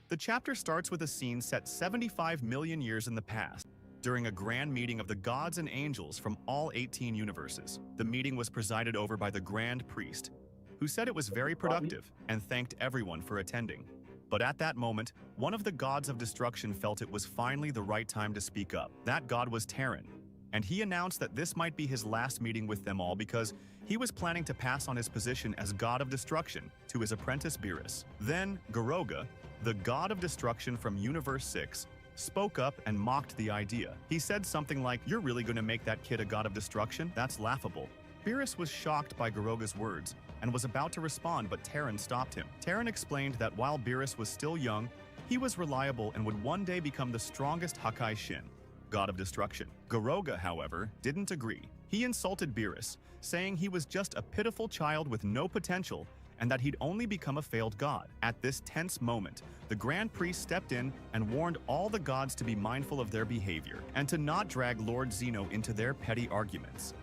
The chapter starts with a scene set 75 million years in the past, during a grand meeting of the gods and angels from all 18 universes. The meeting was presided over by the Grand Priest, who said it was very productive and thanked everyone for attending. But at that moment, one of the gods of destruction felt it was finally the right time to speak up. That god was Terran, and he announced that this might be his last meeting with them all because he was planning to pass on his position as god of destruction to his apprentice Beerus. Then Goroga, the god of destruction from Universe 6, spoke up and mocked the idea. He said something like, "You're really gonna make that kid a god of destruction? That's laughable." Beerus was shocked by Goroga's words and was about to respond, but Terran stopped him. Terran explained that while Beerus was still young, he was reliable and would one day become the strongest Hakai Shin, god of destruction. Goroga, however, didn't agree. He insulted Beerus, saying he was just a pitiful child with no potential and that he'd only become a failed god. At this tense moment, the Grand Priest stepped in and warned all the gods to be mindful of their behavior and to not drag Lord Zeno into their petty arguments.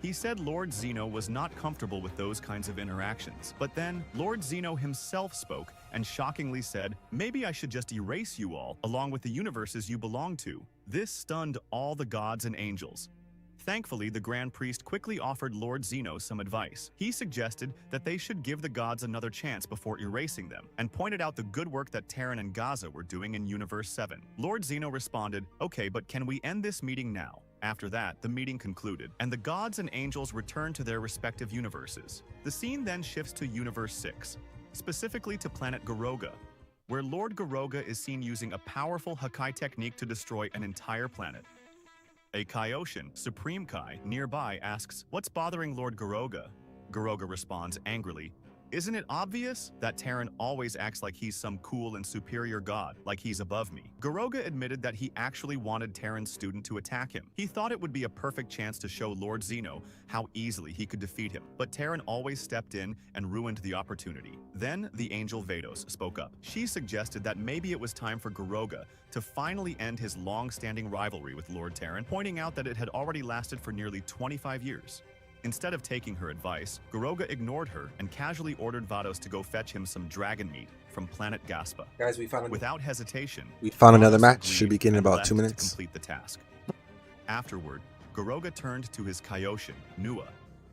He said Lord Zeno was not comfortable with those kinds of interactions. But then, Lord Zeno himself spoke and shockingly said, "Maybe I should just erase you all, along with the universes you belong to." This stunned all the gods and angels. Thankfully, the Grand Priest quickly offered Lord Zeno some advice. He suggested that they should give the gods another chance before erasing them, and pointed out the good work that Terran and Gaza were doing in Universe 7. Lord Zeno responded, "Okay, but can we end this meeting now?" After that, the meeting concluded, and the gods and angels returned to their respective universes. The scene then shifts to Universe 6, specifically to planet Goroga, where Lord Goroga is seen using a powerful Hakai technique to destroy an entire planet. A Kaioshin, Supreme Kai, nearby asks, "What's bothering Lord Goroga?" Goroga responds angrily, "Isn't it obvious that Terran always acts like he's some cool and superior god, like he's above me?" Goroga admitted that he actually wanted Terran's student to attack him. He thought it would be a perfect chance to show Lord Zeno how easily he could defeat him, but Terran always stepped in and ruined the opportunity. Then the angel Vados spoke up. She suggested that maybe it was time for Goroga to finally end his long-standing rivalry with Lord Terran, pointing out that it had already lasted for nearly 25 years. Instead of taking her advice, Goroga ignored her and casually ordered Vados to go fetch him some dragon meat from planet Gaspa. Guys, we found Without hesitation, another Vados match. agreed Should begin in and about left 2 to minutes. complete the task. Afterward, Goroga turned to his Kaioshin, Nua,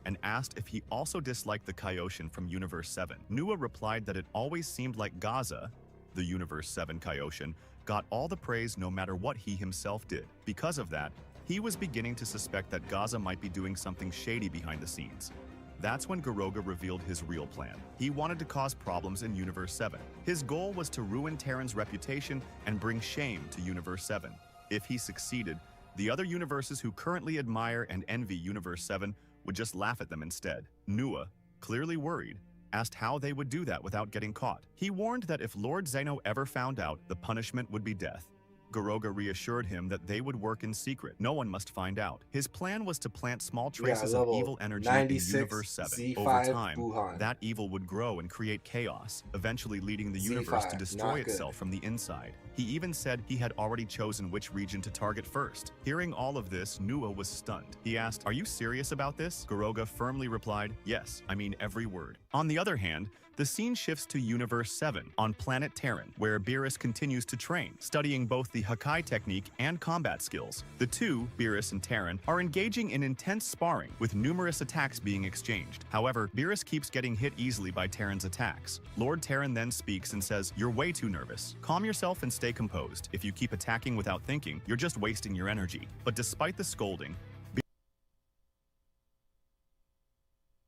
and asked if he also disliked the Kaioshin from Universe 7. Nua replied that it always seemed like Gaza, the Universe 7 Kaioshin, got all the praise no matter what he himself did. Because of that, he was beginning to suspect that Gaza might be doing something shady behind the scenes. That's when Goroga revealed his real plan. He wanted to cause problems in Universe 7. His goal was to ruin Terran's reputation and bring shame to Universe 7. If he succeeded, the other universes who currently admire and envy Universe 7 would just laugh at them instead. Nua, clearly worried, asked how they would do that without getting caught. He warned that if Lord Zeno ever found out, the punishment would be death. Goroga reassured him that they would work in secret. No one must find out. His plan was to plant small traces of evil energy in Universe 7. Z5 Over time, Gohan. that evil would grow and create chaos, eventually leading the universe to destroy itself from the inside. He even said he had already chosen which region to target first. Hearing all of this, Nua was stunned. He asked, "Are you serious about this?" Goroga firmly replied, "Yes, I mean every word." On the other hand, the scene shifts to Universe 7 on planet Terran, where Beerus continues to train, studying both the Hakai technique and combat skills. The two, Beerus and Terran, are engaging in intense sparring, with numerous attacks being exchanged. However, Beerus keeps getting hit easily by Terran's attacks. Lord Terran then speaks and says, "You're way too nervous. Calm yourself and stay composed. If you keep attacking without thinking, you're just wasting your energy." But despite the scolding,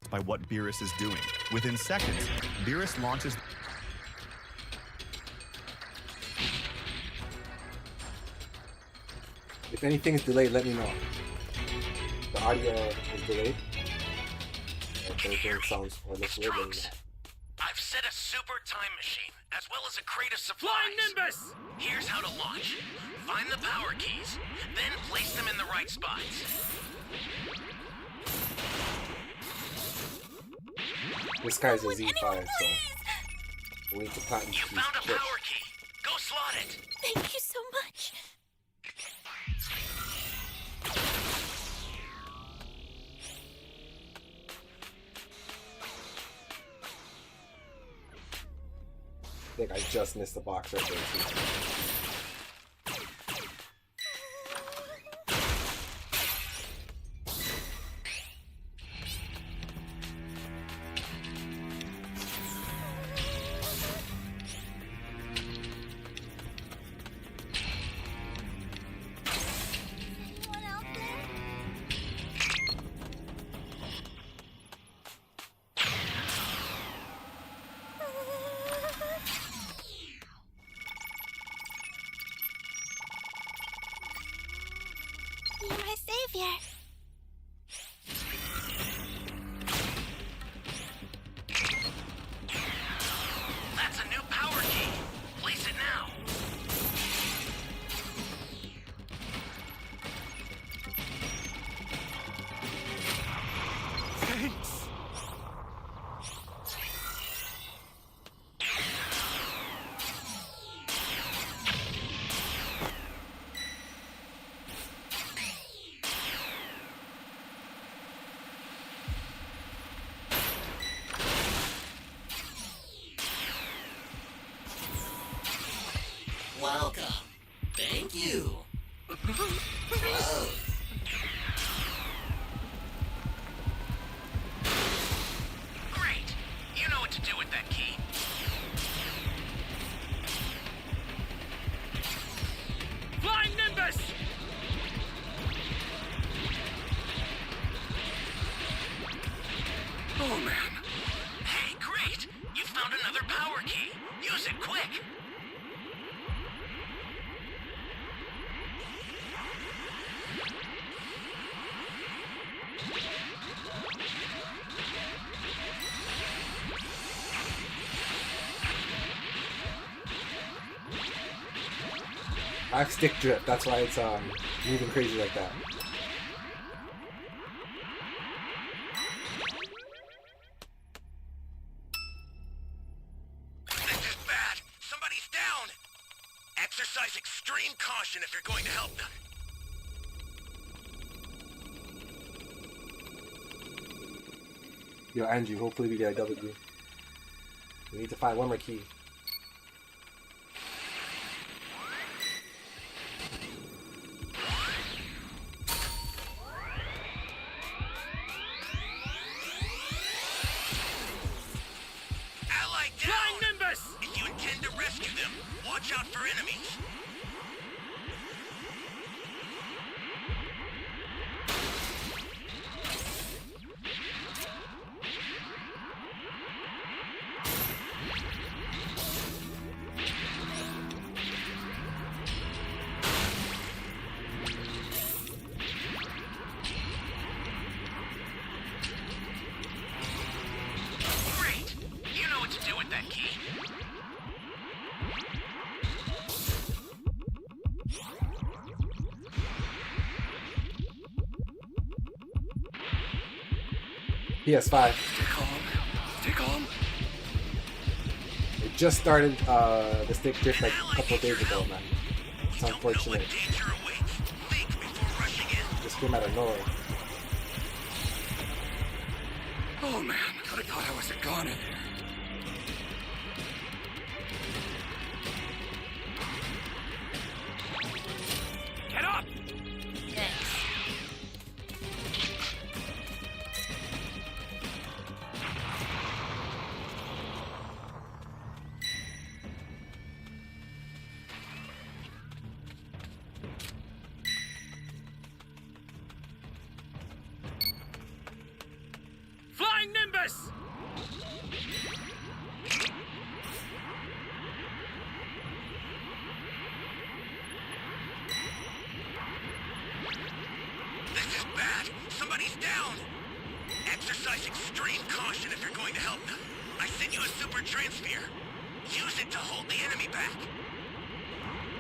by what Beerus is doing. Within seconds, Beerus launches If anything is delayed, let me know. The audio is delayed. If anything sounds or looks weird, let me know. I've set a super time machine, as well as a crate of supplies. Flying Nimbus! Here's how to launch. Find the power keys, then place them in the right spots. This guy's a Z5, so we need to plant these You found a chips. power key. Go slot it. Thank you so much. I think I just missed the box right there too. You're my savior. That's a new power key. Place it now. Thanks. Welcome. Thank you. Great. You know what to do with that key. Flying Nimbus! Oh man. Hey, great! You found another power key. Use it quick. I have stick drift, that's why it's moving crazy like that. This is bad. Somebody's down. Exercise extreme caution if you're going to help them. Yo, Andrew, hopefully we get a W. We need to find one more key. Ally down! Flying Nimbus! If you intend to rescue them, watch out for enemies. Great! You know what to do with that key. PS5. Stay calm. Stay calm. It just started the stick drift like a couple days ago, man. It's unfortunate. Just came out of nowhere. Oh man, I thought I was a goner there. Get up! Thanks. Flying Nimbus! This is bad. Somebody's down. Exercise extreme caution if you're going to help them. I sent you a super transfer. Use it to hold the enemy back.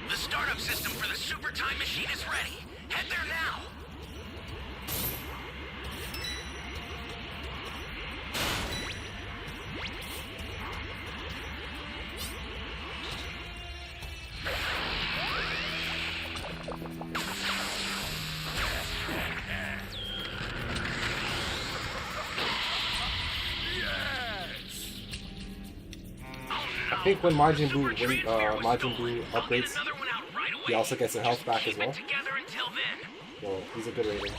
The startup system for the super time machine is ready. Head there now. I think when Majin Buu upgrades, he also gets a health back as well. So he's a good raider.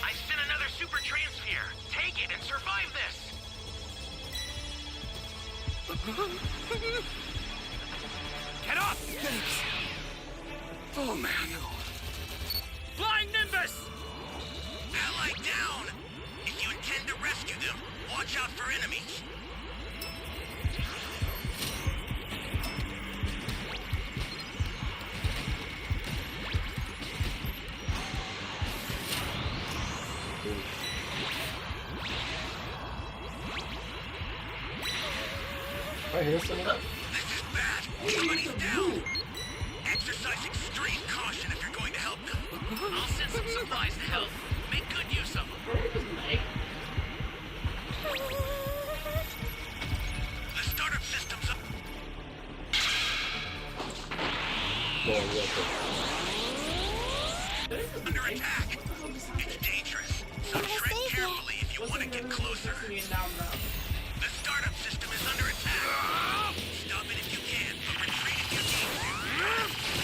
I sent another super transfer. Take it and survive this. Get up! Thanks. Oh man. Flying Nimbus! Ally down! If you intend to rescue them, watch out for enemies. I hear someone. This is bad. Somebody's down. Exercise extreme caution if you're going to help them. I'll send some supplies to help. Make good use of them. The startup system's up. Under attack. It's dangerous, so tread carefully if you want to get closer. The startup system is under attack. Stop it if you can, but retreat if you need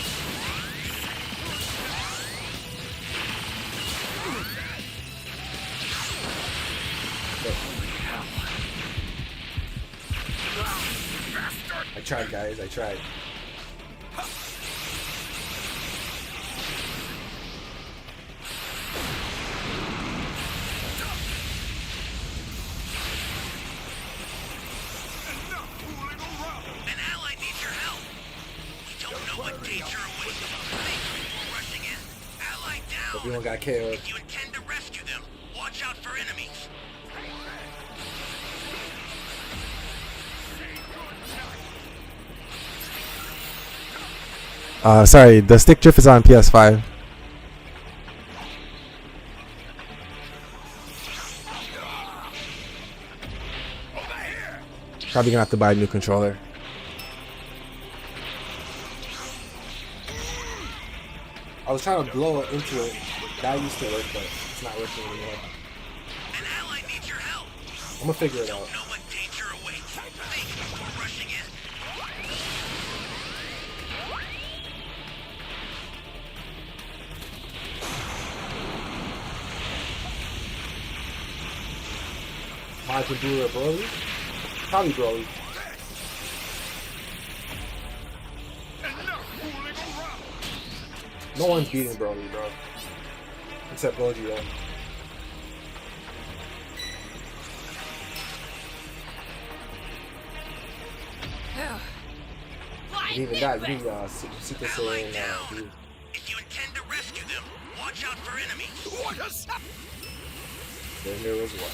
I tried, guys. I tried. An ally needs your help. We don't know what danger awaits. Think before rushing in. Ally down. Everyone got KO'd. If you intend to rescue them, watch out for enemies. Sorry, the stick drift is on PS5. Probably gonna have to buy a new controller. I was trying to blow it into it. That used to work, but it's not working anymore. An ally needs your help. I'm gonna figure it out. Don't know what danger awaits. Think before rushing in. Majin Buu or Broly? Probably Broly. No one's beating Broly, bro. Except Goji, though. And even that, you need Super Saiyan dude. If you intend to rescue them, watch out for enemies. Then there was one.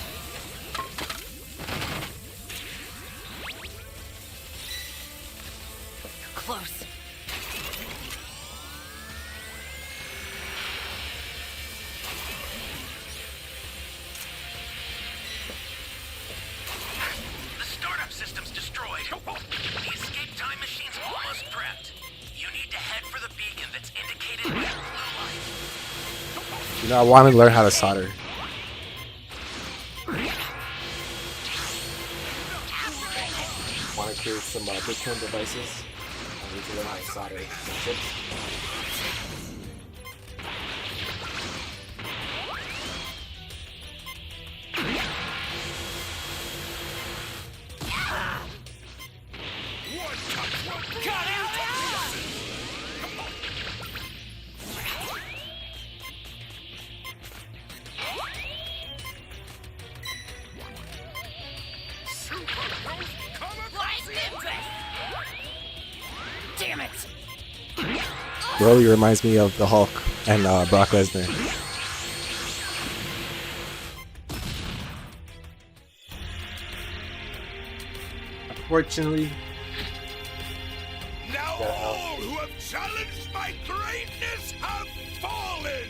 Close. No, I want to learn how to solder. Want to create some Bitcoin devices. I need to learn how to solder some chips. Damn it! Really reminds me of the Hulk and Brock Lesnar. Unfortunately, Now all who have challenged my greatness have fallen!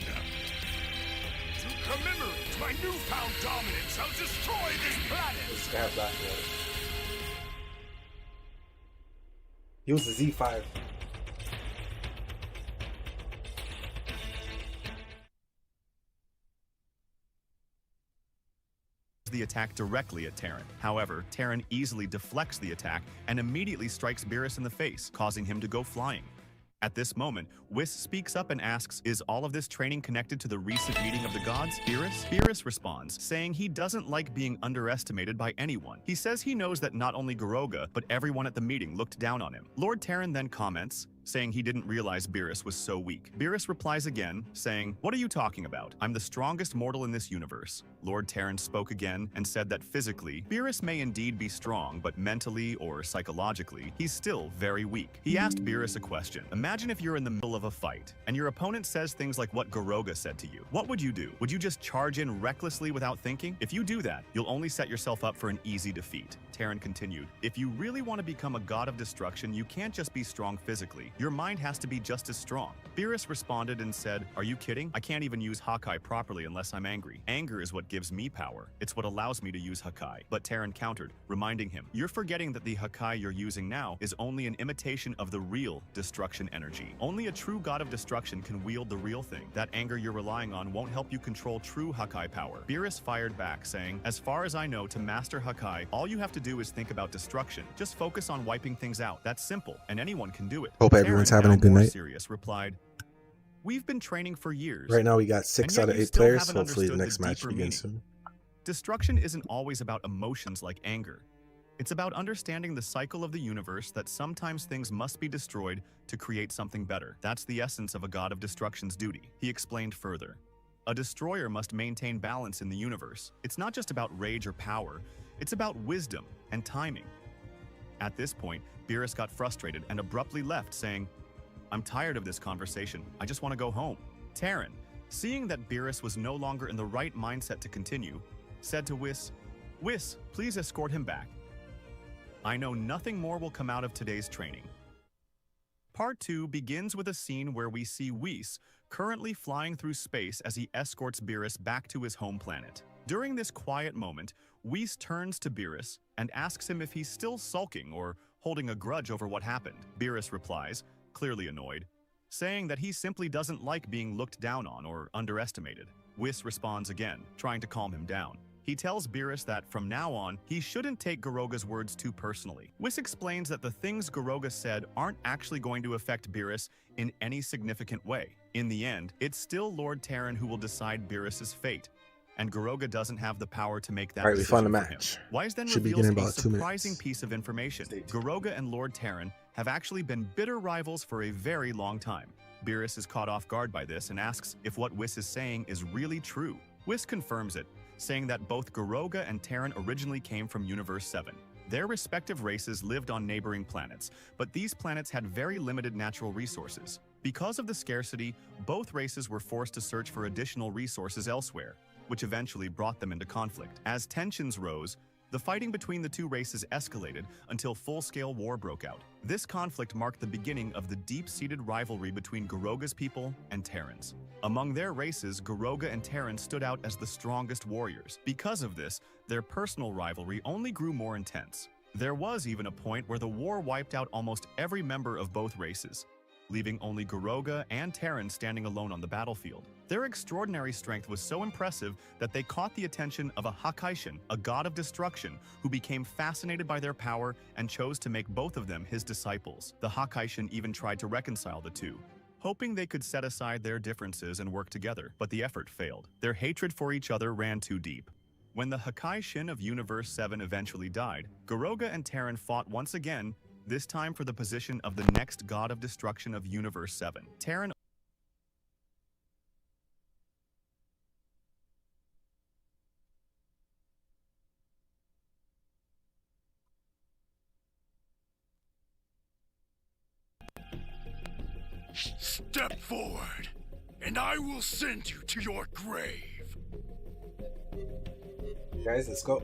To commemorate my newfound dominance, I'll destroy this planet! He was a Z5. The attack directly at Terran. However, Terran easily deflects the attack and immediately strikes Beerus in the face, causing him to go flying. At this moment, Whis speaks up and asks, is all of this training connected to the recent meeting of the gods, Beerus? Beerus responds, saying he doesn't like being underestimated by anyone. He says he knows that not only Garoga, but everyone at the meeting looked down on him. Lord Terran then comments, saying he didn't realize Beerus was so weak. Beerus replies again, saying, what are you talking about? I'm the strongest mortal in this universe. Lord Terran spoke again and said that physically, Beerus may indeed be strong, but mentally or psychologically, he's still very weak. He asked Beerus a question. Imagine if you're in the middle of a fight, and your opponent says things like what Garoga said to you. What would you do? Would you just charge in recklessly without thinking? If you do that, you'll only set yourself up for an easy defeat. Terran continued, if you really want to become a god of destruction, you can't just be strong physically. Your mind has to be just as strong. Beerus responded and said, are you kidding? I can't even use Hakai properly unless I'm angry. Anger is what gives me power. It's what allows me to use Hakai. But Terran countered, reminding him, you're forgetting that the Hakai you're using now is only an imitation of the real destruction energy. Only a true god of destruction can wield the real thing. That anger you're relying on won't help you control true Hakai power. Beerus fired back, saying, as far as I know, to master Hakai, all you have to do is think about destruction. Just focus on wiping things out. That's simple, and anyone can do it. Hope everyone's having a good night. Serious replied, we've been training for years. Right now we got 6 out of 8 players. Hopefully the next match begins soon. Destruction isn't always about emotions like anger. It's about understanding the cycle of the universe, that sometimes things must be destroyed to create something better. That's the essence of a god of destruction's duty. He explained further. A destroyer must maintain balance in the universe. It's not just about rage or power. It's about wisdom and timing. At this point, Beerus got frustrated and abruptly left, saying, I'm tired of this conversation. I just want to go home. Terran, seeing that Beerus was no longer in the right mindset to continue, said to Whis, Whis, please escort him back. I know nothing more will come out of today's training. Part 2 begins with a scene where we see Whis currently flying through space as he escorts Beerus back to his home planet. During this quiet moment, Whis turns to Beerus and asks him if he's still sulking or holding a grudge over what happened. Beerus replies, clearly annoyed, saying that he simply doesn't like being looked down on or underestimated. Whis responds again, trying to calm him down. He tells Beerus that from now on, he shouldn't take Garoga's words too personally. Whis explains that the things Garoga said aren't actually going to affect Beerus in any significant way. In the end, it's still Lord Terran who will decide Beerus's fate, and Garoga doesn't have the power to make that decision. All right, we found a match. Wise then Should reveals begin in a about 2 minutes. surprising piece of information. Garoga and Lord Terran have actually been bitter rivals for a very long time. Beerus is caught off guard by this and asks if what Whis is saying is really true. Whis confirms it, saying that both Garoga and Terran originally came from Universe 7. Their respective races lived on neighboring planets, but these planets had very limited natural resources. Because of the scarcity, both races were forced to search for additional resources elsewhere, which eventually brought them into conflict. As tensions rose, the fighting between the two races escalated until full-scale war broke out. This conflict marked the beginning of the deep-seated rivalry between Garoga's people and Terran's. Among their races, Garoga and Terran stood out as the strongest warriors. Because of this, their personal rivalry only grew more intense. There was even a point where the war wiped out almost every member of both races. leaving only Garoga and Terran standing alone on the battlefield. Their extraordinary strength was so impressive that they caught the attention of a Hakaishin, a god of destruction, who became fascinated by their power and chose to make both of them his disciples. The Hakaishin even tried to reconcile the two, hoping they could set aside their differences and work together, but the effort failed. Their hatred for each other ran too deep. When the Hakaishin of Universe 7 eventually died, Garoga and Terran fought once again, this time for the position of the next god of destruction of Universe 7. Terran Step forward, and I will send you to your grave. Guys, let's go.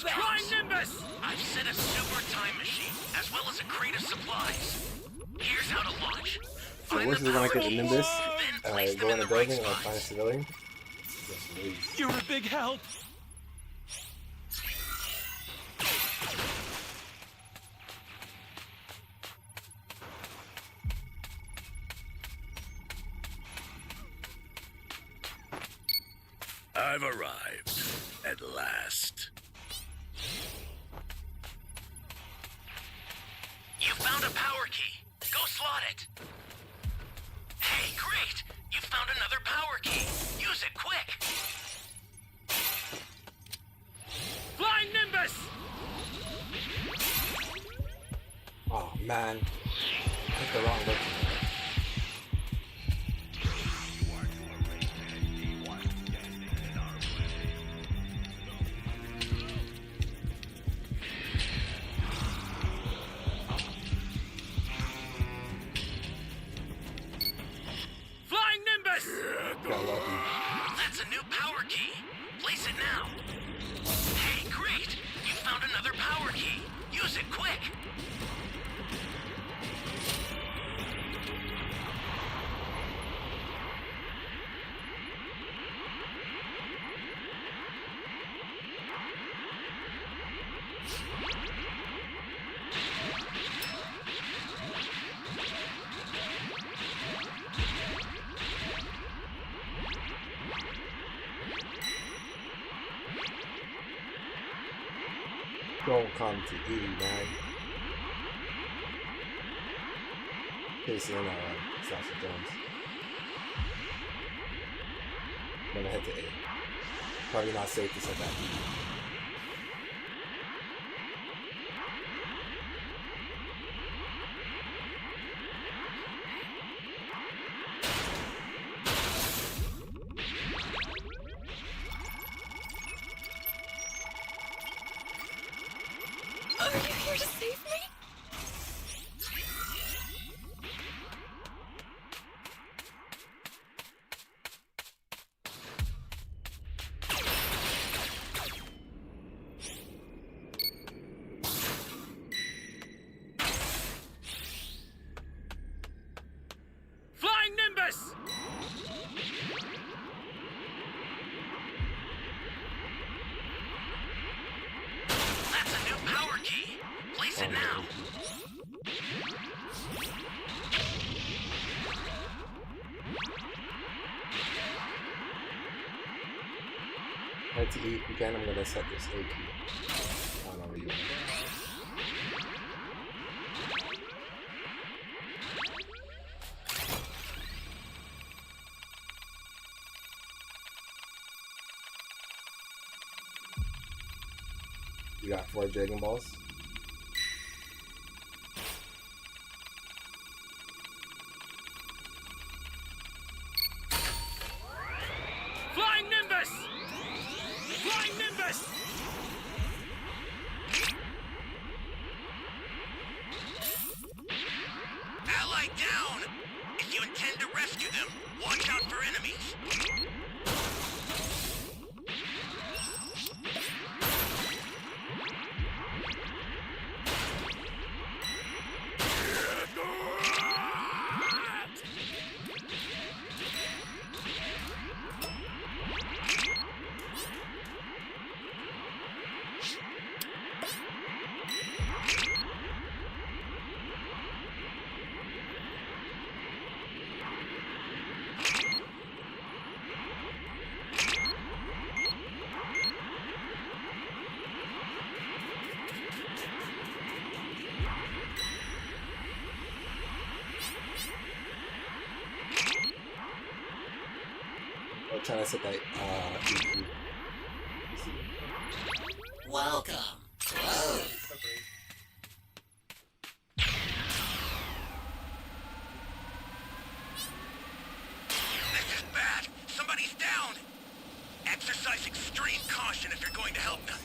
Flying Nimbus! I've set a super time machine, as well as a crate of supplies. Here's how to launch. So once you want to get the Nimbus, go in the building and find a civilian. You're a big help! I've arrived at last. You found a power key. Go slot it. Hey, great! You found another power key. Use it quick. Flying Nimbus! Oh man, hit the wrong button. That's a new power key. Place it now. Hey, great! You found another power key. Use it quick. Don't come to E, man. Casey and Sasha Jones. I'm gonna head to A. Probably not safe to set that. Are you here to save me? Flying Nimbus! That's a new power key. Place it now. Head to E again. I'm gonna set this A key. I don't know where you are. You got 4 Dragon Balls. Flying Nimbus! Flying Nimbus! Ally down! If you intend to rescue them, watch out for enemies. trying to set that EQ. Welcome. Close. This is bad. Somebody's down. Exercise extreme caution if you're going to help them.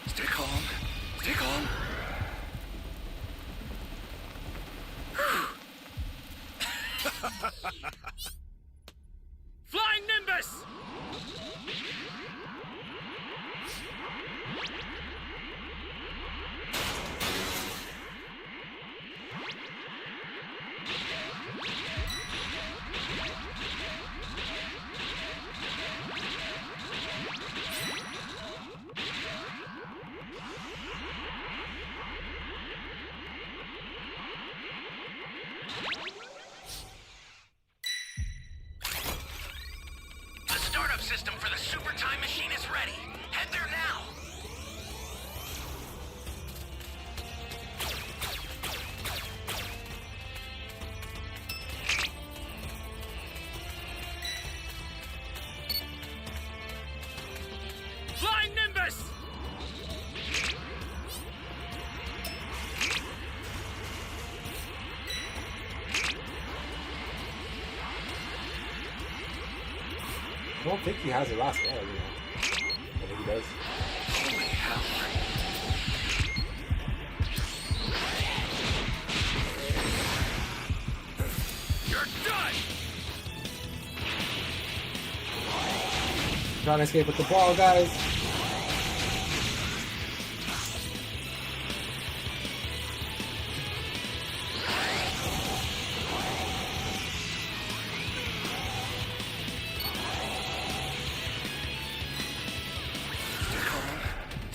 Stay calm. Stay calm. Flying Nimbus! The startup system for the super time machine is ready. Head there now. Flying Nimbus! I don't think he has a last one, you know. I think he does. Holy hell. You're done! Trying to escape with the ball, guys.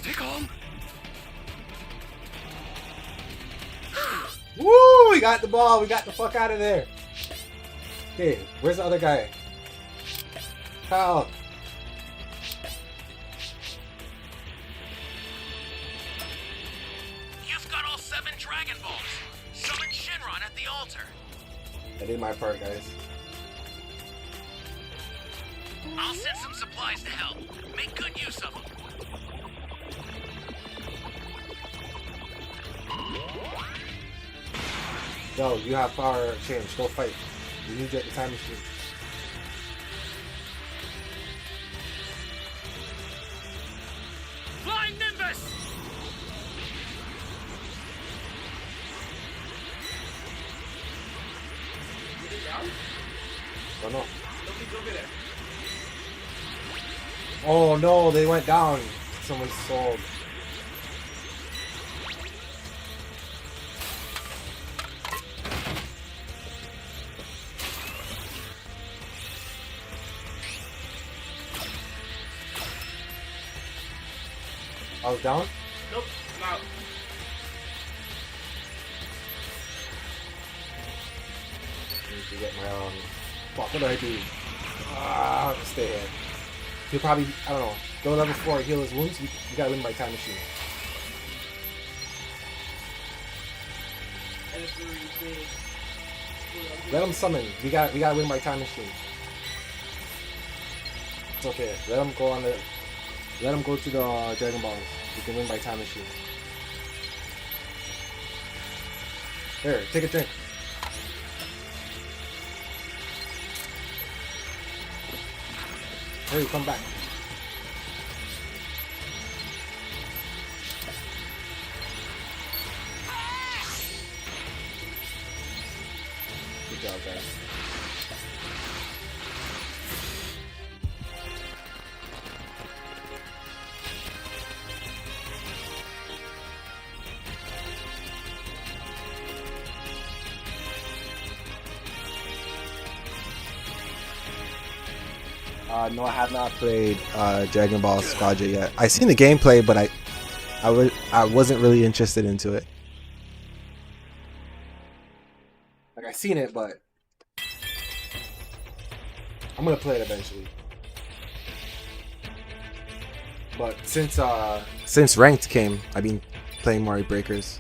Stay calm. Woo! We got the ball. We got the fuck out of there. Okay, where's the other guy? Kyle. You've got all 7 Dragon Balls. Summon Shinron at the altar. I did my part, guys. I'll send some supplies to help. Make good use of them. Yo, you have power change. Go fight. You need to get the time machine. Flying Nimbus! Oh no. Oh no, they went down. Someone sold. I was down? Nope, I'm out. I need to get my fuck, what do I do? Ah, stay here. He'll probably, I don't know, go level 4, heal his wounds. We gotta win by time machine. And it's really big. Let him summon. We gotta win by time machine. It's okay. Let him go on the. Let him go to the Dragon Balls. We can win by time machine. Here, take a drink. Hurry, come back. Good job, guys. No, I have not played Dragon Ball Squadron yet. I seen the gameplay, but I wasn't really interested into it. seen it, but I'm gonna play it eventually. But since Ranked came, I've been playing Mario Breakers.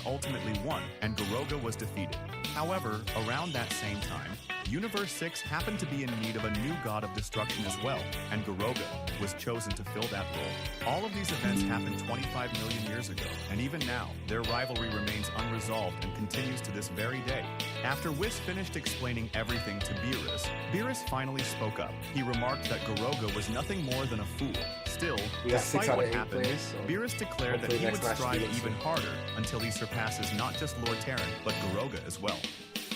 Ultimately won, and Garoga was defeated. However, around that same time, Universe 6 happened to be in need of a new god of destruction as well, and Garoga was chosen to fill that role. All of these events happened 25 million years ago, and even now, their rivalry remains unresolved and continues to this very day. After Whis finished explaining everything to Beerus, Beerus finally spoke up. He remarked that Garoga was nothing more than a fool. Still, despite what happened, Beerus declared that he would strive even harder until he surpasses not just Lord Terran, but Garoga as well.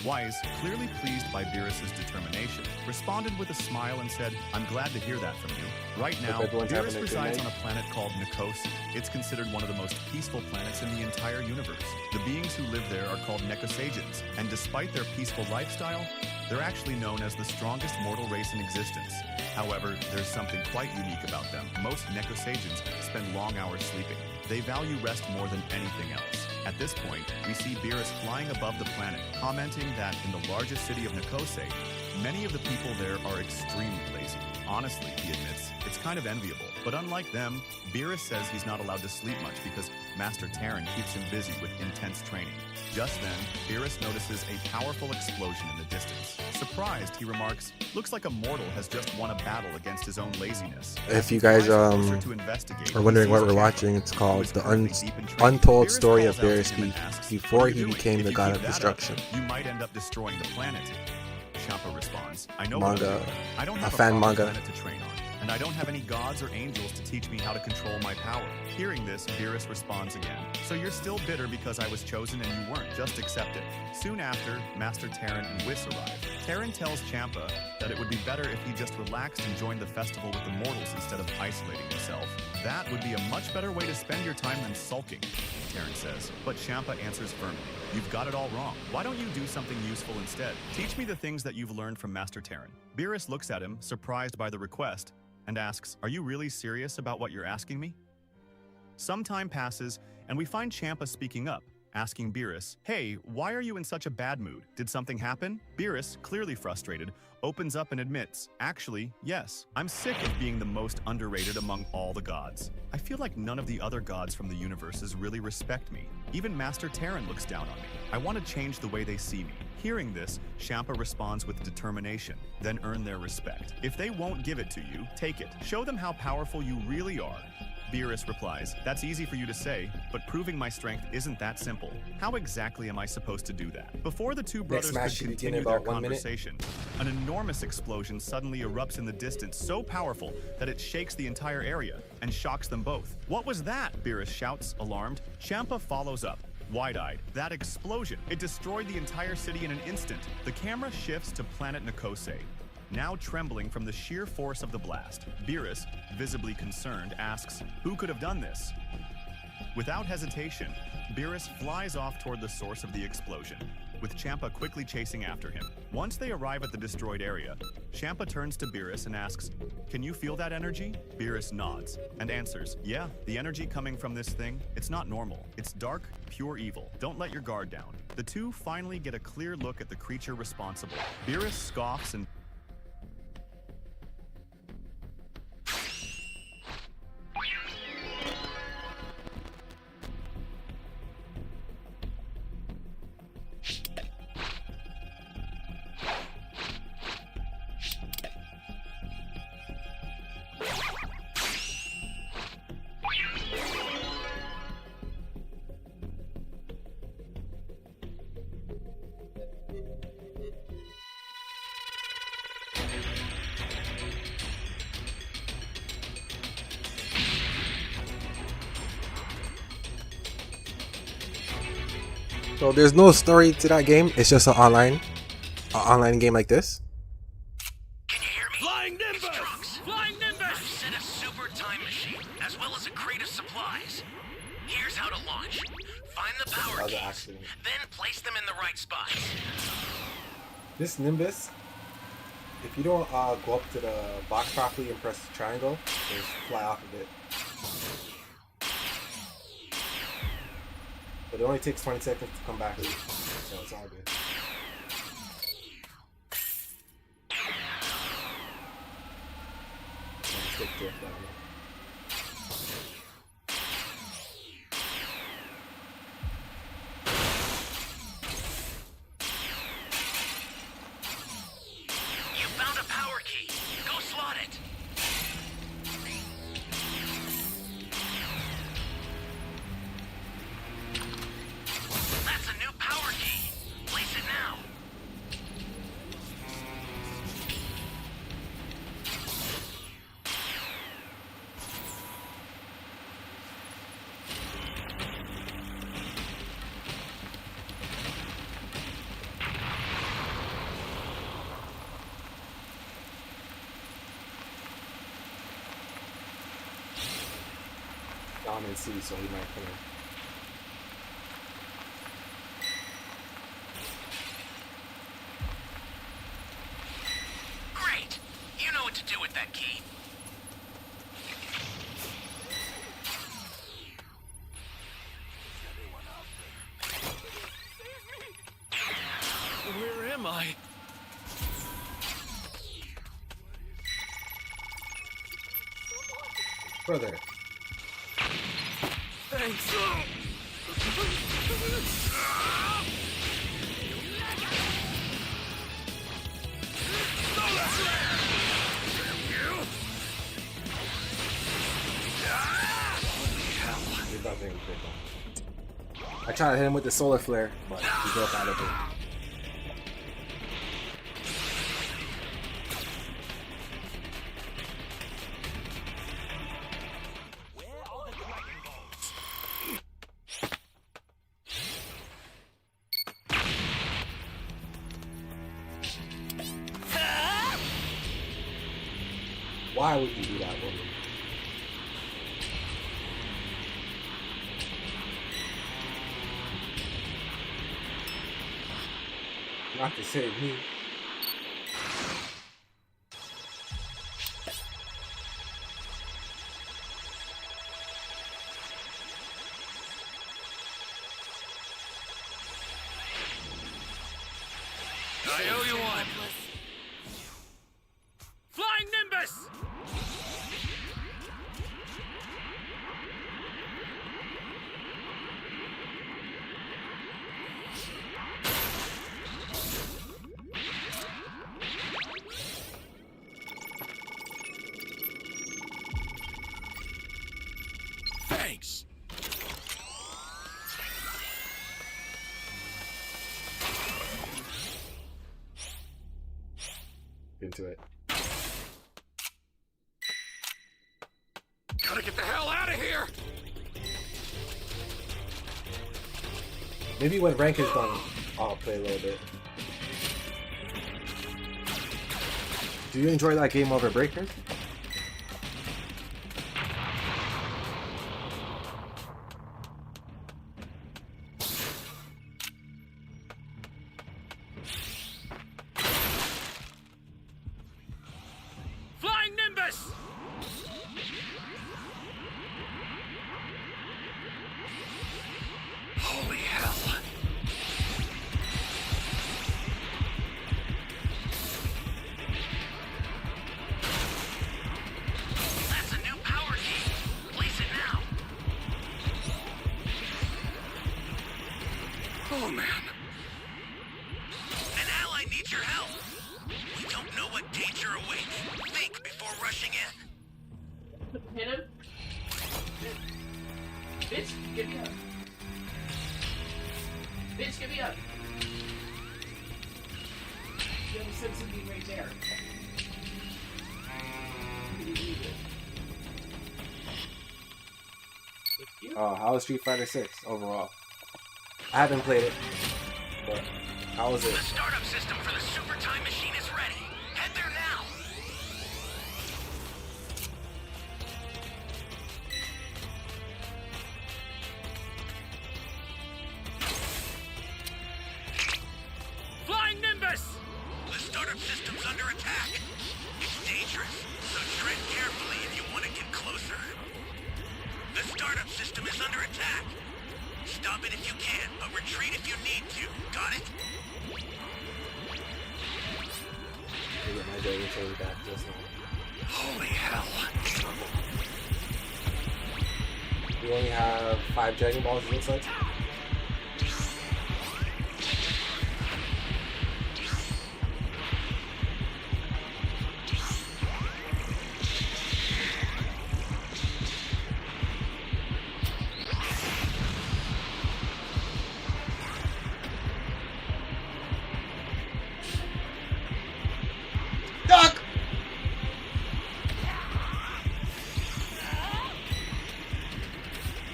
Wise, clearly pleased by Beerus' determination, responded with a smile and said, "I'm glad to hear that from you. Right now, Beerus resides on a planet called Nikos. It's considered one of the most peaceful planets in the entire universe. The beings who live there are called Nekosagens, and despite their peaceful lifestyle, they're actually known as the strongest mortal race in existence. However, there's something quite unique about them. Most Nekosagens spend long hours sleeping. They value rest more than anything else." At this point, we see Beerus flying above the planet, commenting that in the largest city of Nikose, many of the people there are extremely lazy. Honestly, he admits, it's kind of enviable. But unlike them, Beerus says he's not allowed to sleep much because Master Terran keeps him busy with intense training. Just then, Beerus notices a powerful explosion in the distance. Surprised, he remarks, "Looks like a mortal has just won a battle against his own laziness." If you guys are wondering what we're watching, it's called The Untold Story of Beerus before he became the God of Destruction. You might end up destroying the planet. Champa responds, "I know Manga, I don't have a fan manga. planet to train on, and I don't have any gods or angels to teach me how to control my power." Hearing this, Beerus responds again, "So you're still bitter because I was chosen and you weren't, just accept it." Soon after, Master Terran and Whis arrive. Terran tells Champa that it would be better if he just relaxed and joined the festival with the mortals instead of isolating himself. "That would be a much better way to spend your time than sulking," Terran says. But Champa answers firmly, "You've got it all wrong. Why don't you do something useful instead? Teach me the things that you've learned from Master Terran." Beerus looks at him, surprised by the request, and asks, "Are you really serious about what you're asking me?" Some time passes, and we find Champa speaking up, asking Beerus, "Hey, why are you in such a bad mood? Did something happen?" Beerus, clearly frustrated, opens up and admits, "Actually, yes. I'm sick of being the most underrated among all the gods. I feel like none of the other gods from the universes really respect me. Even Master Terran looks down on me. I want to change the way they see me." Hearing this, Champa responds with determination, "Then earn their respect. If they won't give it to you, take it. Show them how powerful you really are." Beerus replies, "That's easy for you to say, but proving my strength isn't that simple. How exactly am I supposed to do that?" Before the two brothers could continue their conversation, an enormous explosion suddenly erupts in the distance, so powerful that it shakes the entire area and shocks them both. "What was that?" Beerus shouts, alarmed. Champa follows up, wide-eyed. "That explosion! It destroyed the entire city in an instant." The camera shifts to planet Nikose, now trembling from the sheer force of the blast. Beerus, visibly concerned, asks, "Who could have done this?" Without hesitation, Beerus flies off toward the source of the explosion, with Champa quickly chasing after him. Once they arrive at the destroyed area, Champa turns to Beerus and asks, "Can you feel that energy?" Beerus nods and answers, "Yeah, the energy coming from this thing, it's not normal. It's dark, pure evil. Don't let your guard down." The two finally get a clear look at the creature responsible. Beerus scoffs and So there's no story to that game. It's just an online game like this. Can you hear me? Flying It's Nimbus! Trunks. Flying Nimbus! I've set a super time machine, as well as a crate of supplies. Here's how to launch. Find the power Other keys, accident. then place them in the right spots. This Nimbus, if you don't go up to the box properly and press the triangle, it'll fly off of it. But it only takes 20 seconds to come back, so it's all good. Stick to it, I don't know. You found a power key. Go slot it. That's a new power key. Place it now. Down in C, so he might come in. Great. You know what to do with that key. Where am I? Brother. Thanks. He's not very good. I tried to hit him with the solar flare, but he broke out of it. Why would you do that, woman? Not to save me. I owe you one. Flying Nimbus! Thanks. Into it. Gotta get the hell out of here! Maybe when rank is done, I'll play a little bit. Do you enjoy that game over Breakers? Flying Nimbus! Holy hell. That's a new power key. Place it now. Oh man. An ally needs your help. We don't know what danger awaits. Think before rushing in. Hit him. Bitch, get me up. Bitch, get me up. You have a sense of being right there. Oh, how was Street Fighter 6 overall? I haven't played it, but how was it? The startup system for the Super Time Machine is ready. Head there now. Flying Nimbus! The startup system's under attack. It's dangerous, so tread carefully if you want to get closer. The startup system is under attack. Stop it if you can, but retreat if you need to. Got it? I get my Dragon Tail back just now. Holy hell. We only have 5 Dragon Balls, it looks like. Duck!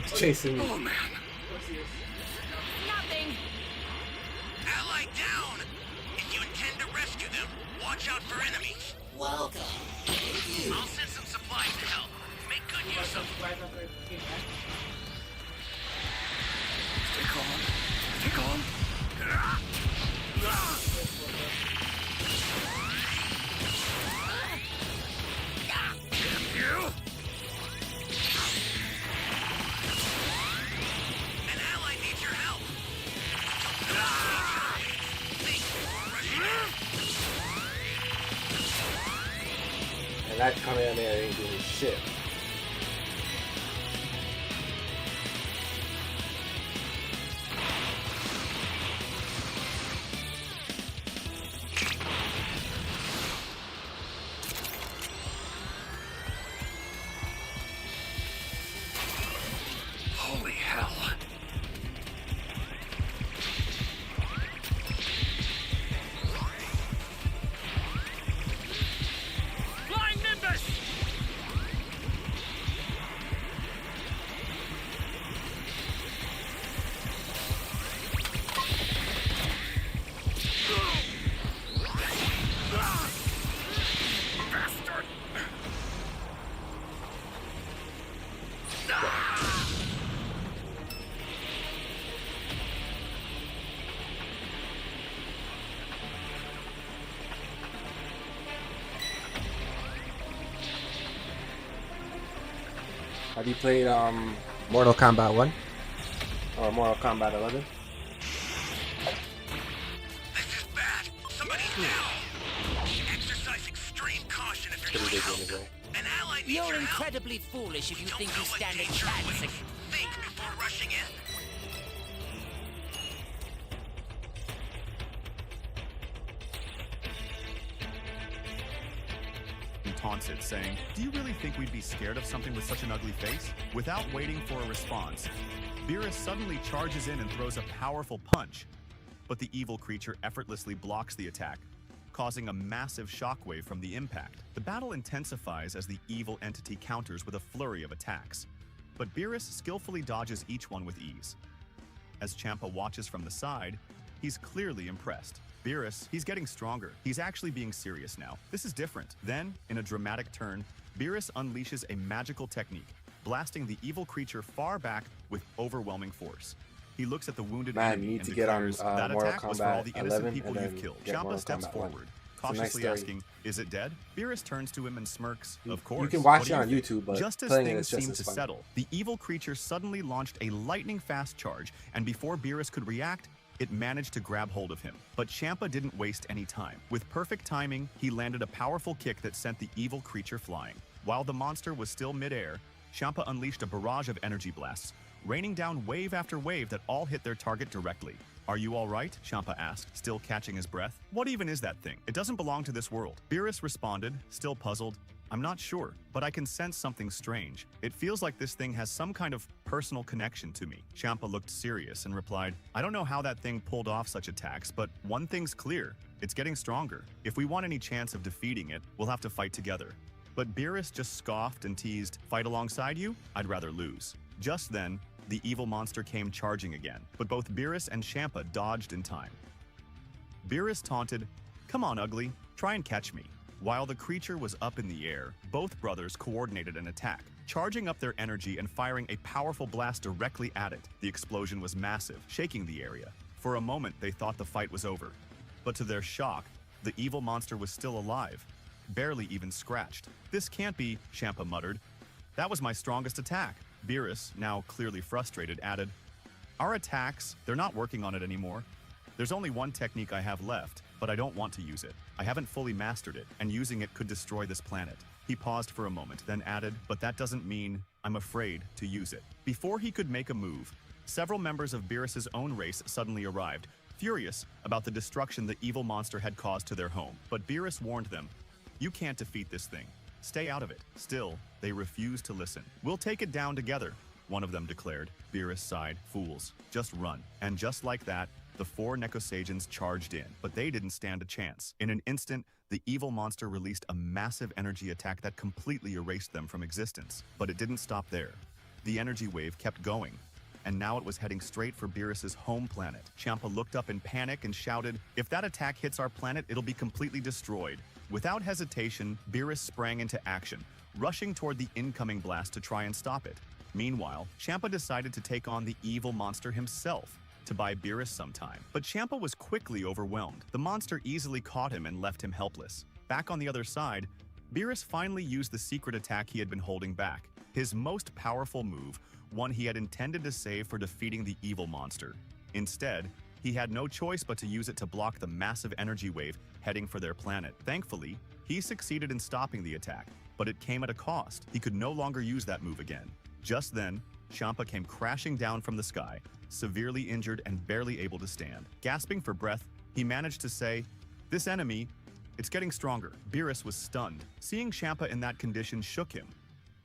It's chasing me. Oh man. Nothing. Ally down! If you intend to rescue them, watch out for enemies. Welcome. Thank you. I'll send some supplies to help. Make good use of them. Stay calm. Stay calm. Damn you! An ally needs your help. Think before rushing in. And that Kamehameha ain't doing shit. Holy hell. Flying Nimbus! Bastard! Have you played Mortal Kombat 1? Or Mortal Kombat 11? This is bad. Somebody's down. Exercise extreme caution if you're Pretty going big to one help. as well. An ally needs You're your help. incredibly foolish if you Don't think know you what stand a danger chance awaits. against. Think before rushing in. and taunts it, saying, "Do you really think we'd be scared of something with such an ugly face?" Without waiting for a response, Beerus suddenly charges in and throws a powerful punch. But the evil creature effortlessly blocks the attack, causing a massive shockwave from the impact. The battle intensifies as the evil entity counters with a flurry of attacks. But Beerus skillfully dodges each one with ease. As Ciampa watches from the side, he's clearly impressed. Beerus, he's getting stronger. He's actually being serious now. This is different. Then, in a dramatic turn, Beerus unleashes a magical technique, blasting the evil creature far back with overwhelming force. He looks at the wounded enemy need and to get on declares, that Mortal attack was for all Kombat the innocent 11 people and you've then killed. get Ciampa Mortal steps Kombat 1. forward, It's a nice cautiously story. asking, "Is it dead?" Beerus turns to him and smirks. Of course. You can watch What it do you on think? YouTube, but just as playing it things is just seemed as to fun. settle, the evil creature suddenly launched a lightning-fast charge, and before Beerus could react, it managed to grab hold of him. But Ciampa didn't waste any time. With perfect timing, he landed a powerful kick that sent the evil creature flying. While the monster was still midair, Ciampa unleashed a barrage of energy blasts, raining down wave after wave that all hit their target directly. "Are you all right?" Ciampa asked, still catching his breath. "What even is that thing? It doesn't belong to this world." Beerus responded, still puzzled, "I'm not sure, but I can sense something strange. It feels like this thing has some kind of personal connection to me." Ciampa looked serious and replied, "I don't know how that thing pulled off such attacks, but one thing's clear. It's getting stronger. If we want any chance of defeating it, we'll have to fight together." But Beerus just scoffed and teased, "Fight alongside you? I'd rather lose." Just then, the evil monster came charging again, but both Beerus and Champa dodged in time. Beerus taunted, "Come on, ugly, try and catch me." While the creature was up in the air, both brothers coordinated an attack, charging up their energy and firing a powerful blast directly at it. The explosion was massive, shaking the area. For a moment, they thought the fight was over. But to their shock, the evil monster was still alive, barely even scratched. "This can't be," Champa muttered. "That was my strongest attack." Beerus, now clearly frustrated, added, "Our attacks, they're not working on it anymore. There's only one technique I have left, but I don't want to use it. I haven't fully mastered it, and using it could destroy this planet." He paused for a moment, then added, "But that doesn't mean I'm afraid to use it." Before he could make a move, several members of Beerus's own race suddenly arrived, furious about the destruction the evil monster had caused to their home. But Beerus warned them, "You can't defeat this thing. Stay out of it." Still, they refused to listen. "We'll take it down together," one of them declared. Beerus sighed, "Fools, just run." And just like that, the 4 Necosagans charged in, but they didn't stand a chance. In an instant, the evil monster released a massive energy attack that completely erased them from existence. But it didn't stop there. The energy wave kept going, and now it was heading straight for Beerus's home planet. Champa looked up in panic and shouted, "If that attack hits our planet, it'll be completely destroyed." Without hesitation, Beerus sprang into action, rushing toward the incoming blast to try and stop it. Meanwhile, Champa decided to take on the evil monster himself, to buy Beerus some time. But Champa was quickly overwhelmed. The monster easily caught him and left him helpless. Back on the other side, Beerus finally used the secret attack he had been holding back, his most powerful move, one he had intended to save for defeating the evil monster. Instead, he had no choice but to use it to block the massive energy wave heading for their planet. Thankfully, he succeeded in stopping the attack, but it came at a cost. He could no longer use that move again. Just then, Champa came crashing down from the sky, severely injured and barely able to stand. Gasping for breath, he managed to say, "This enemy, it's getting stronger." Beerus was stunned. Seeing Champa in that condition shook him.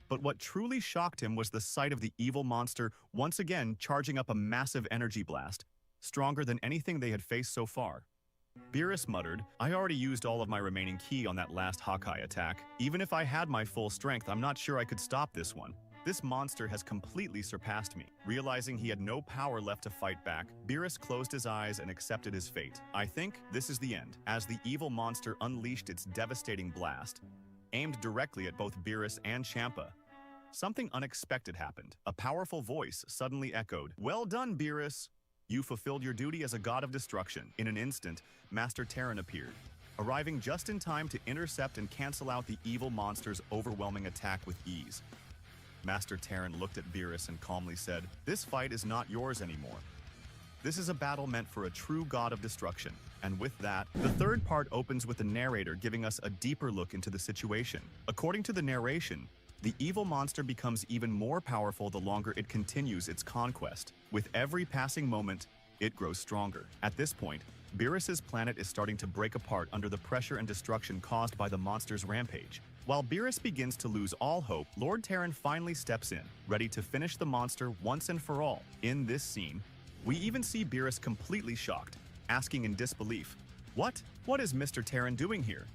But what truly shocked him was the sight of the evil monster once again charging up a massive energy blast, stronger than anything they had faced so far. Beerus muttered, "I already used all of my remaining ki on that last Hakai attack. Even if I had my full strength, I'm not sure I could stop this one. This monster has completely surpassed me." Realizing he had no power left to fight back, Beerus closed his eyes and accepted his fate. "I think this is the end." As the evil monster unleashed its devastating blast, aimed directly at both Beerus and Champa, something unexpected happened. A powerful voice suddenly echoed, "Well done, Beerus. You fulfilled your duty as a god of destruction." In an instant, Master Terran appeared, arriving just in time to intercept and cancel out the evil monster's overwhelming attack with ease. Master Terran looked at Beerus and calmly said, "This fight is not yours anymore. This is a battle meant for a true god of destruction." And with that, the third part opens with the narrator giving us a deeper look into the situation. According to the narration, the evil monster becomes even more powerful the longer it continues its conquest. With every passing moment, it grows stronger. At this point, Beerus's planet is starting to break apart under the pressure and destruction caused by the monster's rampage. While Beerus begins to lose all hope, Lord Terran finally steps in, ready to finish the monster once and for all. In this scene, we even see Beerus completely shocked, asking in disbelief, What is Mr. Terran doing here?"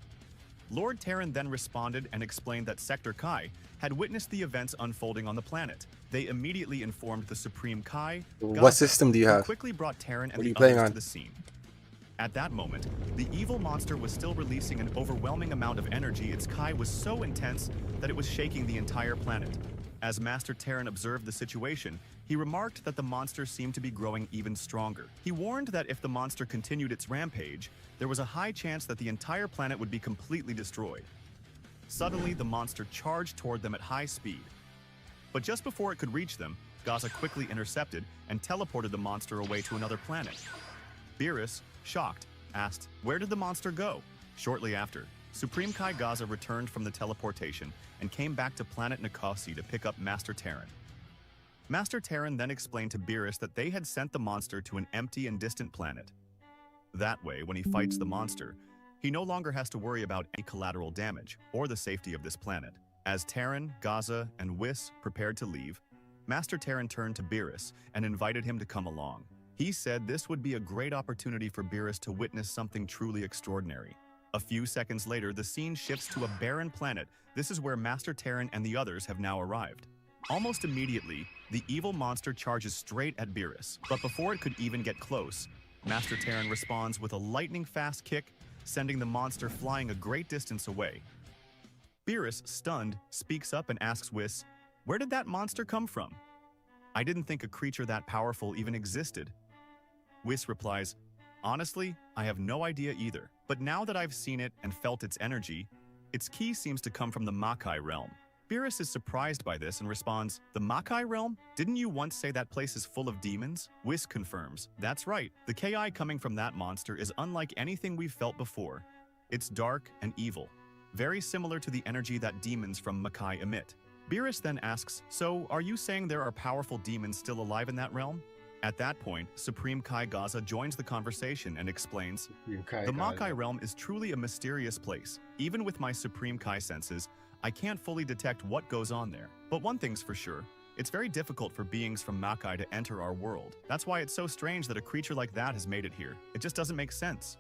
Lord Terran then responded and explained that Sector Kai had witnessed the events unfolding on the planet. They immediately informed the Supreme Kai. What system do you have? Quickly brought Terran and What are the you playing others on? to the scene. At that moment, the evil monster was still releasing an overwhelming amount of energy. Its Kai was so intense that it was shaking the entire planet. As Master Terran observed the situation, he remarked that the monster seemed to be growing even stronger. He warned that if the monster continued its rampage, there was a high chance that the entire planet would be completely destroyed. Suddenly, the monster charged toward them at high speed. But just before it could reach them, Gaza quickly intercepted and teleported the monster away to another planet. Beerus, shocked, asked, "Where did the monster go?" Shortly after, Supreme Kai Gaza returned from the teleportation and came back to planet Nikosi to pick up Master Terran. Master Terran then explained to Beerus that they had sent the monster to an empty and distant planet. That way, when he fights the monster, he no longer has to worry about any collateral damage or the safety of this planet. As Terran, Gaza, and Whis prepared to leave, Master Terran turned to Beerus and invited him to come along. He said this would be a great opportunity for Beerus to witness something truly extraordinary. A few seconds later, the scene shifts to a barren planet. This is where Master Terran and the others have now arrived. Almost immediately, the evil monster charges straight at Beerus, but before it could even get close, Master Terran responds with a lightning-fast kick, sending the monster flying a great distance away. Beerus, stunned, speaks up and asks Whis, "Where did that monster come from? I didn't think a creature that powerful even existed." Whis replies, "Honestly, I have no idea either, but now that I've seen it and felt its energy, its key seems to come from the Makai realm." Beerus is surprised by this and responds, "The Makai realm? Didn't you once say that place is full of demons?" Whis confirms, "That's right. The Ki coming from that monster is unlike anything we've felt before. It's dark and evil, very similar to the energy that demons from Makai emit." Beerus then asks, "So, are you saying there are powerful demons still alive in that realm?" At that point, Supreme Kai Gaza joins the conversation and explains, "The Makai realm is truly a mysterious place. Even with my Supreme Kai senses, I can't fully detect what goes on there. But one thing's for sure, it's very difficult for beings from Makai to enter our world. That's why it's so strange that a creature like that has made it here. It just doesn't make sense."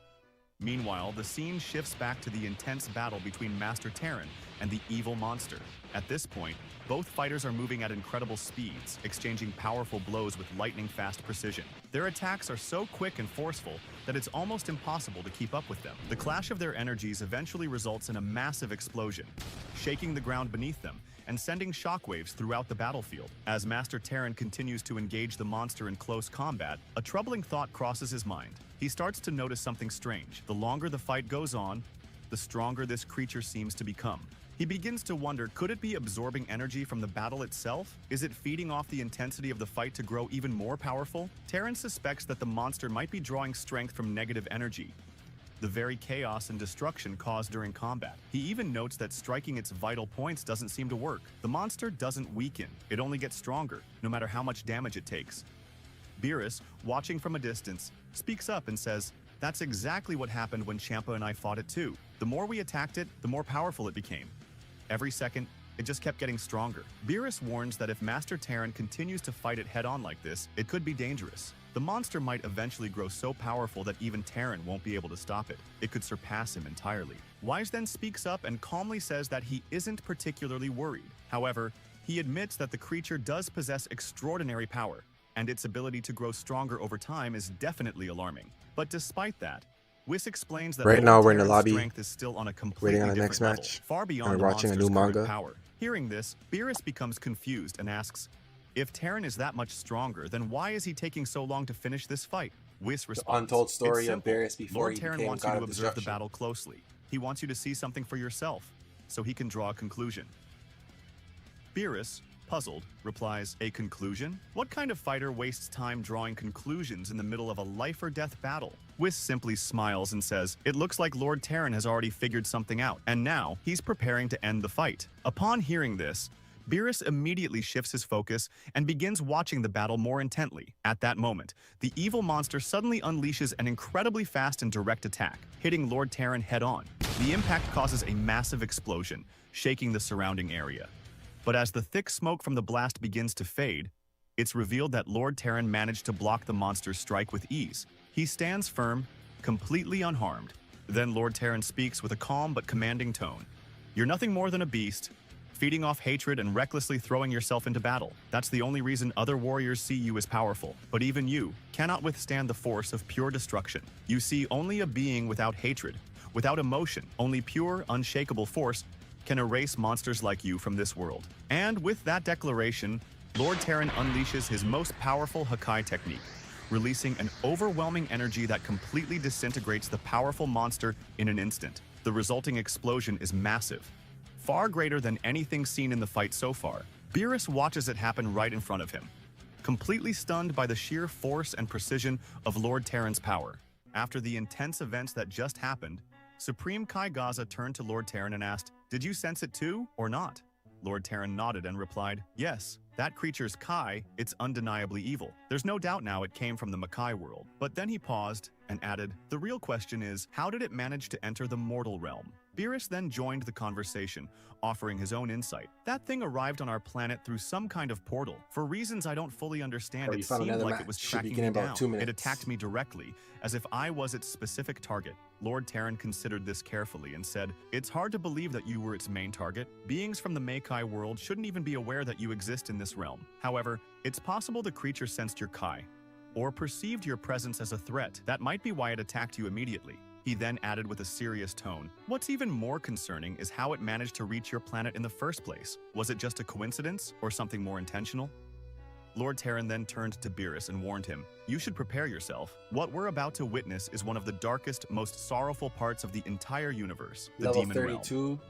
Meanwhile, the scene shifts back to the intense battle between Master Terran and the evil monster. At this point, both fighters are moving at incredible speeds, exchanging powerful blows with lightning-fast precision. Their attacks are so quick and forceful that it's almost impossible to keep up with them. The clash of their energies eventually results in a massive explosion, shaking the ground beneath them and sending shockwaves throughout the battlefield. As Master Terran continues to engage the monster in close combat, a troubling thought crosses his mind. He starts to notice something strange. The longer the fight goes on, the stronger this creature seems to become. He begins to wonder, could it be absorbing energy from the battle itself? Is it feeding off the intensity of the fight to grow even more powerful? Terran suspects that the monster might be drawing strength from negative energy, the very chaos and destruction caused during combat. He even notes that striking its vital points doesn't seem to work. The monster doesn't weaken, it only gets stronger, no matter how much damage it takes. Beerus, watching from a distance, speaks up and says, "That's exactly what happened when Champa and I fought it too. The more we attacked it, the more powerful it became. Every second, it just kept getting stronger." Beerus warns that if Master Terran continues to fight it head-on like this, it could be dangerous. The monster might eventually grow so powerful that even Terran won't be able to stop it. It could surpass him entirely. Wise then speaks up and calmly says that he isn't particularly worried. However, he admits that the creature does possess extraordinary power, and its ability to grow stronger over time is definitely alarming. But despite that, Whis explains that right now we're in the Terran's lobby, strength is still on a completely waiting on the next different match, level, far beyond and the we're watching a new monster's current manga. power. Hearing this, Beerus becomes confused and asks, if Terran is that much stronger, then why is he taking so long to finish this fight? Whis responds, untold story "It's of simple. Beerus before Lord he Terran became wants you God to of observe the Destruction. battle closely. He wants you to see something for yourself, so he can draw a conclusion." Beerus, puzzled, replies, "A conclusion? What kind of fighter wastes time drawing conclusions in the middle of a life-or-death battle?" Whis simply smiles and says, "It looks like Lord Terran has already figured something out, and now he's preparing to end the fight." Upon hearing this, Beerus immediately shifts his focus and begins watching the battle more intently. At that moment, the evil monster suddenly unleashes an incredibly fast and direct attack, hitting Lord Terran head-on. The impact causes a massive explosion, shaking the surrounding area. But as the thick smoke from the blast begins to fade, it's revealed that Lord Terran managed to block the monster's strike with ease. He stands firm, completely unharmed. Then Lord Terran speaks with a calm but commanding tone. "You're nothing more than a beast, feeding off hatred and recklessly throwing yourself into battle. That's the only reason other warriors see you as powerful. But even you cannot withstand the force of pure destruction. You see only a being without hatred, without emotion. Only pure, unshakable force can erase monsters like you from this world." And with that declaration, Lord Terran unleashes his most powerful Hakai technique, releasing an overwhelming energy that completely disintegrates the powerful monster in an instant. The resulting explosion is massive, far greater than anything seen in the fight so far. Beerus watches it happen right in front of him, completely stunned by the sheer force and precision of Lord Terran's power. After the intense events that just happened, Supreme Kai Gaza turned to Lord Terran and asked, "Did you sense it too, or not?" Lord Terran nodded and replied, "Yes, That creature's Kai, it's undeniably evil. There's no doubt now it came from the Makai world. But then he paused and added, the real question is, how did it manage to enter the mortal realm? Beerus then joined the conversation, offering his own insight. That thing arrived on our planet through some kind of portal. For reasons I don't fully understand, it seemed like it was tracking me down. It attacked me directly, as if I was its specific target. Lord Terran considered this carefully and said, it's hard to believe that you were its main target. Beings from the Makai world shouldn't even be aware that you exist in this realm. However, it's possible the creature sensed your Kai, or perceived your presence as a threat. That might be why it attacked you immediately. He then added with a serious tone, what's even more concerning is how it managed to reach your planet in the first place. Was it just a coincidence or something more intentional? Lord Terran then turned to Beerus and warned him, you should prepare yourself. What we're about to witness is one of the darkest, most sorrowful parts of the entire universe, the Level Demon 32, Realm.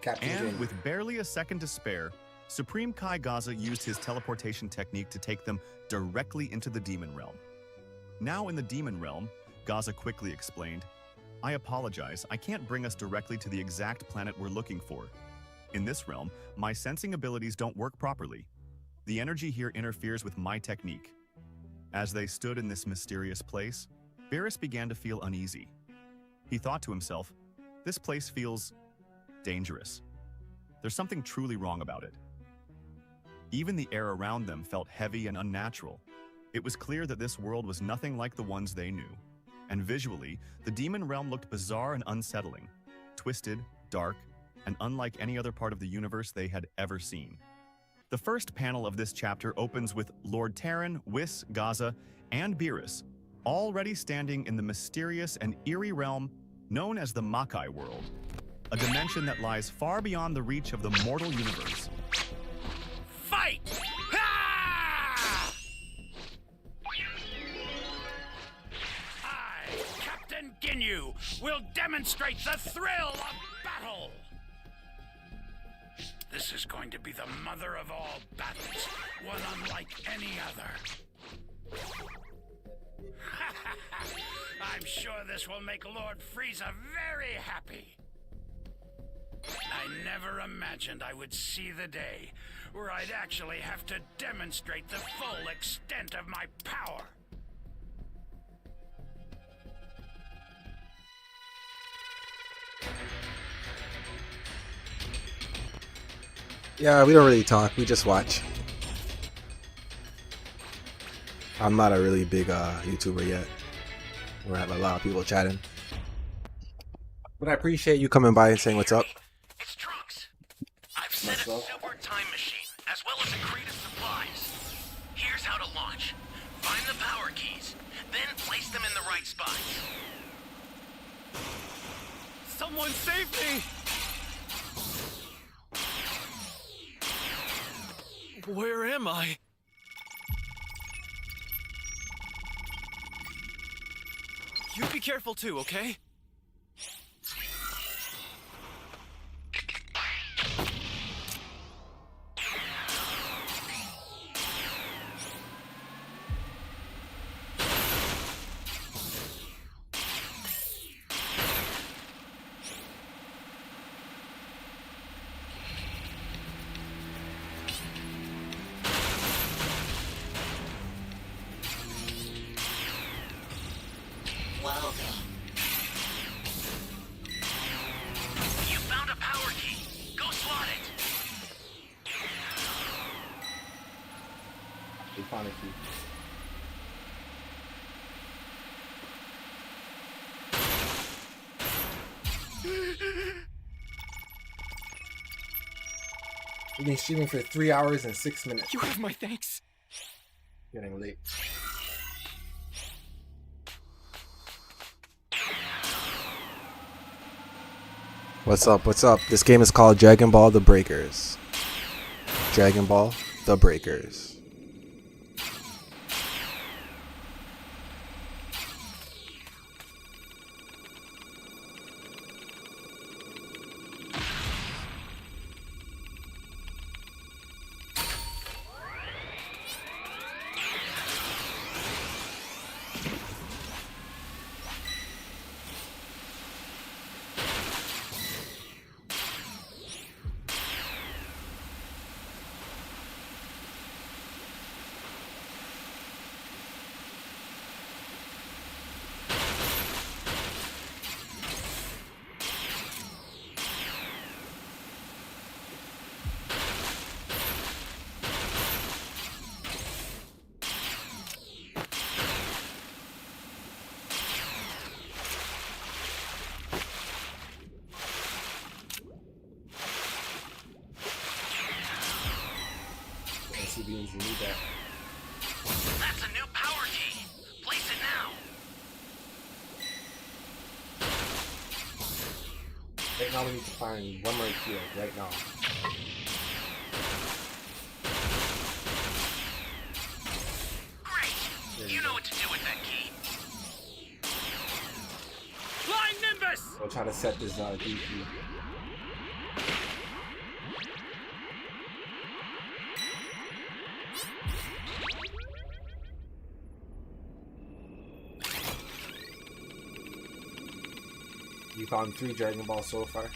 Captain And Jane. with barely a second to spare, Supreme Kai Gaza used his teleportation technique to take them directly into the Demon Realm. Now in the Demon Realm, Gaza quickly explained, I apologize, I can't bring us directly to the exact planet we're looking for. In this realm, my sensing abilities don't work properly. The energy here interferes with my technique. As they stood in this mysterious place, Beerus began to feel uneasy. He thought to himself, this place feels dangerous. There's something truly wrong about it. Even the air around them felt heavy and unnatural. It was clear that this world was nothing like the ones they knew. And visually, the Demon Realm looked bizarre and unsettling, twisted, dark, and unlike any other part of the universe they had ever seen. The first panel of this chapter opens with Lord Terran, Whis, Gaza, and Beerus, already standing in the mysterious and eerie realm known as the Makai world, a dimension that lies far beyond the reach of the mortal universe. Fight! Captain Ginyu will demonstrate the thrill of battle! This is going to be the mother of all battles, one unlike any other. I'm sure this will make Lord Frieza very happy. I never imagined I would see the day where I'd actually have to demonstrate the full extent of my power. Yeah, we don't really talk. We just watch. I'm not a really big YouTuber yet. We have a lot of people chatting. But I appreciate you coming by and saying what's up. It's Trunks. I've set a super time machine, as well as a crate of supplies. Here's how to launch. Find the power keys, then place them in the right spot. Someone save me! Where am I? You be careful too, okay? You found a power key. Go slot it. We found a key. We've been streaming for 3 hours and 6 minutes. You have my thanks. Getting late. What's up? What's up? This game is called Dragon Ball The Breakers. Dragon Ball The Breakers. means you need that. That's a new power key. Place it now. Right now we need to find one more key, right now. Great! You know what to do with that key. Flying Nimbus! We'll try to set this D key. You found 3 Dragon Balls so far.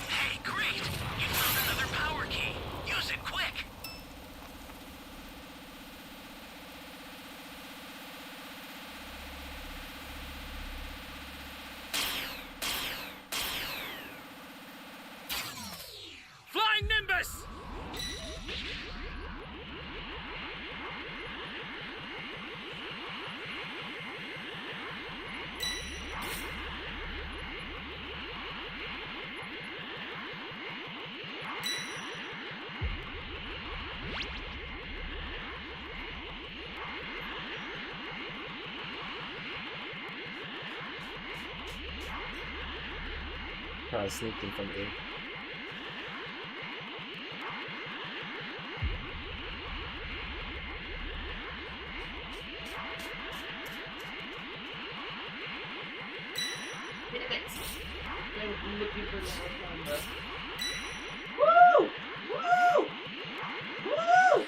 Hey, great! You found another power key. Use it quick. Flying Nimbus! Try to sneak in from A. I'm looking for the whole time, bro. Woo! Woo! Woo!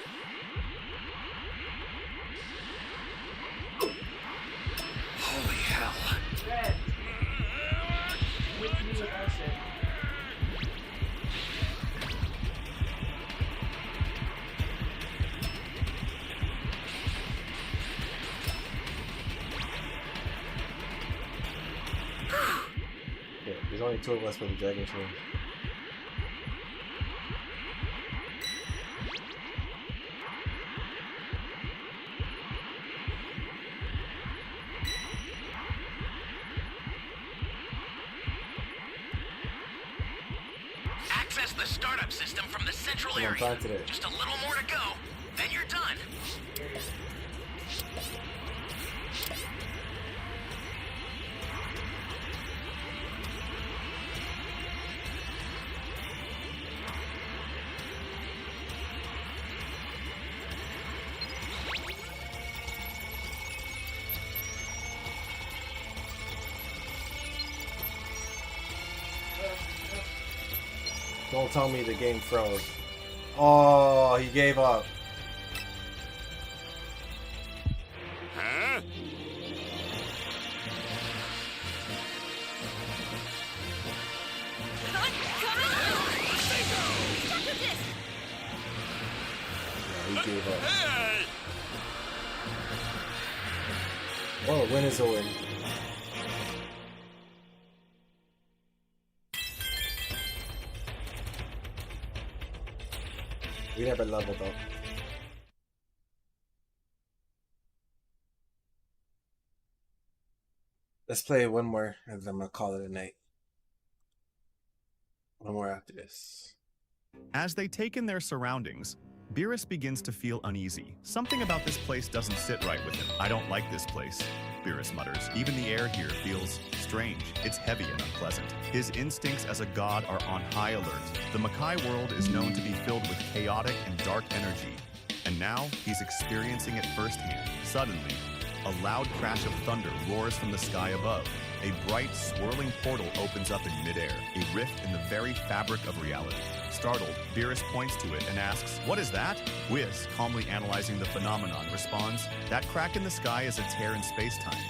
Holy hell. Red. With me with Usher. Yeah, there's only 2 of us for the Dragon Train. Access the startup system from the central Come on, area. planted it. Just a little more to go, then you're done. Don't tell me the game froze. Oh, he gave up. Huh? Yeah, he gave up. Hey! Well, a win is a win. We never leveled up. Let's play one more, and then I'm gonna call it a night. One more after this. As they take in their surroundings, Beerus begins to feel uneasy. Something about this place doesn't sit right with him. I don't like this place, Beerus mutters. Even the air here feels strange. It's heavy and unpleasant. His instincts as a god are on high alert. The Makai world is known to be filled with chaotic and dark energy, and now he's experiencing it firsthand. Suddenly, a loud crash of thunder roars from the sky above. A bright, swirling portal opens up in midair, a rift in the very fabric of reality. Startled, Beerus points to it and asks, "What is that?" Whis, calmly analyzing the phenomenon, responds, "That crack in the sky is a tear in space-time.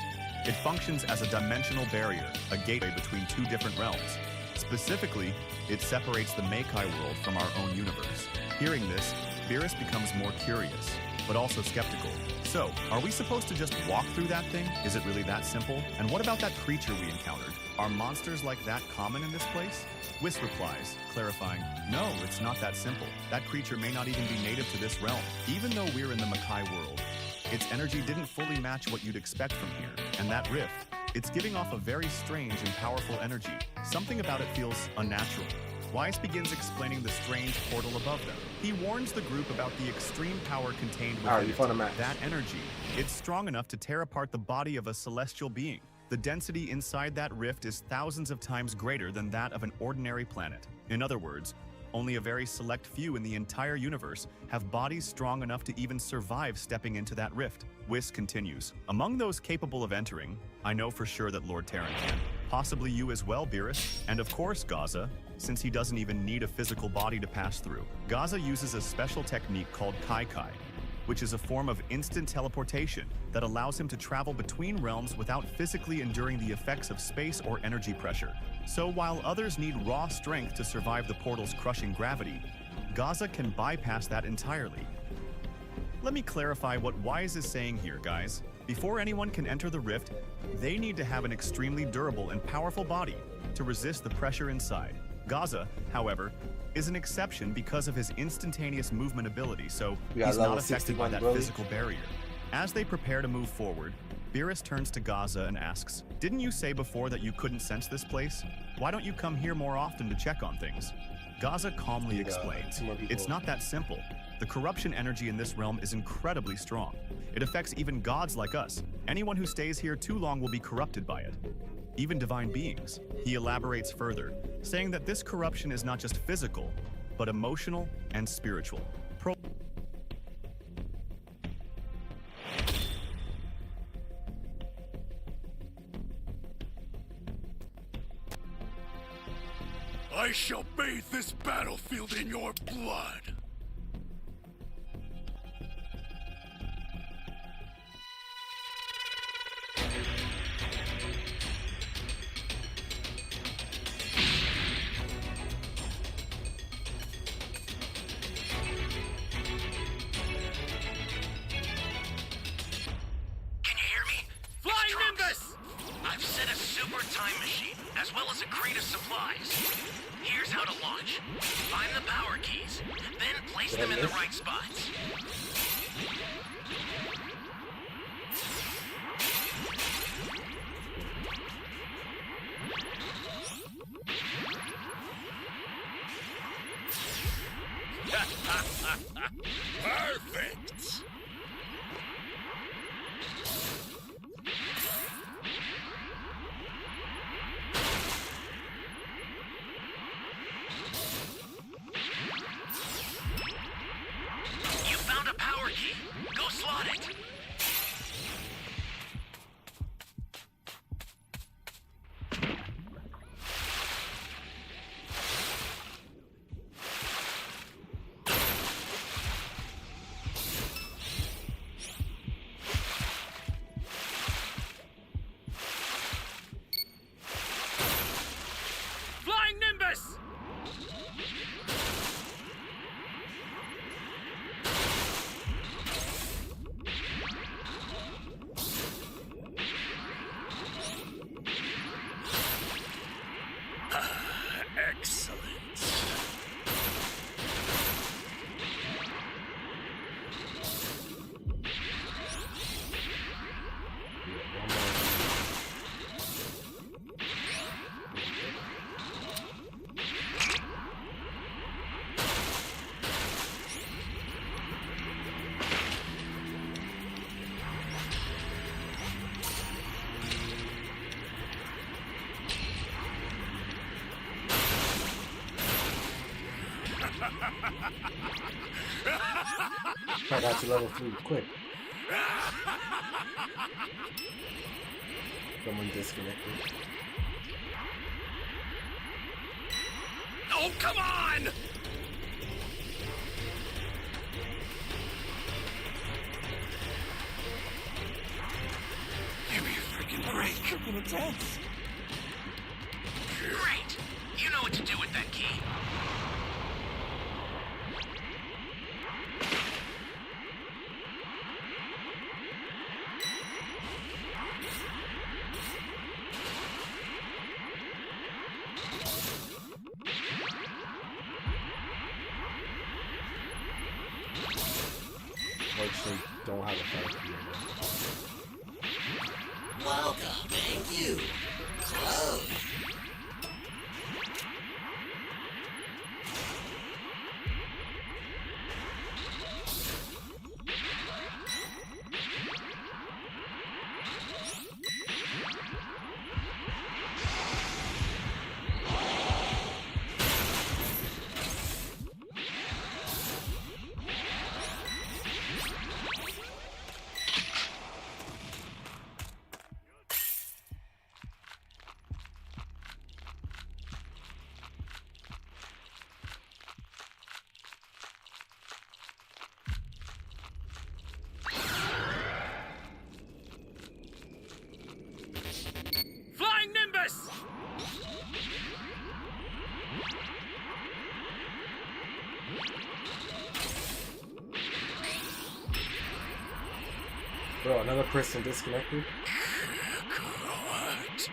It functions as a dimensional barrier, a gateway between two different realms. Specifically, it separates the Meikai world from our own universe." Hearing this, Beerus becomes more curious, but also skeptical. So, are we supposed to just walk through that thing? Is it really that simple? And what about that creature we encountered? Are monsters like that common in this place? Whis replies, clarifying, "No, it's not that simple. That creature may not even be native to this realm. Even though we're in the Meikai world, its energy didn't fully match what you'd expect from here. And that rift, it's giving off a very strange and powerful energy. Something about it feels unnatural." Weiss begins explaining the strange portal above them. He warns the group about the extreme power contained within it. That energy, it's strong enough to tear apart the body of a celestial being. The density inside that rift is thousands of times greater than that of an ordinary planet. In other words, only a very select few in the entire universe have bodies strong enough to even survive stepping into that rift. Whis continues, "Among those capable of entering, I know for sure that Lord Terran can. Possibly you as well, Beerus. And of course, Gaza, since he doesn't even need a physical body to pass through." Gaza uses a special technique called Kai, which is a form of instant teleportation that allows him to travel between realms without physically enduring the effects of space or energy pressure. So while others need raw strength to survive the portal's crushing gravity, Gaza can bypass that entirely. Let me clarify what Wise is saying here, guys. Before anyone can enter the rift, they need to have an extremely durable and powerful body to resist the pressure inside. Gaza, however, is an exception because of his instantaneous movement ability, so he's not affected by that physical barrier. As they prepare to move forward, Beerus turns to Gaza and asks, "Didn't you say before that you couldn't sense this place? Why don't you come here more often to check on things?" Gaza calmly explains, "It's not that simple. The corruption energy in this realm is incredibly strong. It affects even gods like us. Anyone who stays here too long will be corrupted by it. Even divine beings." He elaborates further, saying that this corruption is not just physical, but emotional and spiritual. I shall bathe this battlefield in your blood. I've set a super time machine, as well as a crate of supplies. Here's how to launch. Find the power keys, then place them in the right spots. Perfect! You found a power key. Go slot it. Flying Nimbus! Excellent. I got to level 3 quick. Someone disconnected. Oh, come on! Give me a freaking break. Freaking intense. Great! You know what to do with that key. Unfortunately, don't have a fire key right now. Welcome. Thank you. Close. Flying Nimbus! Bro, another person disconnected? What?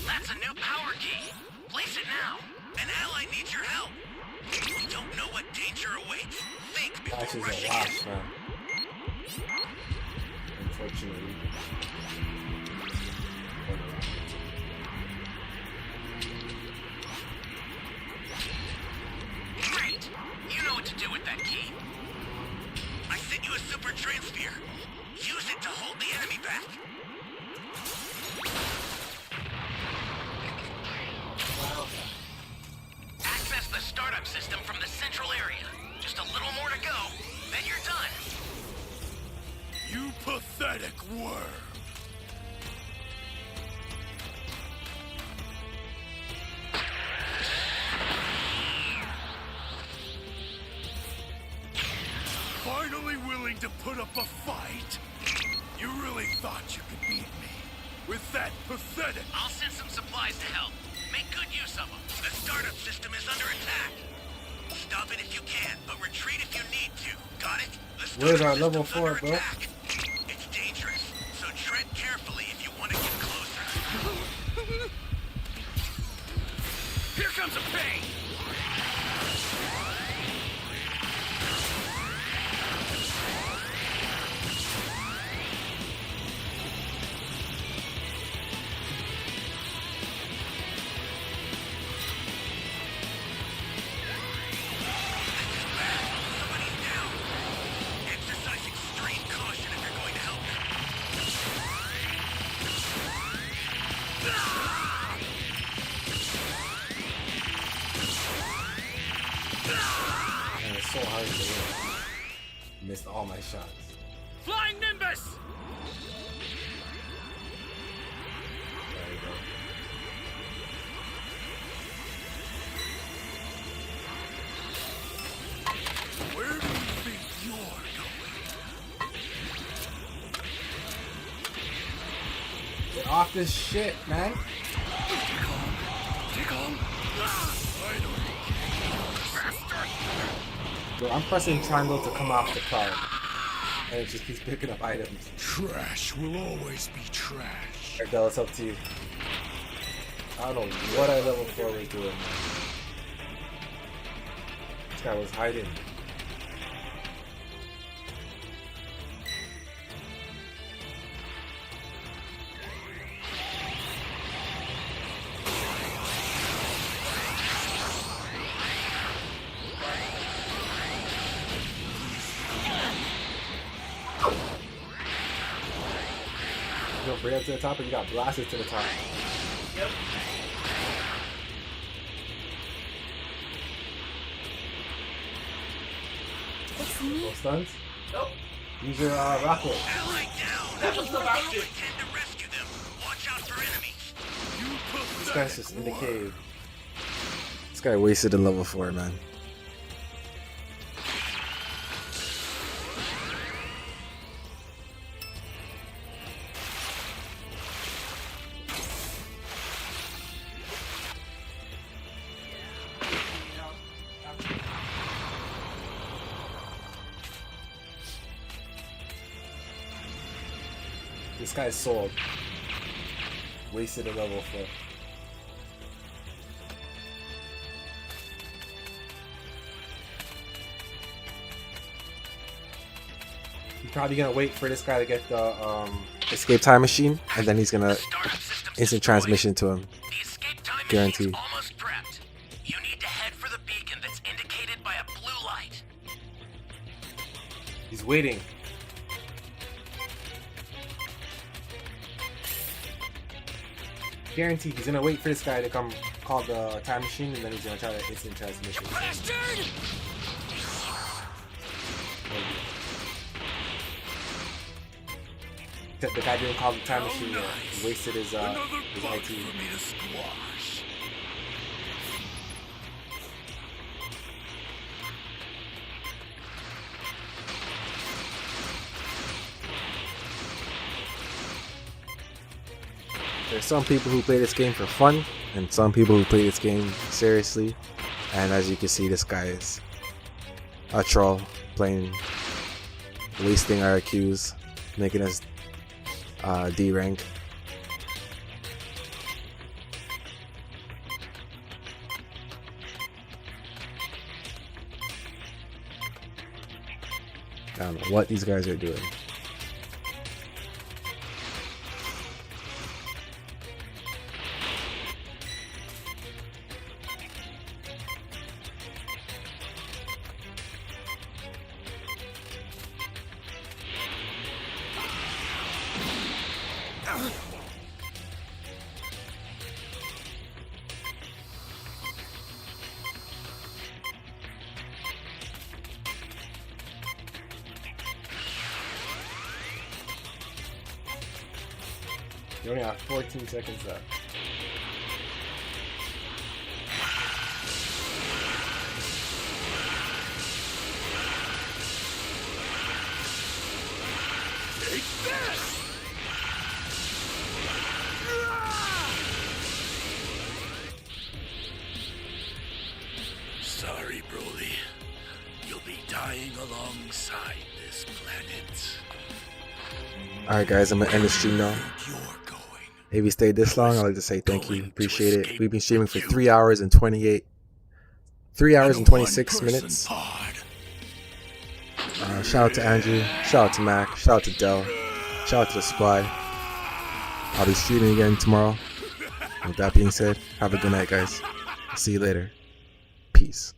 That's a new power key. Place it now. An ally needs your help. You don't know what danger awaits. Think before Gosh, is a rushing lot, in. man. Unfortunately. Great! You know what to do with that key. I sent you a super transfer. Use it to hold the enemy back. Access the startup system from the central area. Just a little more to go, then you're done. You pathetic worm! Finally willing to put up a fight? You really thought you could beat me? With that pathetic... I'll send some supplies to help. Make good use of them. The startup system is under attack. Stop it if you can, but retreat if you need to. Got it? The Where's our startup level system's under 4, bro? attack. It's dangerous, so tread carefully if you want to get closer. Here comes a pain! Somebody's down. Exercise extreme caution if you're going to help them. And it's so hard to win. Missed all my shots. Flying Nimbus! There you go. Where do you think you're going? Get off this shit, man. Take on. Yo, I'm pressing triangle to come off the card. And it just keeps picking up items. Trash will always be trash. Alright, Del, it's up to you. I don't know what I level 4 was doing, man. This guy was hiding. straight up to the top, or you got blasted to the top? Yep. It's me. No stuns? Nope. Use your rocket. That's what's about it. This guy's just in the cave. This guy wasted a level 4, man. This guy's sold. Wasted a level 4. He's probably gonna wait for this guy to get the escape time machine, and then he's gonna instant transmission to him. Guaranteed. Almost prepped. You need to head for the beacon that's indicated by a blue light. He's waiting. Guaranteed, he's gonna wait for this guy to come call the time machine, and then he's gonna try to instant transmission. The guy didn't call the time machine yet. He wasted his IT. There's some people who play this game for fun, and some people who play this game seriously. And as you can see, this guy is a troll, playing, wasting our IQs, making us D rank. I don't know what these guys are doing. You only have 14 seconds left. Take this! Sorry, Broly. You'll be dying alongside this planet. Alright guys, I'm gonna end the stream now. If you stayed this long, I'd like to say thank you. Appreciate it. We've been streaming for 3 hours and 3 hours and 26 minutes. Shout out to Andrew, shout out to Mac, shout out to Dell, shout out to the squad. I'll be streaming again tomorrow. With that being said, have a good night guys. See you later. Peace.